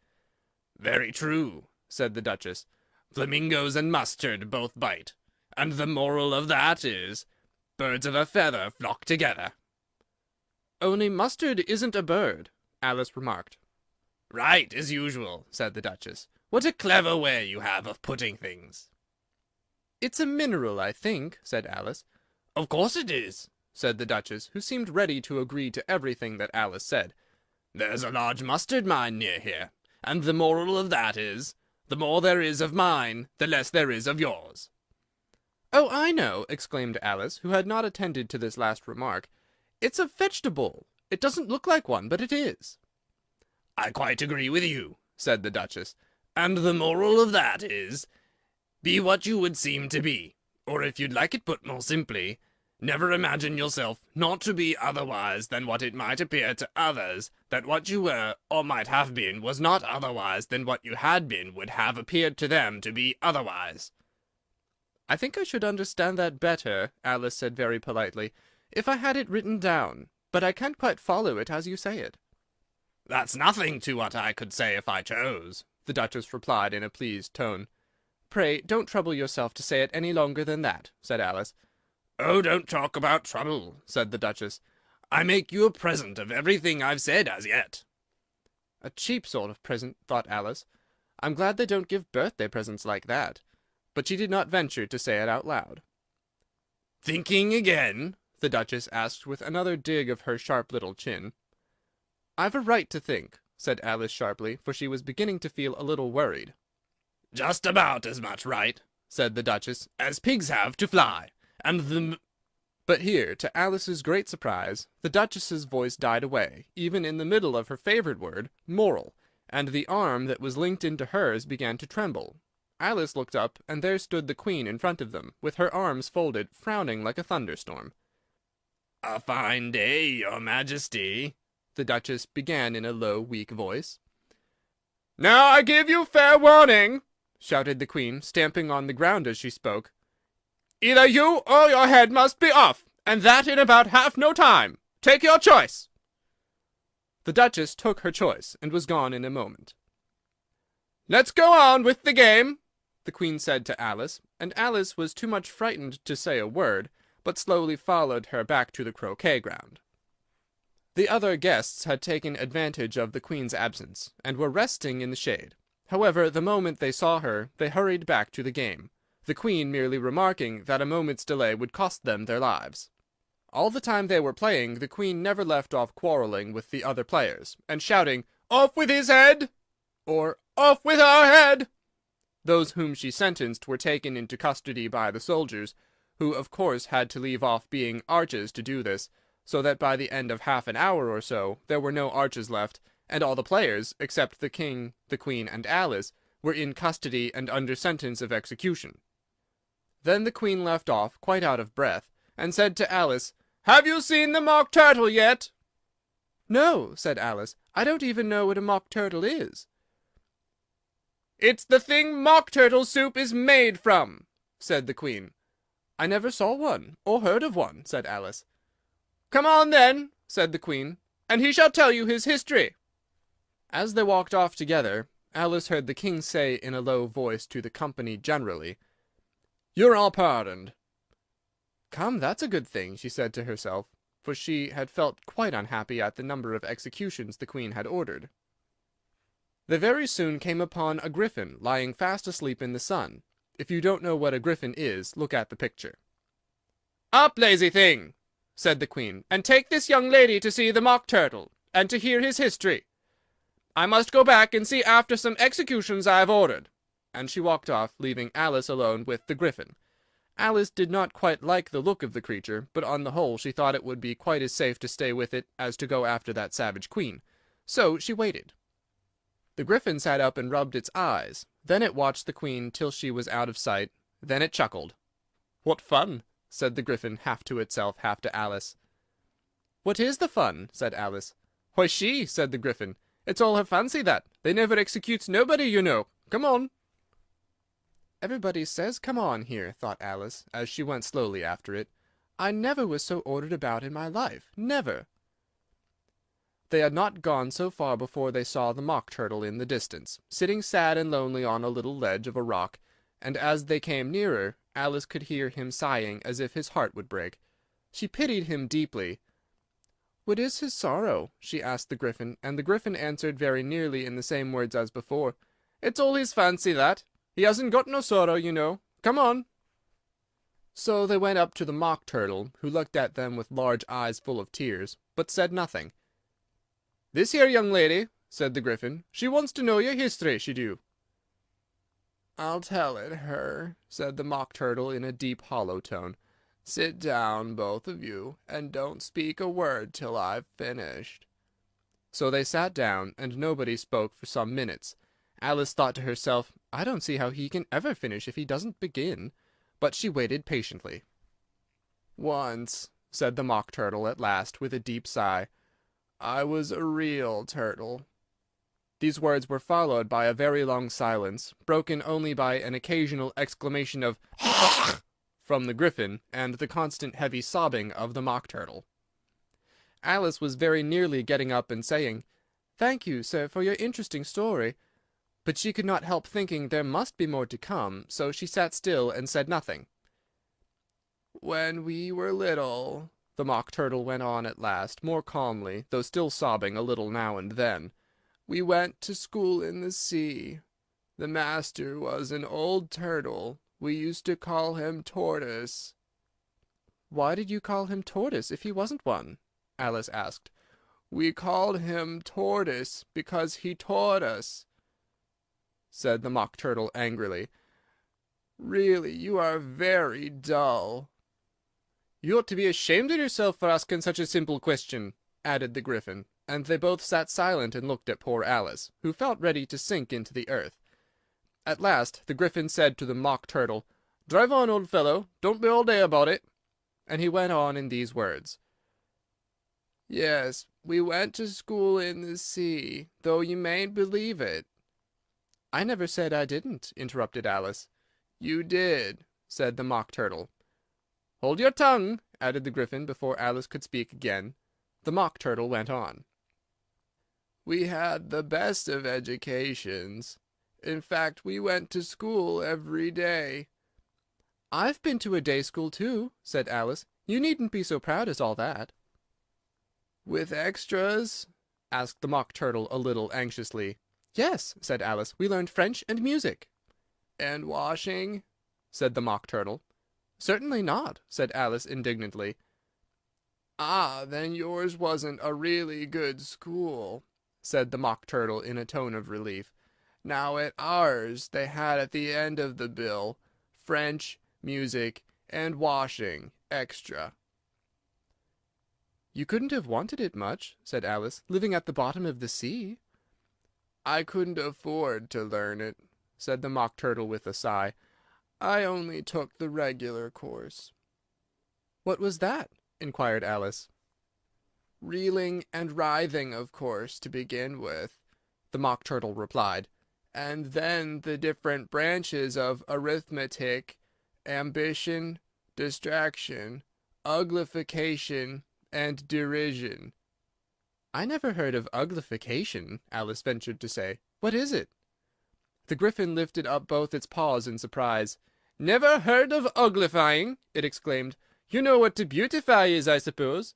Speaker 2: "Very true," said the Duchess. "Flamingos and mustard both bite, and the moral of that is, birds of a feather flock together."
Speaker 1: "Only mustard isn't a bird," Alice remarked.
Speaker 2: "Right, as usual," said the Duchess. "What a clever way you have of putting things."
Speaker 1: "It's a mineral, I think," said Alice.
Speaker 2: "Of course it is,"
Speaker 1: said the Duchess, who seemed ready to agree to everything that Alice said.
Speaker 2: "There's a large mustard mine near here, and the moral of that is, the more there is of mine, the less there is of yours."
Speaker 1: "Oh, I know!" exclaimed Alice, who had not attended to this last remark. "It's a vegetable. It doesn't look like one, but it is."
Speaker 2: "I quite agree with you," said the Duchess. "And the moral of that is, be what you would seem to be, or if you'd like it put more simply, never imagine yourself not to be otherwise than what it might appear to others that what you were, or might have been, was not otherwise than what you had been would have appeared to them to be otherwise."
Speaker 1: "I think I should understand that better," Alice said very politely, "if I had it written down, but I can't quite follow it as you say it."
Speaker 2: "That's nothing to what I could say if I chose," the Duchess replied in a pleased tone.
Speaker 1: "Pray, don't trouble yourself to say it any longer than that," said Alice.
Speaker 2: "Oh, don't talk about trouble," said the Duchess. "I make you a present of everything I've said as yet."
Speaker 1: "A cheap sort of present," thought Alice. "I'm glad they don't give birthday presents like that." But she did not venture to say it out loud.
Speaker 2: "Thinking again?"
Speaker 1: the Duchess asked with another dig of her sharp little chin. "I've a right to think," said Alice sharply, for she was beginning to feel a little worried.
Speaker 2: "Just about as much right," said the Duchess, "as pigs have to fly, and the—"
Speaker 1: But here, to Alice's great surprise, the Duchess's voice died away, even in the middle of her favorite word, moral, and the arm that was linked into hers began to tremble. Alice looked up, and there stood the Queen in front of them, with her arms folded, frowning like a thunderstorm.
Speaker 2: "A fine day, your Majesty,"
Speaker 1: the Duchess began in a low, weak voice.
Speaker 2: "Now I give you fair warning,"
Speaker 1: shouted the Queen, stamping on the ground as she spoke.
Speaker 2: "Either you or your head must be off, and that in about half no time. Take your choice."
Speaker 1: The Duchess took her choice, and was gone in a moment.
Speaker 2: "Let's go on with the game,"
Speaker 1: the Queen said to Alice, and Alice was too much frightened to say a word, but slowly followed her back to the croquet ground. The other guests had taken advantage of the Queen's absence, and were resting in the shade. However, the moment they saw her, they hurried back to the game, the Queen merely remarking that a moment's delay would cost them their lives. All the time they were playing, the Queen never left off quarrelling with the other players, and shouting, "Off with his head!" or "Off with her head!" Those whom she sentenced were taken into custody by the soldiers, who of course had to leave off being arches to do this, so that by the end of half an hour or so there were no arches left, and all the players, except the King, the Queen, and Alice, were in custody and under sentence of execution. Then the Queen left off, quite out of breath, and said to Alice, "Have you seen the Mock Turtle yet?" "No," said Alice, "I don't even know what a mock turtle is." "It's the thing mock turtle soup is made from," said the Queen. "I never saw one, or heard of one," said Alice. "Come on, then," said the Queen, "and he shall tell you his history." As they walked off together, Alice heard the King say in a low voice to the company generally, "You're all pardoned." "Come, that's a good thing," she said to herself, for she had felt quite unhappy at the number of executions the Queen had ordered. They very soon came upon a griffin lying fast asleep in the sun. If you don't know what a griffin is, look at the picture. "Up, lazy thing!" said the Queen, "and take this young lady to see the Mock Turtle, and to hear his history. I must go back and see after some executions I have ordered." And she walked off, leaving Alice alone with the griffin. Alice did not quite like the look of the creature, but on the whole she thought it would be quite as safe to stay with it as to go after that savage Queen. So she waited. The griffin sat up and rubbed its eyes. Then it watched the Queen till she was out of sight. Then it chuckled. "What fun!" said the griffin, half to itself, half to Alice. "What is the fun?" said Alice. "Why, she," said the griffin. "It's all her fancy, that. They never executes nobody, you know. Come on." "Everybody says come on here," thought Alice, as she went slowly after it. "I never was so ordered about in my life. Never." They had not gone so far before they saw the Mock Turtle in the distance, sitting sad and lonely on a little ledge of a rock, and as they came nearer, Alice could hear him sighing as if his heart would break. She pitied him deeply. "What is his sorrow?" she asked the griffin, and the griffin answered very nearly in the same words as before. "It's all his fancy, that. He hasn't got no sorrow, you know. Come on." So they went up to the Mock Turtle, who looked at them with large eyes full of tears, but said nothing. "This here young lady," said the griffin, "she wants to know your history, she do." "I'll tell it her," said the Mock Turtle in a deep, hollow tone. "Sit down, both of you, and don't speak a word till I've finished." So they sat down, and nobody spoke for some minutes. Alice thought to herself, "I don't see how he can ever finish if he doesn't begin." But she waited patiently. "Once," said the Mock Turtle at last, with a deep sigh, "I was a real turtle." These words were followed by a very long silence, broken only by an occasional exclamation of from the griffin, and the constant heavy sobbing of the Mock Turtle. Alice was very nearly getting up and saying, "Thank you, sir, for your interesting story," but she could not help thinking there must be more to come, so she sat still and said nothing. "When we were little," the Mock Turtle went on at last, more calmly, though still sobbing a little now and then, "we went to school in the sea. The master was an old turtle. We used to call him Tortoise." "Why did you call him Tortoise if he wasn't one?" Alice asked. "We called him Tortoise because he taught us," said the Mock Turtle angrily. "Really, you are very dull." "You ought to be ashamed of yourself for asking such a simple question," added the griffin, and they both sat silent and looked at poor Alice, who felt ready to sink into the earth. At last the griffin said to the Mock Turtle, "Drive on, old fellow, don't be all day about it." And he went on in these words. "Yes, we went to school in the sea, though you mayn't believe it." "I never said I didn't," interrupted Alice. "You did," said the Mock Turtle. "Hold your tongue," added the griffin, before Alice could speak again. The Mock Turtle went on. "We had the best of educations. In fact, we went to school every day." "I've been to a day school, too," said Alice. "You needn't be so proud as all that." "With extras?" asked the Mock Turtle a little anxiously. "Yes," said Alice. "We learned French and music." "And washing?" said the Mock Turtle. "Certainly not," said Alice indignantly. "Ah, then yours wasn't a really good school," said the Mock Turtle in a tone of relief. "Now at ours they had at the end of the bill French, music, and washing, extra." "You couldn't have wanted it much," said Alice, "living at the bottom of the sea." "I couldn't afford to learn it," said the Mock Turtle with a sigh. "I only took the regular course." "What was that?" inquired Alice. "Reeling and writhing, of course, to begin with," the Mock Turtle replied, "and then the different branches of arithmetic, ambition, distraction, uglification, and derision." "I never heard of uglification," Alice ventured to say. "What is it?" The Gryphon lifted up both its paws in surprise. "Never heard of uglifying!" it exclaimed. "You know what to beautify is, I suppose?"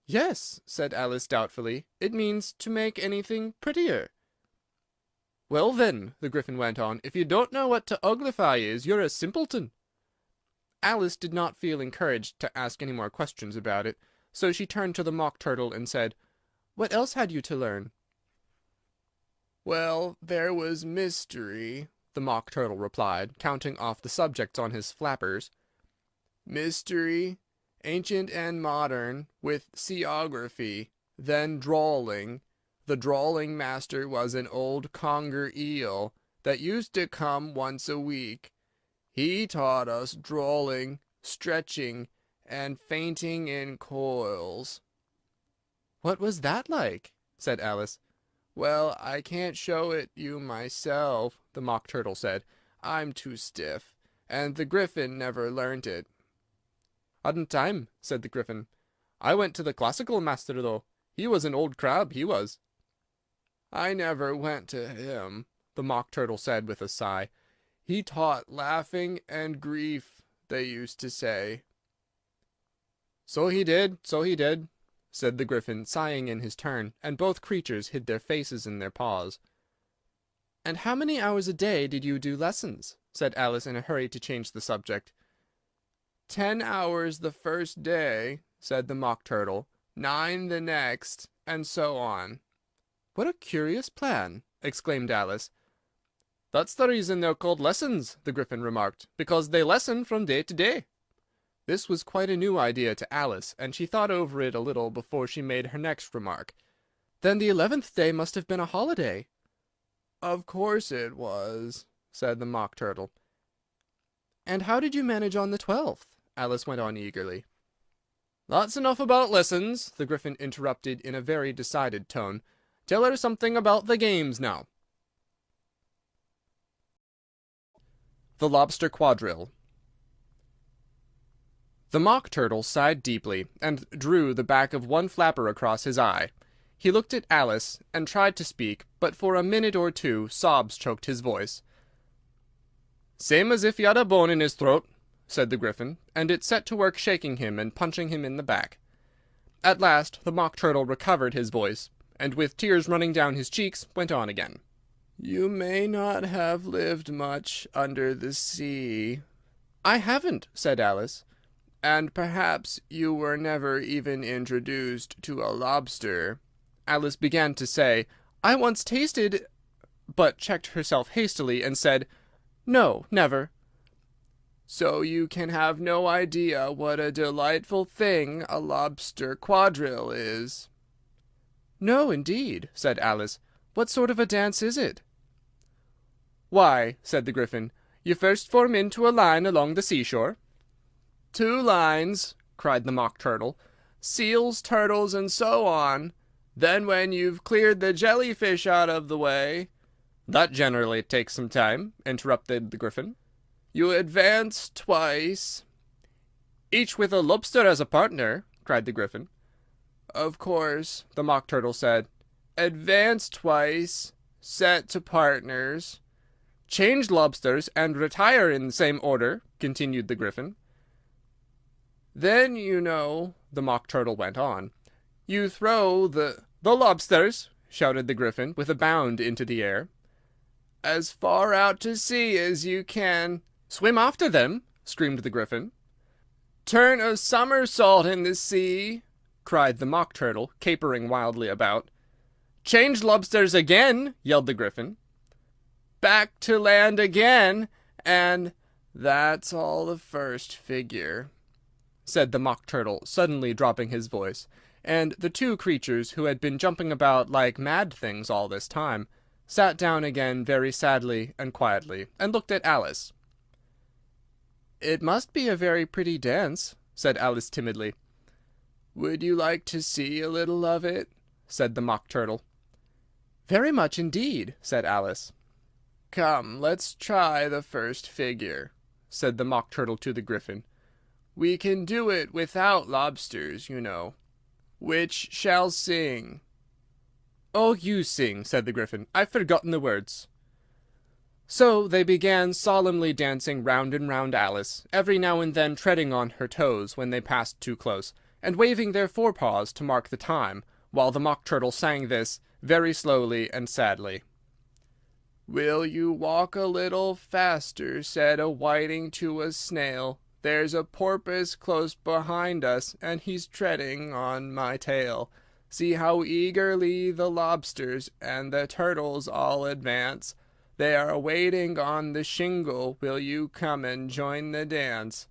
Speaker 1: "Yes," said Alice doubtfully. "It means to make anything prettier." "Well, then," the Gryphon went on, "if you don't know what to uglify is, you're a simpleton." Alice did not feel encouraged to ask any more questions about it, so she turned to the Mock Turtle and said, "What else had you to learn?" "Well, there was mystery," the Mock Turtle replied, counting off the subjects on his flappers. "Mystery, ancient and modern, with seaography, then drawling. The drawling master was an old conger eel that used to come once a week. He taught us drawling, stretching, and fainting in coils." "What was that like?" said Alice. "Well, I can't show it you myself," the Mock Turtle said. "I'm too stiff, and the Gryphon never learnt it." "Hadn't time," said the Gryphon. "I went to the classical master, though. He was an old crab, he was." "I never went to him," the Mock Turtle said with a sigh. "He taught laughing and grief, they used to say." "So he did, so he did," said the Gryphon, sighing in his turn, and both creatures hid their faces in their paws. "And how many hours a day did you do lessons?" said Alice in a hurry to change the subject. 10 hours the first day," said the Mock Turtle, 9 the next, and so on. "What a curious plan!" exclaimed Alice. "That's the reason they're called lessons," the Gryphon remarked, "because they lesson from day to day." This was quite a new idea to Alice, and she thought over it a little before she made her next remark. "Then the 11th day must have been a holiday." "Of course it was," said the Mock Turtle. "And how did you manage on the 12th?" Alice went on eagerly. "That's enough about lessons," the Gryphon interrupted in a very decided tone. "Tell her something about the games now." The Lobster Quadrille. The Mock Turtle sighed deeply, and drew the back of one flapper across his eye. He looked at Alice, and tried to speak, but for a minute or two sobs choked his voice. "Same as if he had a bone in his throat," said the Gryphon, and it set to work shaking him and punching him in the back. At last the Mock Turtle recovered his voice, and with tears running down his cheeks, went on again. "You may not have lived much under the sea." "I haven't," said Alice. "And perhaps you were never even introduced to a lobster." Alice began to say, "I once tasted," but checked herself hastily, and said, "No, never." "So you can have no idea what a delightful thing a lobster quadrille is." "No, indeed," said Alice. "What sort of a dance is it?" "Why," said the Gryphon, "you first form into a line along the seashore." "2 lines," cried the Mock Turtle. "Seals, turtles, and so on. Then when you've cleared the jellyfish out of the way—" "That generally takes some time," interrupted the Gryphon. "You advance twice—" "Each with a lobster as a partner," cried the Gryphon. "Of course," the Mock Turtle said. "Advance twice, set to partners, change lobsters, and retire in the same order," continued the Gryphon. "Then, you know," the Mock Turtle went on, "you throw the lobsters," shouted the Gryphon, with a bound into the air, "as far out to sea as you can." "Swim after them!" screamed the Gryphon. "Turn a somersault in the sea," cried the Mock Turtle, capering wildly about. "Change lobsters again," yelled the Gryphon. "Back to land again, and—" "That's all the first figure," said the Mock Turtle, suddenly dropping his voice, and the two creatures, who had been jumping about like mad things all this time, sat down again very sadly and quietly, and looked at Alice. "It must be a very pretty dance," said Alice timidly. "Would you like to see a little of it?" said the Mock Turtle. "Very much indeed," said Alice. "Come, let's try the first figure," said the Mock Turtle to the Gryphon. "We can do it without lobsters, you know. Which shall sing?" "Oh, you sing," said the Gryphon. "I've forgotten the words." So they began solemnly dancing round and round Alice, every now and then treading on her toes when they passed too close, and waving their forepaws to mark the time, while the Mock Turtle sang this, very slowly and sadly. "Will you walk a little faster?" said a whiting to a snail. "There's a porpoise close behind us, and he's treading on my tail. See how eagerly the lobsters and the turtles all advance. They are waiting on the shingle. Will you come and join the dance?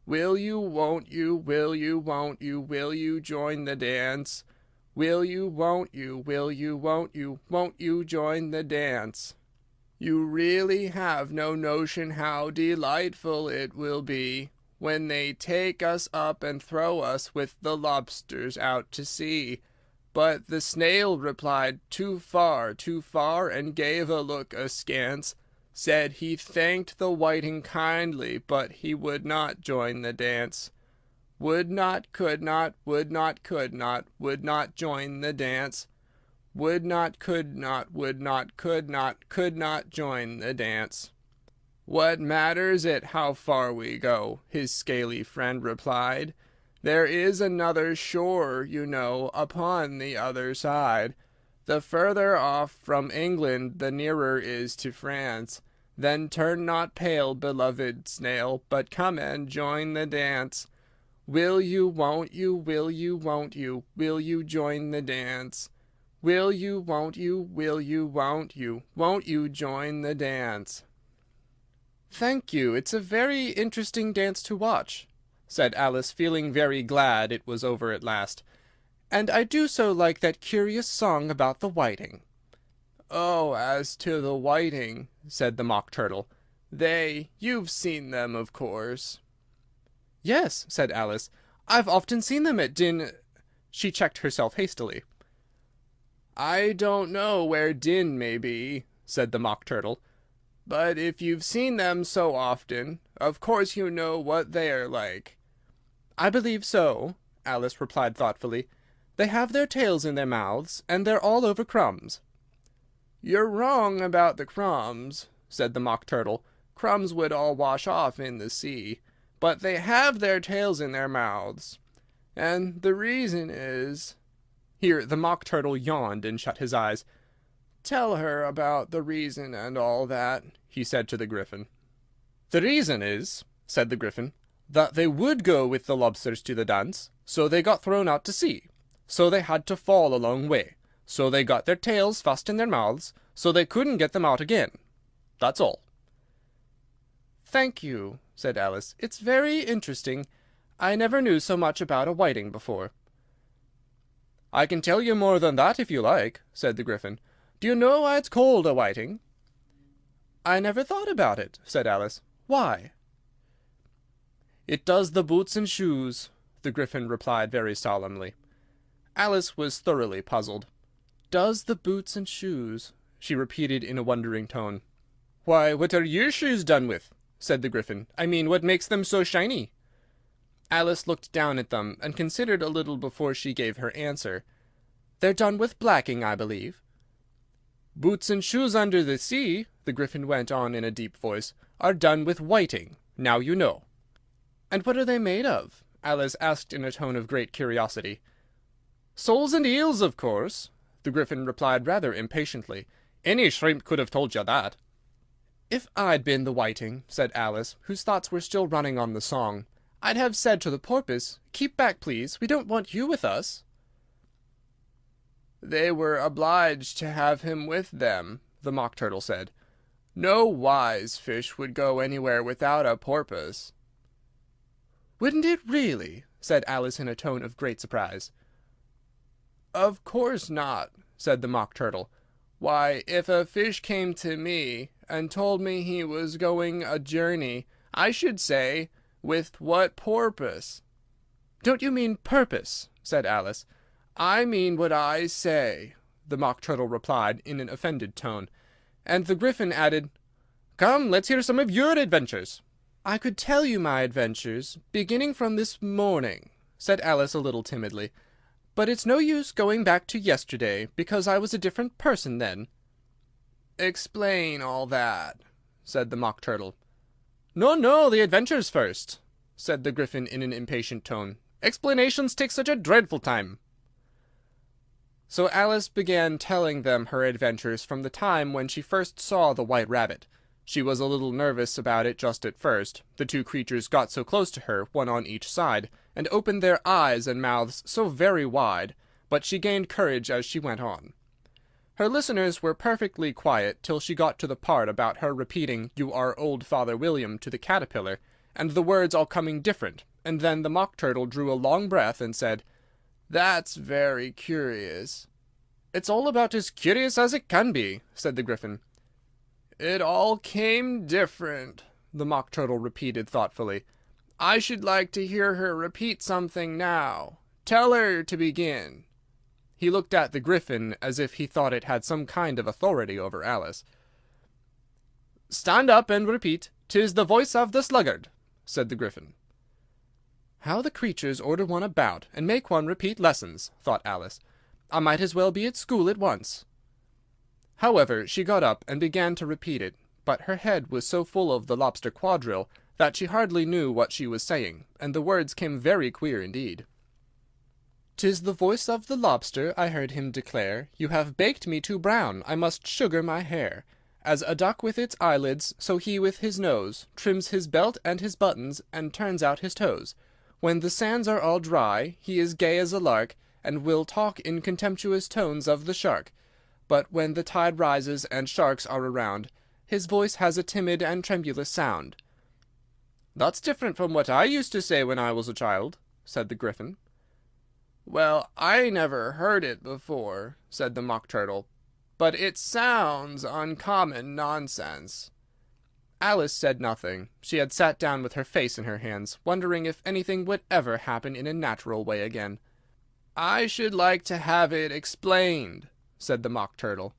Speaker 1: Will you, won't you, will you, won't you, will you join the dance? Will you, won't you, will you, won't you join the dance? You really have no notion how delightful it will be when they take us up and throw us with the lobsters out to sea." But the snail replied, too far, and gave a look askance. Said he thanked the whiting kindly, but he would not join the dance. Would not, could not, would not, could not join the dance. Would not, could not, would not, could not join the dance. "What matters it how far we go?" his scaly friend replied. "There is another shore, you know, upon the other side. The further off from England the nearer is to France. Then turn not pale, beloved snail, but come and join the dance. Will you, won't you, will you, won't you, will you join the dance? Will you, won't you, will you, won't you join the dance?" "Thank you. It's a very interesting dance to watch," said Alice, feeling very glad it was over at last. "And I do so like that curious song about the whiting." "Oh, as to the whiting," said the Mock Turtle, you've seen them, of course." "Yes," said Alice, "I've often seen them at She checked herself hastily. "I don't know where Din may be," said the Mock Turtle, "but if you've seen them so often, of course you know what they are like." "I believe so," Alice replied thoughtfully. "They have their tails in their mouths, and they're all over crumbs." "You're wrong about the crumbs," said the Mock Turtle. "Crumbs would all wash off in the sea. But they have their tails in their mouths. And the reason is—" Here the Mock Turtle yawned and shut his eyes. "Tell her about the reason and all that," he said to the Gryphon. "The reason is," said the Gryphon, "that they would go with the lobsters to the dance, so they got thrown out to sea. So they had to fall a long way. So they got their tails fast in their mouths, so they couldn't get them out again. That's all." "Thank you," said Alice. "It's very interesting. I never knew so much about a whiting before." "I can tell you more than that if you like," said the Gryphon. "Do you know why it's called a whiting?" "I never thought about it," said Alice. "Why?" "It does the boots and shoes," the Gryphon replied very solemnly. Alice was thoroughly puzzled. "Does the boots and shoes," she repeated in a wondering tone. "Why, what are your shoes done with?" said the Gryphon. "I mean, what makes them so shiny?" Alice looked down at them, and considered a little before she gave her answer. "They're done with blacking, I believe." Boots and shoes under the sea, the Gryphon went on in a deep voice, are done with whiting. Now you know. And what are they made of? Alice asked in a tone of great curiosity. Soles and eels, of course, the Gryphon replied rather impatiently. Any shrimp could have told you that. If I'd been the whiting, said Alice, whose thoughts were still running on the song, I'd have said to the porpoise, keep back, please, we don't want you with us. They were obliged to have him with them, the Mock Turtle said. No wise fish would go anywhere without a porpoise. Wouldn't it really? Said Alice in a tone of great surprise. Of course not, said the Mock Turtle. Why, if a fish came to me and told me he was going a journey, I should say, with what porpoise? Don't you mean purpose? Said Alice. I mean what I say, the Mock Turtle replied in an offended tone, and the Gryphon added, Come, let's hear some of your adventures. I could tell you my adventures, beginning from this morning, said Alice a little timidly, but it's no use going back to yesterday, because I was a different person then. Explain all that, said the Mock Turtle. No, no, the adventures first, said the Gryphon in an impatient tone. Explanations take such a dreadful time. So Alice began telling them her adventures from the time when she first saw the White Rabbit. She was a little nervous about it just at first. The two creatures got so close to her, one on each side, and opened their eyes and mouths so very wide, but she gained courage as she went on. Her listeners were perfectly quiet till she got to the part about her repeating, You are old Father William, to the caterpillar, and the words all coming different, and then the Mock Turtle drew a long breath and said, That's very curious. It's all about as curious as it can be, said the Gryphon. It all came different, the Mock Turtle repeated thoughtfully. I should like to hear her repeat something now. Tell her to begin. He looked at the Gryphon as if he thought it had some kind of authority over Alice. Stand up and repeat, "'Tis the voice of the sluggard," said the Gryphon. How the creatures order one about, and make one repeat lessons, thought Alice. I might as well be at school at once. However, she got up and began to repeat it, but her head was so full of the lobster quadrille that she hardly knew what she was saying, and the words came very queer indeed. "'Tis the voice of the lobster," I heard him declare, "You have baked me too brown, I must sugar my hair. As a duck with its eyelids, so he with his nose trims his belt and his buttons, and turns out his toes. When the sands are all dry, he is gay as a lark, and will talk in contemptuous tones of the shark. But when the tide rises and sharks are around, his voice has a timid and tremulous sound." "That's different from what I used to say when I was a child," said the Gryphon. "Well, I never heard it before," said the Mock Turtle, "but it sounds uncommon nonsense." Alice said nothing. She had sat down with her face in her hands, wondering if anything would ever happen in a natural way again. "I should like to have it explained," said the Mock Turtle.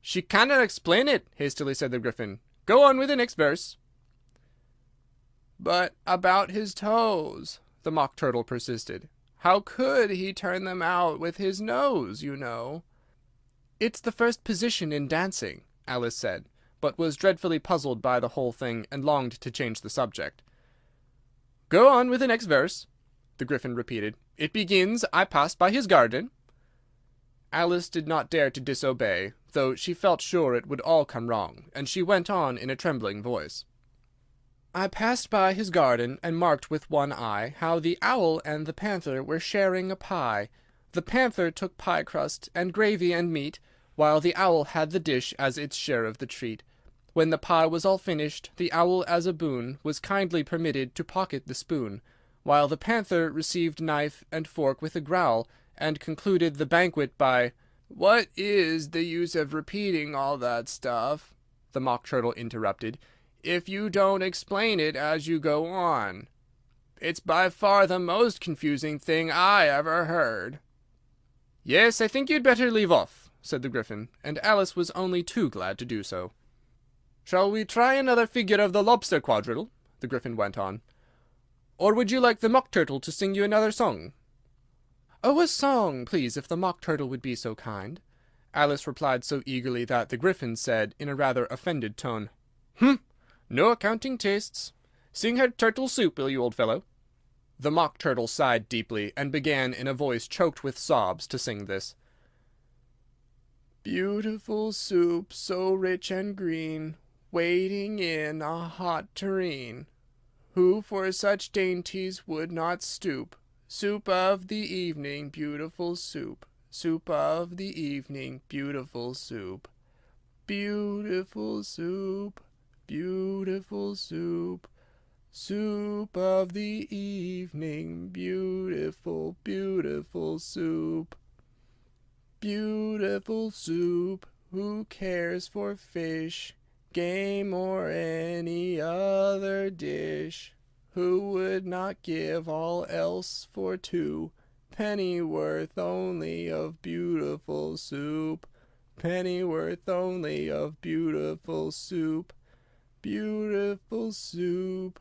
Speaker 1: "She cannot explain it," hastily said the Gryphon. "Go on with the next verse." "But about his toes," the Mock Turtle persisted. "How could he turn them out with his nose, you know?" "It's the first position in dancing," Alice said, but was dreadfully puzzled by the whole thing, and longed to change the subject. "Go on with the next verse," the Gryphon repeated. "It begins, 'I passed by his garden.'" Alice did not dare to disobey, though she felt sure it would all come wrong, and she went on in a trembling voice. "I passed by his garden, and marked with one eye how the owl and the panther were sharing a pie. The panther took pie crust and gravy and meat, while the owl had the dish as its share of the treat. When the pie was all finished, the owl as a boon was kindly permitted to pocket the spoon, while the panther received knife and fork with a growl, and concluded the banquet by— "What is the use of repeating all that stuff," the Mock Turtle interrupted, "if you don't explain it as you go on? It's by far the most confusing thing I ever heard." "Yes, I think you'd better leave off," said the Gryphon, and Alice was only too glad to do so. "Shall we try another figure of the lobster quadrille?" the Gryphon went on. "Or would you like the Mock Turtle to sing you another song?" "Oh, a song, please, if the Mock Turtle would be so kind." Alice replied so eagerly that the Gryphon said, in a rather offended tone, No accounting tastes. Sing her turtle soup, will you, old fellow?" The Mock Turtle sighed deeply, and began in a voice choked with sobs to sing this. "Beautiful soup, so rich and green, waiting in a hot tureen. Who for such dainties would not stoop? Soup of the evening, beautiful soup. Soup of the evening, beautiful soup. Beautiful soup, beautiful soup. Soup of the evening, beautiful, beautiful soup. Beautiful soup, who cares for fish, game, or any other dish? Who would not give all else for two? Pennyworth only of beautiful soup. Pennyworth only of beautiful soup. Beautiful soup,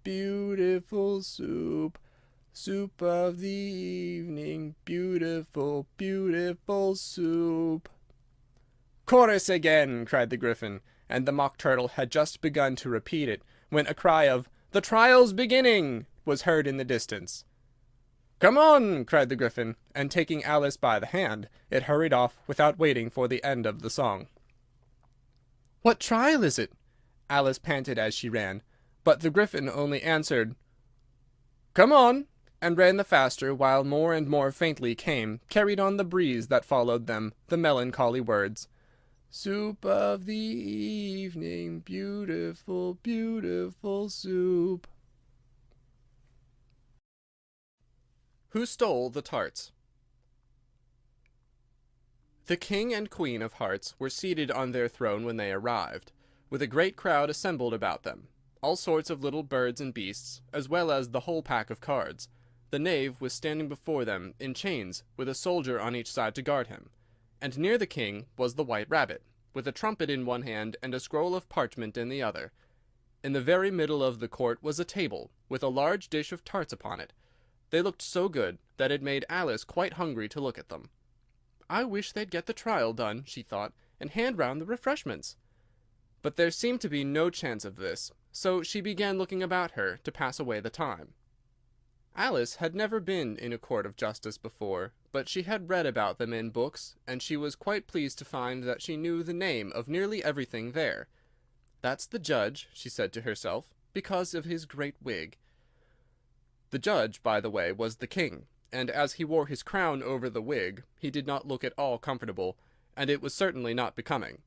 Speaker 1: beautiful soup. Soup of the evening, beautiful, beautiful soup." "Chorus again!" cried the Gryphon, and the Mock Turtle had just begun to repeat it, when a cry of "The trial's beginning!" was heard in the distance. "Come on!" cried the Gryphon, and taking Alice by the hand, it hurried off without waiting for the end of the song. "What trial is it?" Alice panted as she ran, but the Gryphon only answered, "Come on!" and ran the faster, while more and more faintly came, carried on the breeze that followed them, the melancholy words, "Soup of the evening, beautiful, beautiful soup." Who Stole the Tarts? The King and Queen of Hearts were seated on their throne when they arrived, with a great crowd assembled about them, all sorts of little birds and beasts, as well as the whole pack of cards. The knave was standing before them in chains, with a soldier on each side to guard him, and near the king was the White Rabbit, with a trumpet in one hand and a scroll of parchment in the other. In the very middle of the court was a table, with a large dish of tarts upon it. They looked so good that it made Alice quite hungry to look at them. "I wish they'd get the trial done," she thought, "and hand round the refreshments." But there seemed to be no chance of this, so she began looking about her to pass away the time. Alice had never been in a court of justice before, but she had read about them in books, and she was quite pleased to find that she knew the name of nearly everything there. "That's the judge," she said to herself, "because of his great wig." The judge, by the way, was the king, and as he wore his crown over the wig, he did not look at all comfortable, and it was certainly not becoming.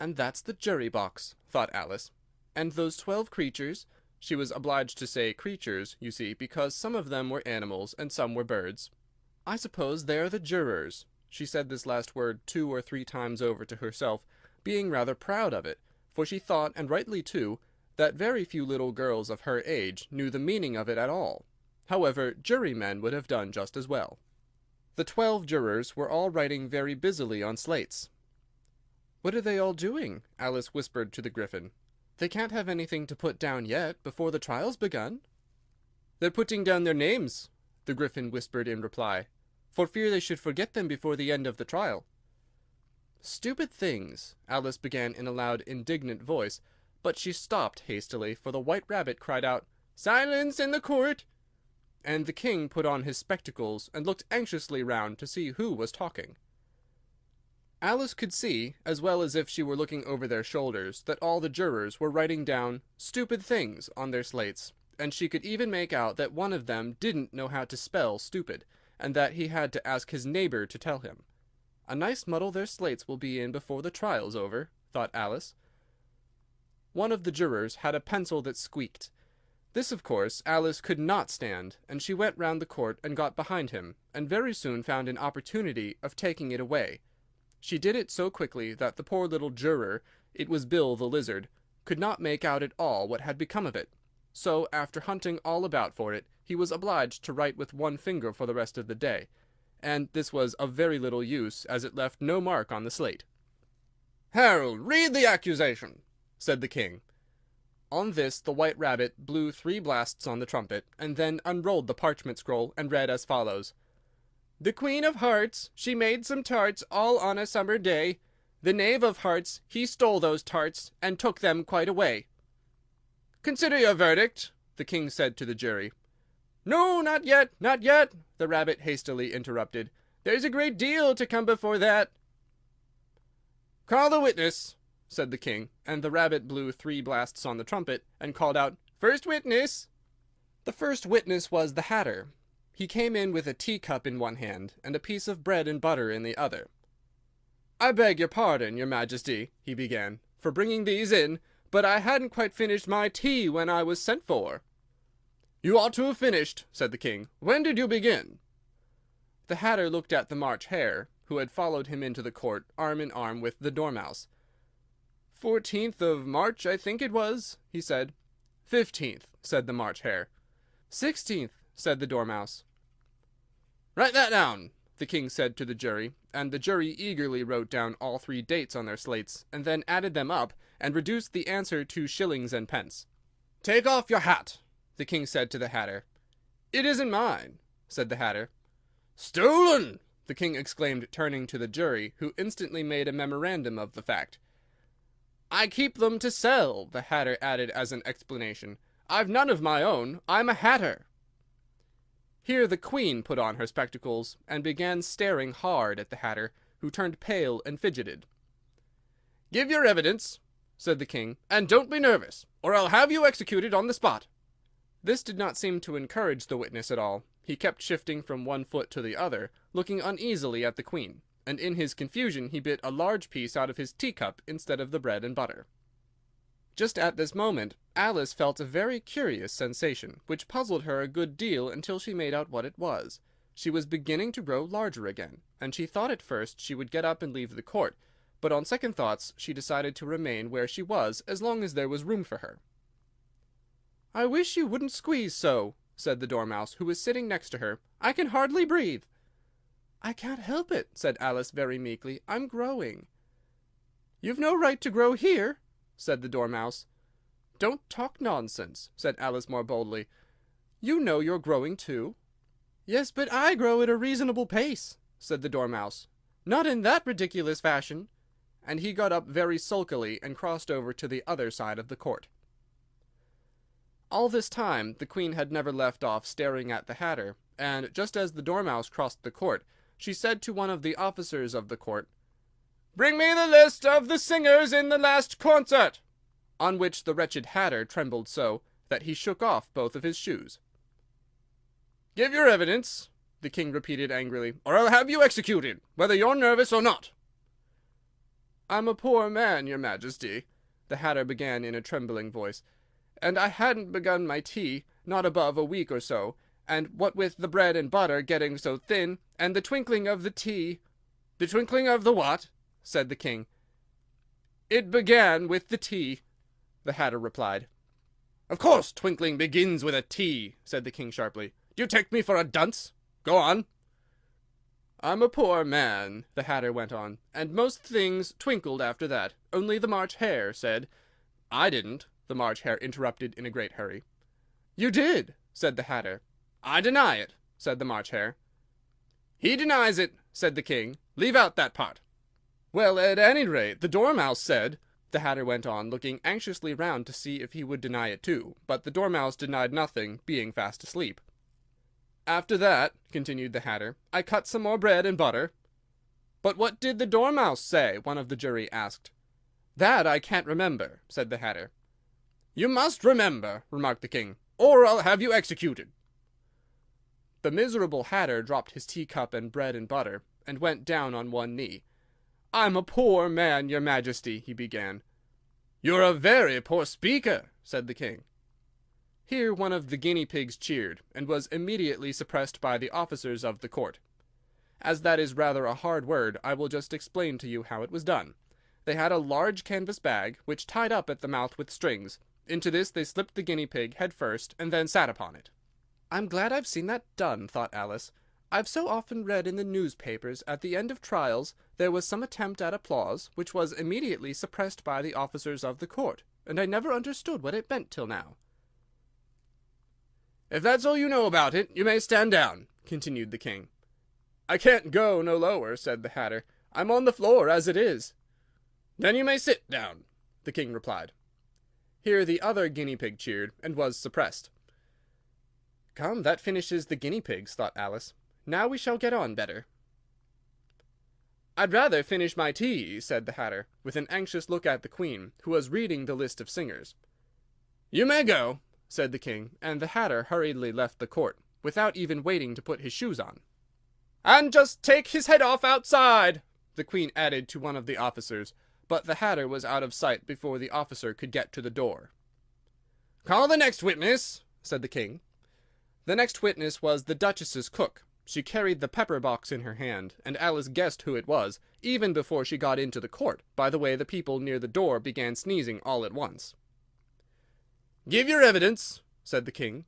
Speaker 1: "And that's the jury box," thought Alice. "And those 12 creatures," she was obliged to say creatures, you see, because some of them were animals and some were birds. "I suppose they're the jurors." She said this last word 2 or 3 times over to herself, being rather proud of it, for she thought, and rightly too, that very few little girls of her age knew the meaning of it at all. However, jurymen would have done just as well. The 12 jurors were all writing very busily on slates. "What are they all doing?" Alice whispered to the Gryphon. "They can't have anything to put down yet, before the trial's begun." "They're putting down their names," the Gryphon whispered in reply, "for fear they should forget them before the end of the trial." "Stupid things!" Alice began in a loud, indignant voice, but she stopped hastily, for the White Rabbit cried out, "Silence in the court!" and the king put on his spectacles and looked anxiously round to see who was talking. Alice could see, as well as if she were looking over their shoulders, that all the jurors were writing down "stupid things" on their slates, and she could even make out that one of them didn't know how to spell stupid, and that he had to ask his neighbor to tell him. "A nice muddle their slates will be in before the trial's over," thought Alice. One of the jurors had a pencil that squeaked. This, of course, Alice could not stand, and she went round the court and got behind him, and very soon found an opportunity of taking it away. She did it so quickly that the poor little juror, it was Bill the Lizard, could not make out at all what had become of it. So, after hunting all about for it, he was obliged to write with one finger for the rest of the day, and this was of very little use, as it left no mark on the slate. "Harold, read the accusation," said the king. On this the White Rabbit blew 3 blasts on the trumpet, and then unrolled the parchment scroll and read as follows: The Queen of Hearts, she made some tarts all on a summer day. The Knave of Hearts, he stole those tarts, and took them quite away. Consider your verdict, the king said to the jury. No, not yet, not yet, the rabbit hastily interrupted. There's a great deal to come before that. Call the witness, said the king, and the rabbit blew 3 blasts on the trumpet, and called out, First witness! The first witness was the Hatter. He came in with a teacup in one hand, and a piece of bread and butter in the other. I beg your pardon, your majesty, he began, for bringing these in, but I hadn't quite finished my tea when I was sent for. You ought to have finished, said the king. When did you begin? The Hatter looked at the March Hare, who had followed him into the court, arm in arm with the Dormouse. 14th of March, I think it was, he said. 15th, said the March Hare. 16th, said the Dormouse. Write that down, the king said to the jury, and the jury eagerly wrote down all 3 dates on their slates, and then added them up, and reduced the answer to shillings and pence. Take off your hat, the king said to the Hatter. It isn't mine, said the Hatter. Stolen! The king exclaimed, turning to the jury, who instantly made a memorandum of the fact. I keep them to sell, the Hatter added as an explanation. I've none of my own. I'm a hatter. Here the queen put on her spectacles, and began staring hard at the Hatter, who turned pale and fidgeted. Give your evidence, said the king, and don't be nervous, or I'll have you executed on the spot. This did not seem to encourage the witness at all. He kept shifting from one foot to the other, looking uneasily at the queen, and in his confusion he bit a large piece out of his teacup instead of the bread and butter. Just at this moment Alice felt a very curious sensation, which puzzled her a good deal until she made out what it was. She was beginning to grow larger again, and she thought at first she would get up and leave the court, but on second thoughts she decided to remain where she was as long as there was room for her. I wish you wouldn't squeeze so, said the Dormouse, who was sitting next to her. I can hardly breathe. I can't help it, said Alice very meekly. I'm growing. You've no right to grow here, said the Dormouse. Don't talk nonsense, said Alice more boldly. You know you're growing too. Yes, but I grow at a reasonable pace, said the Dormouse. Not in that ridiculous fashion. And he got up very sulkily and crossed over to the other side of the court. All this time the queen had never left off staring at the Hatter, and just as the Dormouse crossed the court, she said to one of the officers of the court, Bring me the list of the singers in the last concert, on which the wretched Hatter trembled so that he shook off both of his shoes. Give your evidence, the king repeated angrily, or I'll have you executed, whether you're nervous or not. I'm a poor man, your majesty, the Hatter began in a trembling voice, and I hadn't begun my tea, not above a week or so, and what with the bread and butter getting so thin, and the twinkling of the tea— The twinkling of the what? Said the king. It began with the tea, the Hatter replied. Of course twinkling begins with a T, said the king sharply. Do you take me for a dunce? Go on. I'm a poor man, the Hatter went on, and most things twinkled after that, only the March Hare said— I didn't, the March Hare interrupted in a great hurry. You did, said the Hatter. I deny it, said the March Hare. He denies it, said the king. Leave out that part. Well, at any rate, the Dormouse said, the Hatter went on, looking anxiously round to see if he would deny it too, but the Dormouse denied nothing, being fast asleep. After that, continued the Hatter, I cut some more bread and butter. But what did the Dormouse say? One of the jury asked. That I can't remember, said the Hatter. You must remember, remarked the king, or I'll have you executed. The miserable Hatter dropped his teacup and bread and butter, and went down on one knee. I'm a poor man, your majesty, he began. You're a very poor speaker, said the king. Here one of the guinea pigs cheered, and was immediately suppressed by the officers of the court. As that is rather a hard word, I will just explain to you how it was done. They had a large canvas bag, which tied up at the mouth with strings. Into this they slipped the guinea pig head first, and then sat upon it. I'm glad I've seen that done, thought Alice. I've so often read in the newspapers at the end of trials there was some attempt at applause, which was immediately suppressed by the officers of the court, and I never understood what it meant till now. If that's all you know about it, you may stand down, continued the king. "I can't go no lower," said the Hatter. "I'm on the floor as it is."
Speaker 2: "Then you may sit down," the king replied.
Speaker 1: Here the other guinea pig cheered, and was suppressed. "Come, that finishes the guinea pigs," thought Alice. "Now we shall get on better." "I'd rather finish my tea," said the Hatter, with an anxious look at the Queen, who was reading the list of singers.
Speaker 2: "You may go,"
Speaker 1: said the king, and the Hatter hurriedly left the court, without even waiting to put his shoes on. "And just take his head off outside," the Queen added to one of the officers, but the Hatter was out of sight before the officer could get to the door.
Speaker 2: "Call the next witness," said the king.
Speaker 1: The next witness was the Duchess's cook. She carried the pepper box in her hand, and Alice guessed who it was, even before she got into the court, by the way the people near the door began sneezing all at once.
Speaker 2: "Give your evidence," said the king.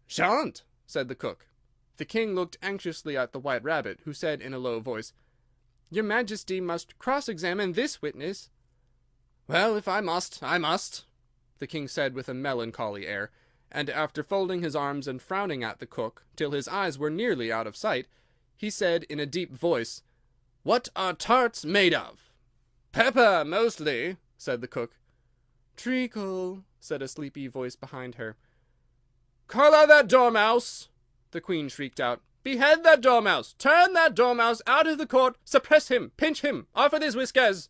Speaker 1: "Shan't," said the cook. The king looked anxiously at the White Rabbit, who said in a low voice, "Your Majesty must cross-examine this witness."
Speaker 2: "Well, if I must, I must,"
Speaker 1: the king said with a melancholy air, and after folding his arms and frowning at the cook till his eyes were nearly out of sight, he said in a deep voice,
Speaker 2: "What are tarts made of?"
Speaker 1: "Pepper, mostly," said the cook. "Treacle," said a sleepy voice behind her.
Speaker 2: "Collar that dormouse!"
Speaker 1: the Queen shrieked out.
Speaker 2: "Behead that dormouse! Turn that dormouse out of the court! Suppress him! Pinch him! Off with his whiskers!"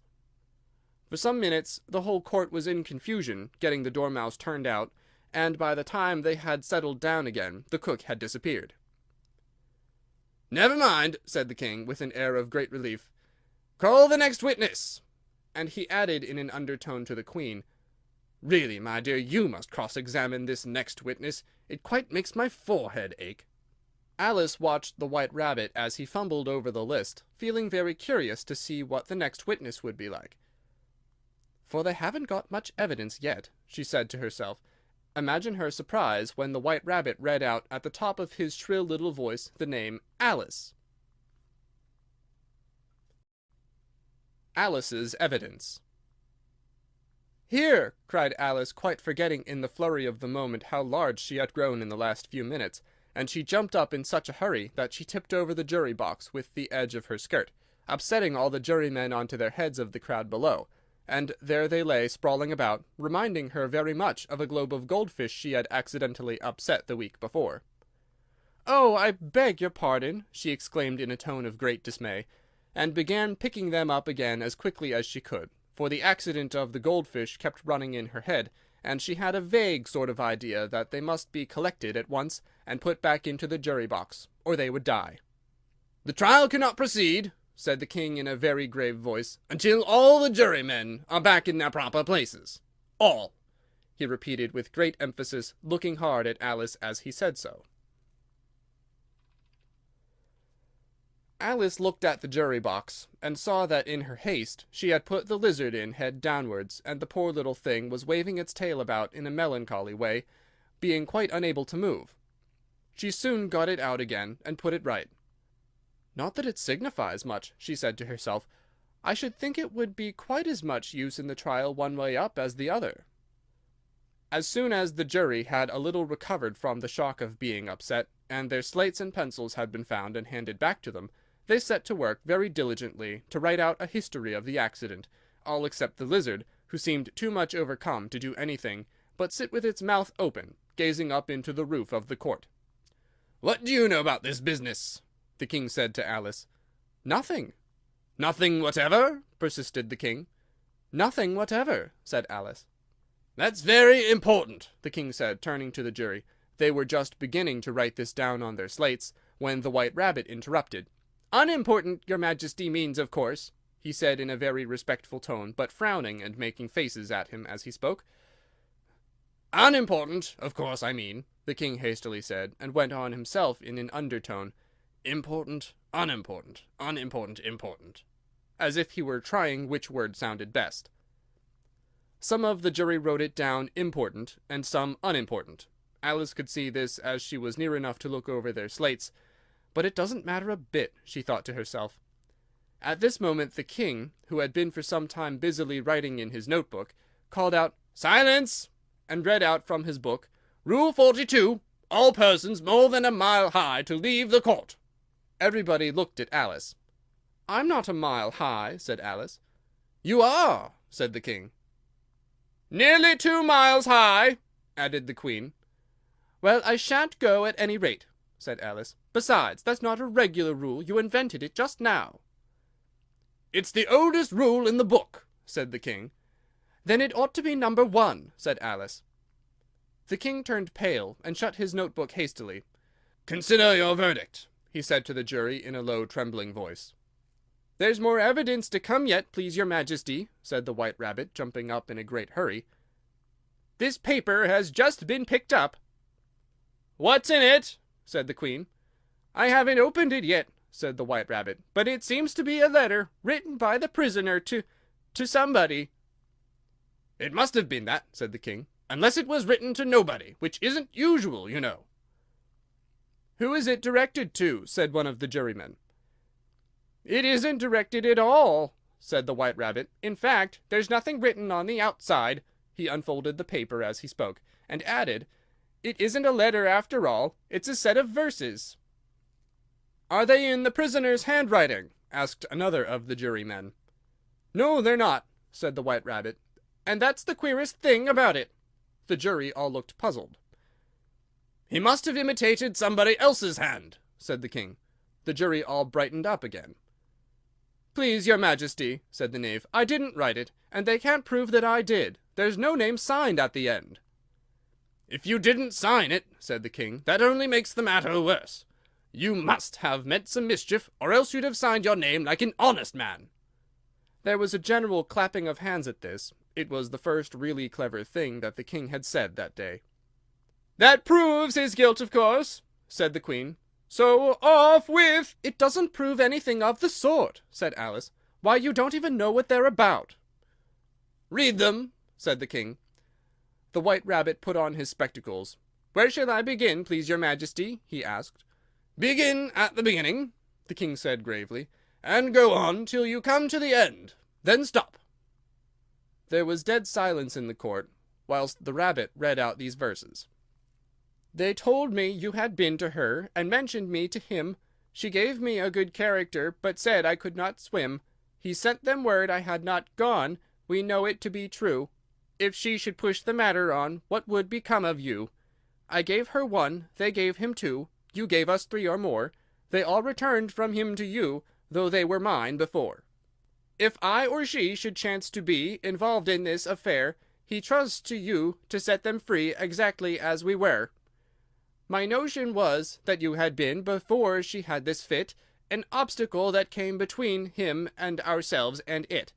Speaker 1: For some minutes the whole court was in confusion, getting the dormouse turned out, and by the time they had settled down again, the cook had disappeared.
Speaker 2: "Never mind," said the king, with an air of great relief. "Call the next witness."
Speaker 1: And he added in an undertone to the Queen,
Speaker 2: "Really, my dear, you must cross-examine this next witness. It quite makes my forehead ache."
Speaker 1: Alice watched the White Rabbit as he fumbled over the list, feeling very curious to see what the next witness would be like. "For they haven't got much evidence yet," she said to herself. Imagine her surprise when the White Rabbit read out at the top of his shrill little voice the name Alice. Alice's evidence. "Here!" cried Alice, quite forgetting in the flurry of the moment how large she had grown in the last few minutes, and she jumped up in such a hurry that she tipped over the jury box with the edge of her skirt, upsetting all the jurymen onto their heads of the crowd below, and there they lay sprawling about, reminding her very much of a globe of goldfish she had accidentally upset the week before. "Oh, I beg your pardon!" she exclaimed in a tone of great dismay, and began picking them up again as quickly as she could, for the accident of the goldfish kept running in her head, and she had a vague sort of idea that they must be collected at once and put back into the jury box, or they would die.
Speaker 2: "The trial cannot proceed," said the king in a very grave voice, "until all the jurymen are back in their proper places. All,"
Speaker 1: he repeated with great emphasis, looking hard at Alice as he said so. Alice looked at the jury box, and saw that in her haste she had put the lizard in head downwards, and the poor little thing was waving its tail about in a melancholy way, being quite unable to move. She soon got it out again, and put it right. "Not that it signifies much," she said to herself. "I should think it would be quite as much use in the trial one way up as the other." As soon as the jury had a little recovered from the shock of being upset, and their slates and pencils had been found and handed back to them, they set to work very diligently to write out a history of the accident, all except the lizard, who seemed too much overcome to do anything but sit with its mouth open, gazing up into the roof of the court.
Speaker 2: "What do you know about this business?" the king said to Alice.
Speaker 1: "Nothing."
Speaker 2: "Nothing whatever?" persisted the king.
Speaker 1: "Nothing whatever," said Alice.
Speaker 2: "That's very important,"
Speaker 1: the king said, turning to the jury. They were just beginning to write this down on their slates, when the White Rabbit interrupted. "Unimportant, your Majesty means, of course," he said in a very respectful tone, but frowning and making faces at him as he spoke.
Speaker 2: "Unimportant, of course I mean,"
Speaker 1: the king hastily said, and went on himself in an undertone.
Speaker 2: "Important, unimportant, unimportant, important,"
Speaker 1: as if he were trying which word sounded best. Some of the jury wrote it down important, and some unimportant. Alice could see this as she was near enough to look over their slates. But it doesn't matter a bit, she thought to herself. At this moment the king, who had been for some time busily writing in his notebook, called out, "Silence!" and read out from his book, "Rule 42, all persons more than a mile high to leave the court." Everybody looked at Alice. "I'm not a mile high," said Alice.
Speaker 2: "You are," said the king.
Speaker 1: "Nearly 2 miles high," added the queen. "Well, I shan't go at any rate," said Alice. "Besides, that's not a regular rule. You invented it just now."
Speaker 2: "It's the oldest rule in the book," said the king.
Speaker 1: "Then it ought to be number 1, said Alice. The king turned pale, and shut his notebook hastily.
Speaker 2: "Consider your verdict," he said to the jury in a low, trembling voice.
Speaker 1: "There's more evidence to come yet, please your majesty," said the White Rabbit, jumping up in a great hurry. "This paper has just been picked up." "What's in it?" said the queen. "I haven't opened it yet," said the White Rabbit, "but it seems to be a letter written by the prisoner to somebody."
Speaker 2: "It must have been that," said the king, "unless it was written to nobody, which isn't usual, you know."
Speaker 1: "Who is it directed to?" said one of the jurymen. "It isn't directed at all," said the White Rabbit. "In fact, there's nothing written on the outside." He unfolded the paper as he spoke, and added, "It isn't a letter after all. It's a set of verses." "Are they in the prisoner's handwriting?" asked another of the jurymen. "No, they're not," said the White Rabbit. "And that's the queerest thing about it." The jury all looked puzzled.
Speaker 2: "He must have imitated somebody else's hand," said the king.
Speaker 1: The jury all brightened up again. "Please your majesty," said the knave, "I didn't write it, and they can't prove that I did. There's no name signed at the end."
Speaker 2: "If you didn't sign it," said the king, "that only makes the matter worse. You must have meant some mischief, or else you'd have signed your name like an honest man."
Speaker 1: There was a general clapping of hands at this. It was the first really clever thing that the king had said that day. "That proves his guilt, of course," said the queen. "So off with—" "It doesn't prove anything of the sort," said Alice. "Why, you don't even know what they're about."
Speaker 2: "Read them," said the king.
Speaker 1: The White Rabbit put on his spectacles. "Where shall I begin, please your majesty?" he asked.
Speaker 2: "Begin at the beginning," the king said gravely, "and go on till you come to the end. Then stop."
Speaker 1: There was dead silence in the court, whilst the rabbit read out these verses. "They told me you had been to her, and mentioned me to him. She gave me a good character, but said I could not swim. He sent them word I had not gone. We know it to be true. If she should push the matter on, what would become of you? I gave her 1, they gave him 2, you gave us 3 or more. They all returned from him to you, though they were mine before. If I or she should chance to be involved in this affair, he trusts to you to set them free exactly as we were. My notion was that you had been, before she had this fit, an obstacle that came between him and ourselves and it.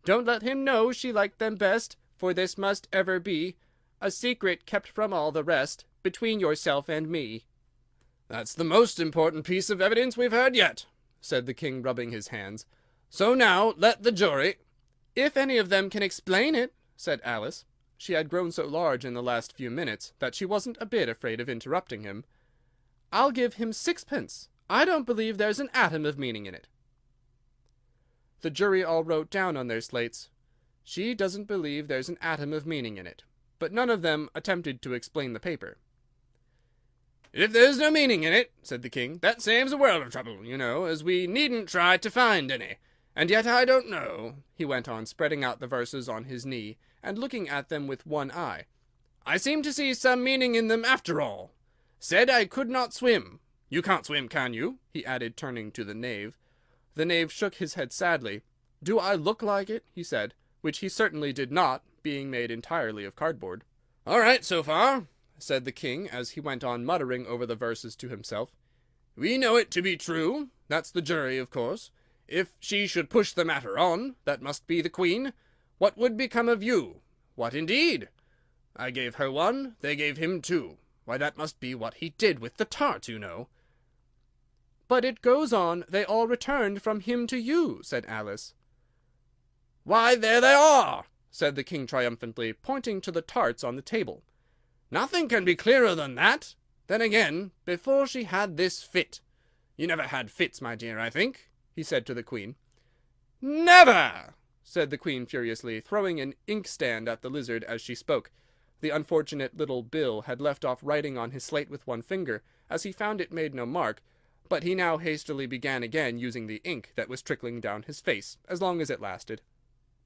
Speaker 1: Don't let him know she liked them best, for this must ever be a secret kept from all the rest, between yourself and me."
Speaker 2: "That's the most important piece of evidence we've heard yet," said the king, rubbing his hands. "So now let the jury—"
Speaker 1: "If any of them can explain it," said Alice. She had grown so large in the last few minutes that she wasn't a bit afraid of interrupting him. "I'll give him 6 pence. I don't believe there's an atom of meaning in it." The jury all wrote down on their slates, "She doesn't believe there's an atom of meaning in it," but none of them attempted to explain the paper.
Speaker 2: "If there's no meaning in it," said the king, "that saves a world of trouble, you know, as we needn't try to find any. And yet I don't know," he went on, spreading out the verses on his knee, and looking at them with one eye. "I seem to see some meaning in them after all. Said I could not swim. You can't swim, can you?" he added, turning to the knave. The knave shook his head sadly. "Do I look like it?" he said, which he certainly did not, being made entirely of cardboard. "All right, so far,"
Speaker 1: said the king, as he went on muttering over the verses to himself.
Speaker 2: "We know it to be true. That's the jury, of course. If she should push the matter on, that must be the queen. What would become of you? What indeed? I gave her 1, they gave him 2. Why, that must be what he did with the tarts, you know."
Speaker 1: "But it goes on, they all returned from him to you," said Alice.
Speaker 2: "Why, there they are!"
Speaker 1: said the king triumphantly, pointing to the tarts on the table.
Speaker 2: "Nothing can be clearer than that. Then again, before she had this fit— You never had fits, my dear, I think?" he said to the queen.
Speaker 1: "Never!" said the queen furiously, throwing an inkstand at the lizard as she spoke. The unfortunate little Bill had left off writing on his slate with one finger, as he found it made no mark, but he now hastily began again, using the ink that was trickling down his face, as long as it lasted.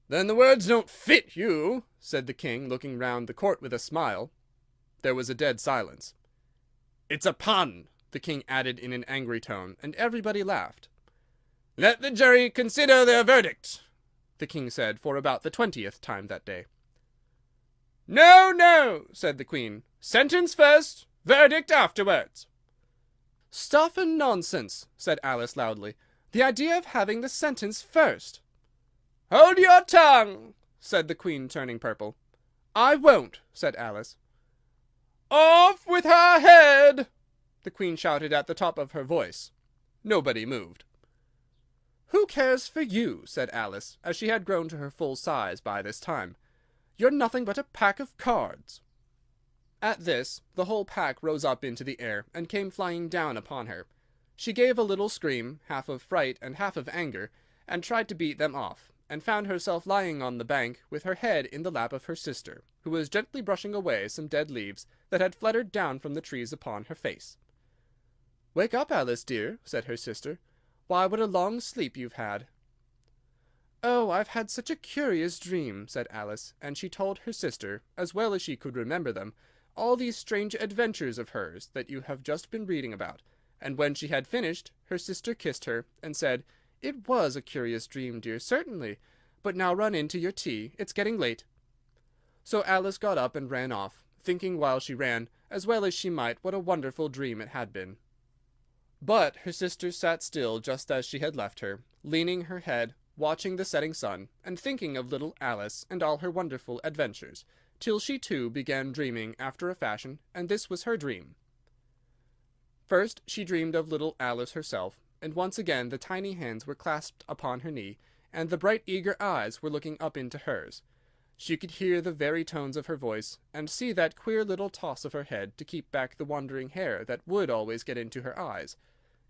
Speaker 1: "Then the words don't fit you," said the king, looking round the court with a smile. There was a dead silence. "It's a pun," the king added in an angry tone, and everybody laughed. "Let the jury consider their verdict," the king said for about the 20th time that day. "No, no," said the queen. "Sentence first, verdict afterwards." "Stuff and nonsense," said Alice loudly. "The idea of having the sentence first!" "Hold your tongue," said the queen, turning purple. "I won't," said Alice. "Off with her head!" the queen shouted at the top of her voice. Nobody moved. "Who cares for you?" said Alice, as she had grown to her full size by this time. "You're nothing but a pack of cards." At this, the whole pack rose up into the air, and came flying down upon her. She gave a little scream, half of fright and half of anger, and tried to beat them off, and found herself lying on the bank with her head in the lap of her sister, who was gently brushing away some dead leaves that had fluttered down from the trees upon her face. "Wake up, Alice, dear," said her sister. "Why, what a long sleep you've had." "Oh, I've had such a curious dream," said Alice, and she told her sister, as well as she could remember them, all these strange adventures of hers that you have just been reading about, and when she had finished, her sister kissed her, and said, "It was a curious dream, dear, certainly, but now run in to your tea, it's getting late." So Alice got up and ran off, thinking while she ran, as well as she might, what a wonderful dream it had been. But her sister sat still just as she had left her, leaning her head, watching the setting sun, and thinking of little Alice and all her wonderful adventures, till she too began dreaming after a fashion, and this was her dream. First she dreamed of little Alice herself, and once again the tiny hands were clasped upon her knee, and the bright eager eyes were looking up into hers. She could hear the very tones of her voice, and see that queer little toss of her head to keep back the wandering hair that would always get into her eyes.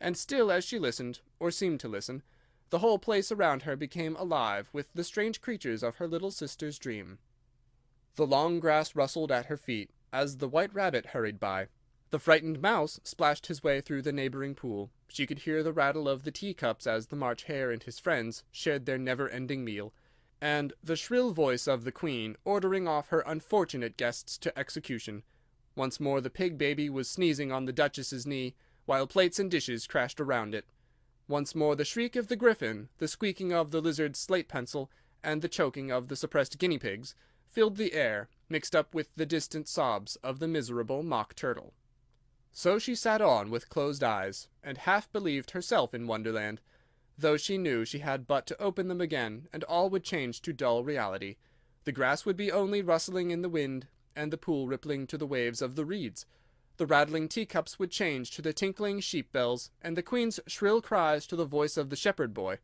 Speaker 1: And still as she listened, or seemed to listen, the whole place around her became alive with the strange creatures of her little sister's dream. The long grass rustled at her feet, as the white rabbit hurried by. The frightened mouse splashed his way through the neighboring pool. She could hear the rattle of the teacups as the March Hare and his friends shared their never-ending meal, and the shrill voice of the queen ordering off her unfortunate guests to execution. Once more the pig baby was sneezing on the duchess's knee, while plates and dishes crashed around it. Once more the shriek of the griffin, the squeaking of the lizard's slate pencil, and the choking of the suppressed guinea pigs, filled the air, mixed up with the distant sobs of the miserable mock turtle. So she sat on with closed eyes, and half believed herself in Wonderland, though she knew she had but to open them again, and all would change to dull reality. The grass would be only rustling in the wind, and the pool rippling to the waves of the reeds. The rattling teacups would change to the tinkling sheep bells, and the queen's shrill cries to the voice of the shepherd boy,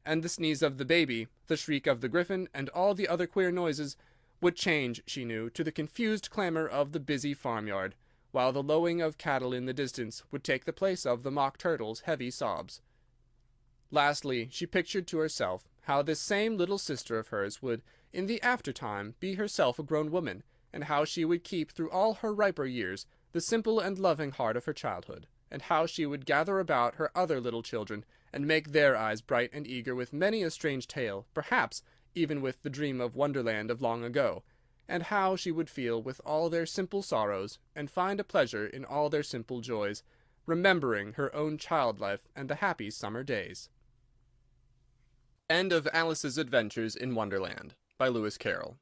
Speaker 1: and the sneeze of the baby, the shriek of the griffin, and all the other queer noises would change, she knew, to the confused clamor of the busy farmyard, while the lowing of cattle in the distance would take the place of the mock turtle's heavy sobs. Lastly, she pictured to herself how this same little sister of hers would, in the after-time, be herself a grown woman, and how she would keep through all her riper years the simple and loving heart of her childhood, and how she would gather about her other little children, and make their eyes bright and eager with many a strange tale, perhaps even with the dream of Wonderland of long ago, and how she would feel with all their simple sorrows, and find a pleasure in all their simple joys, remembering her own child life and the happy summer days. End of Alice's Adventures in Wonderland, by Lewis Carroll.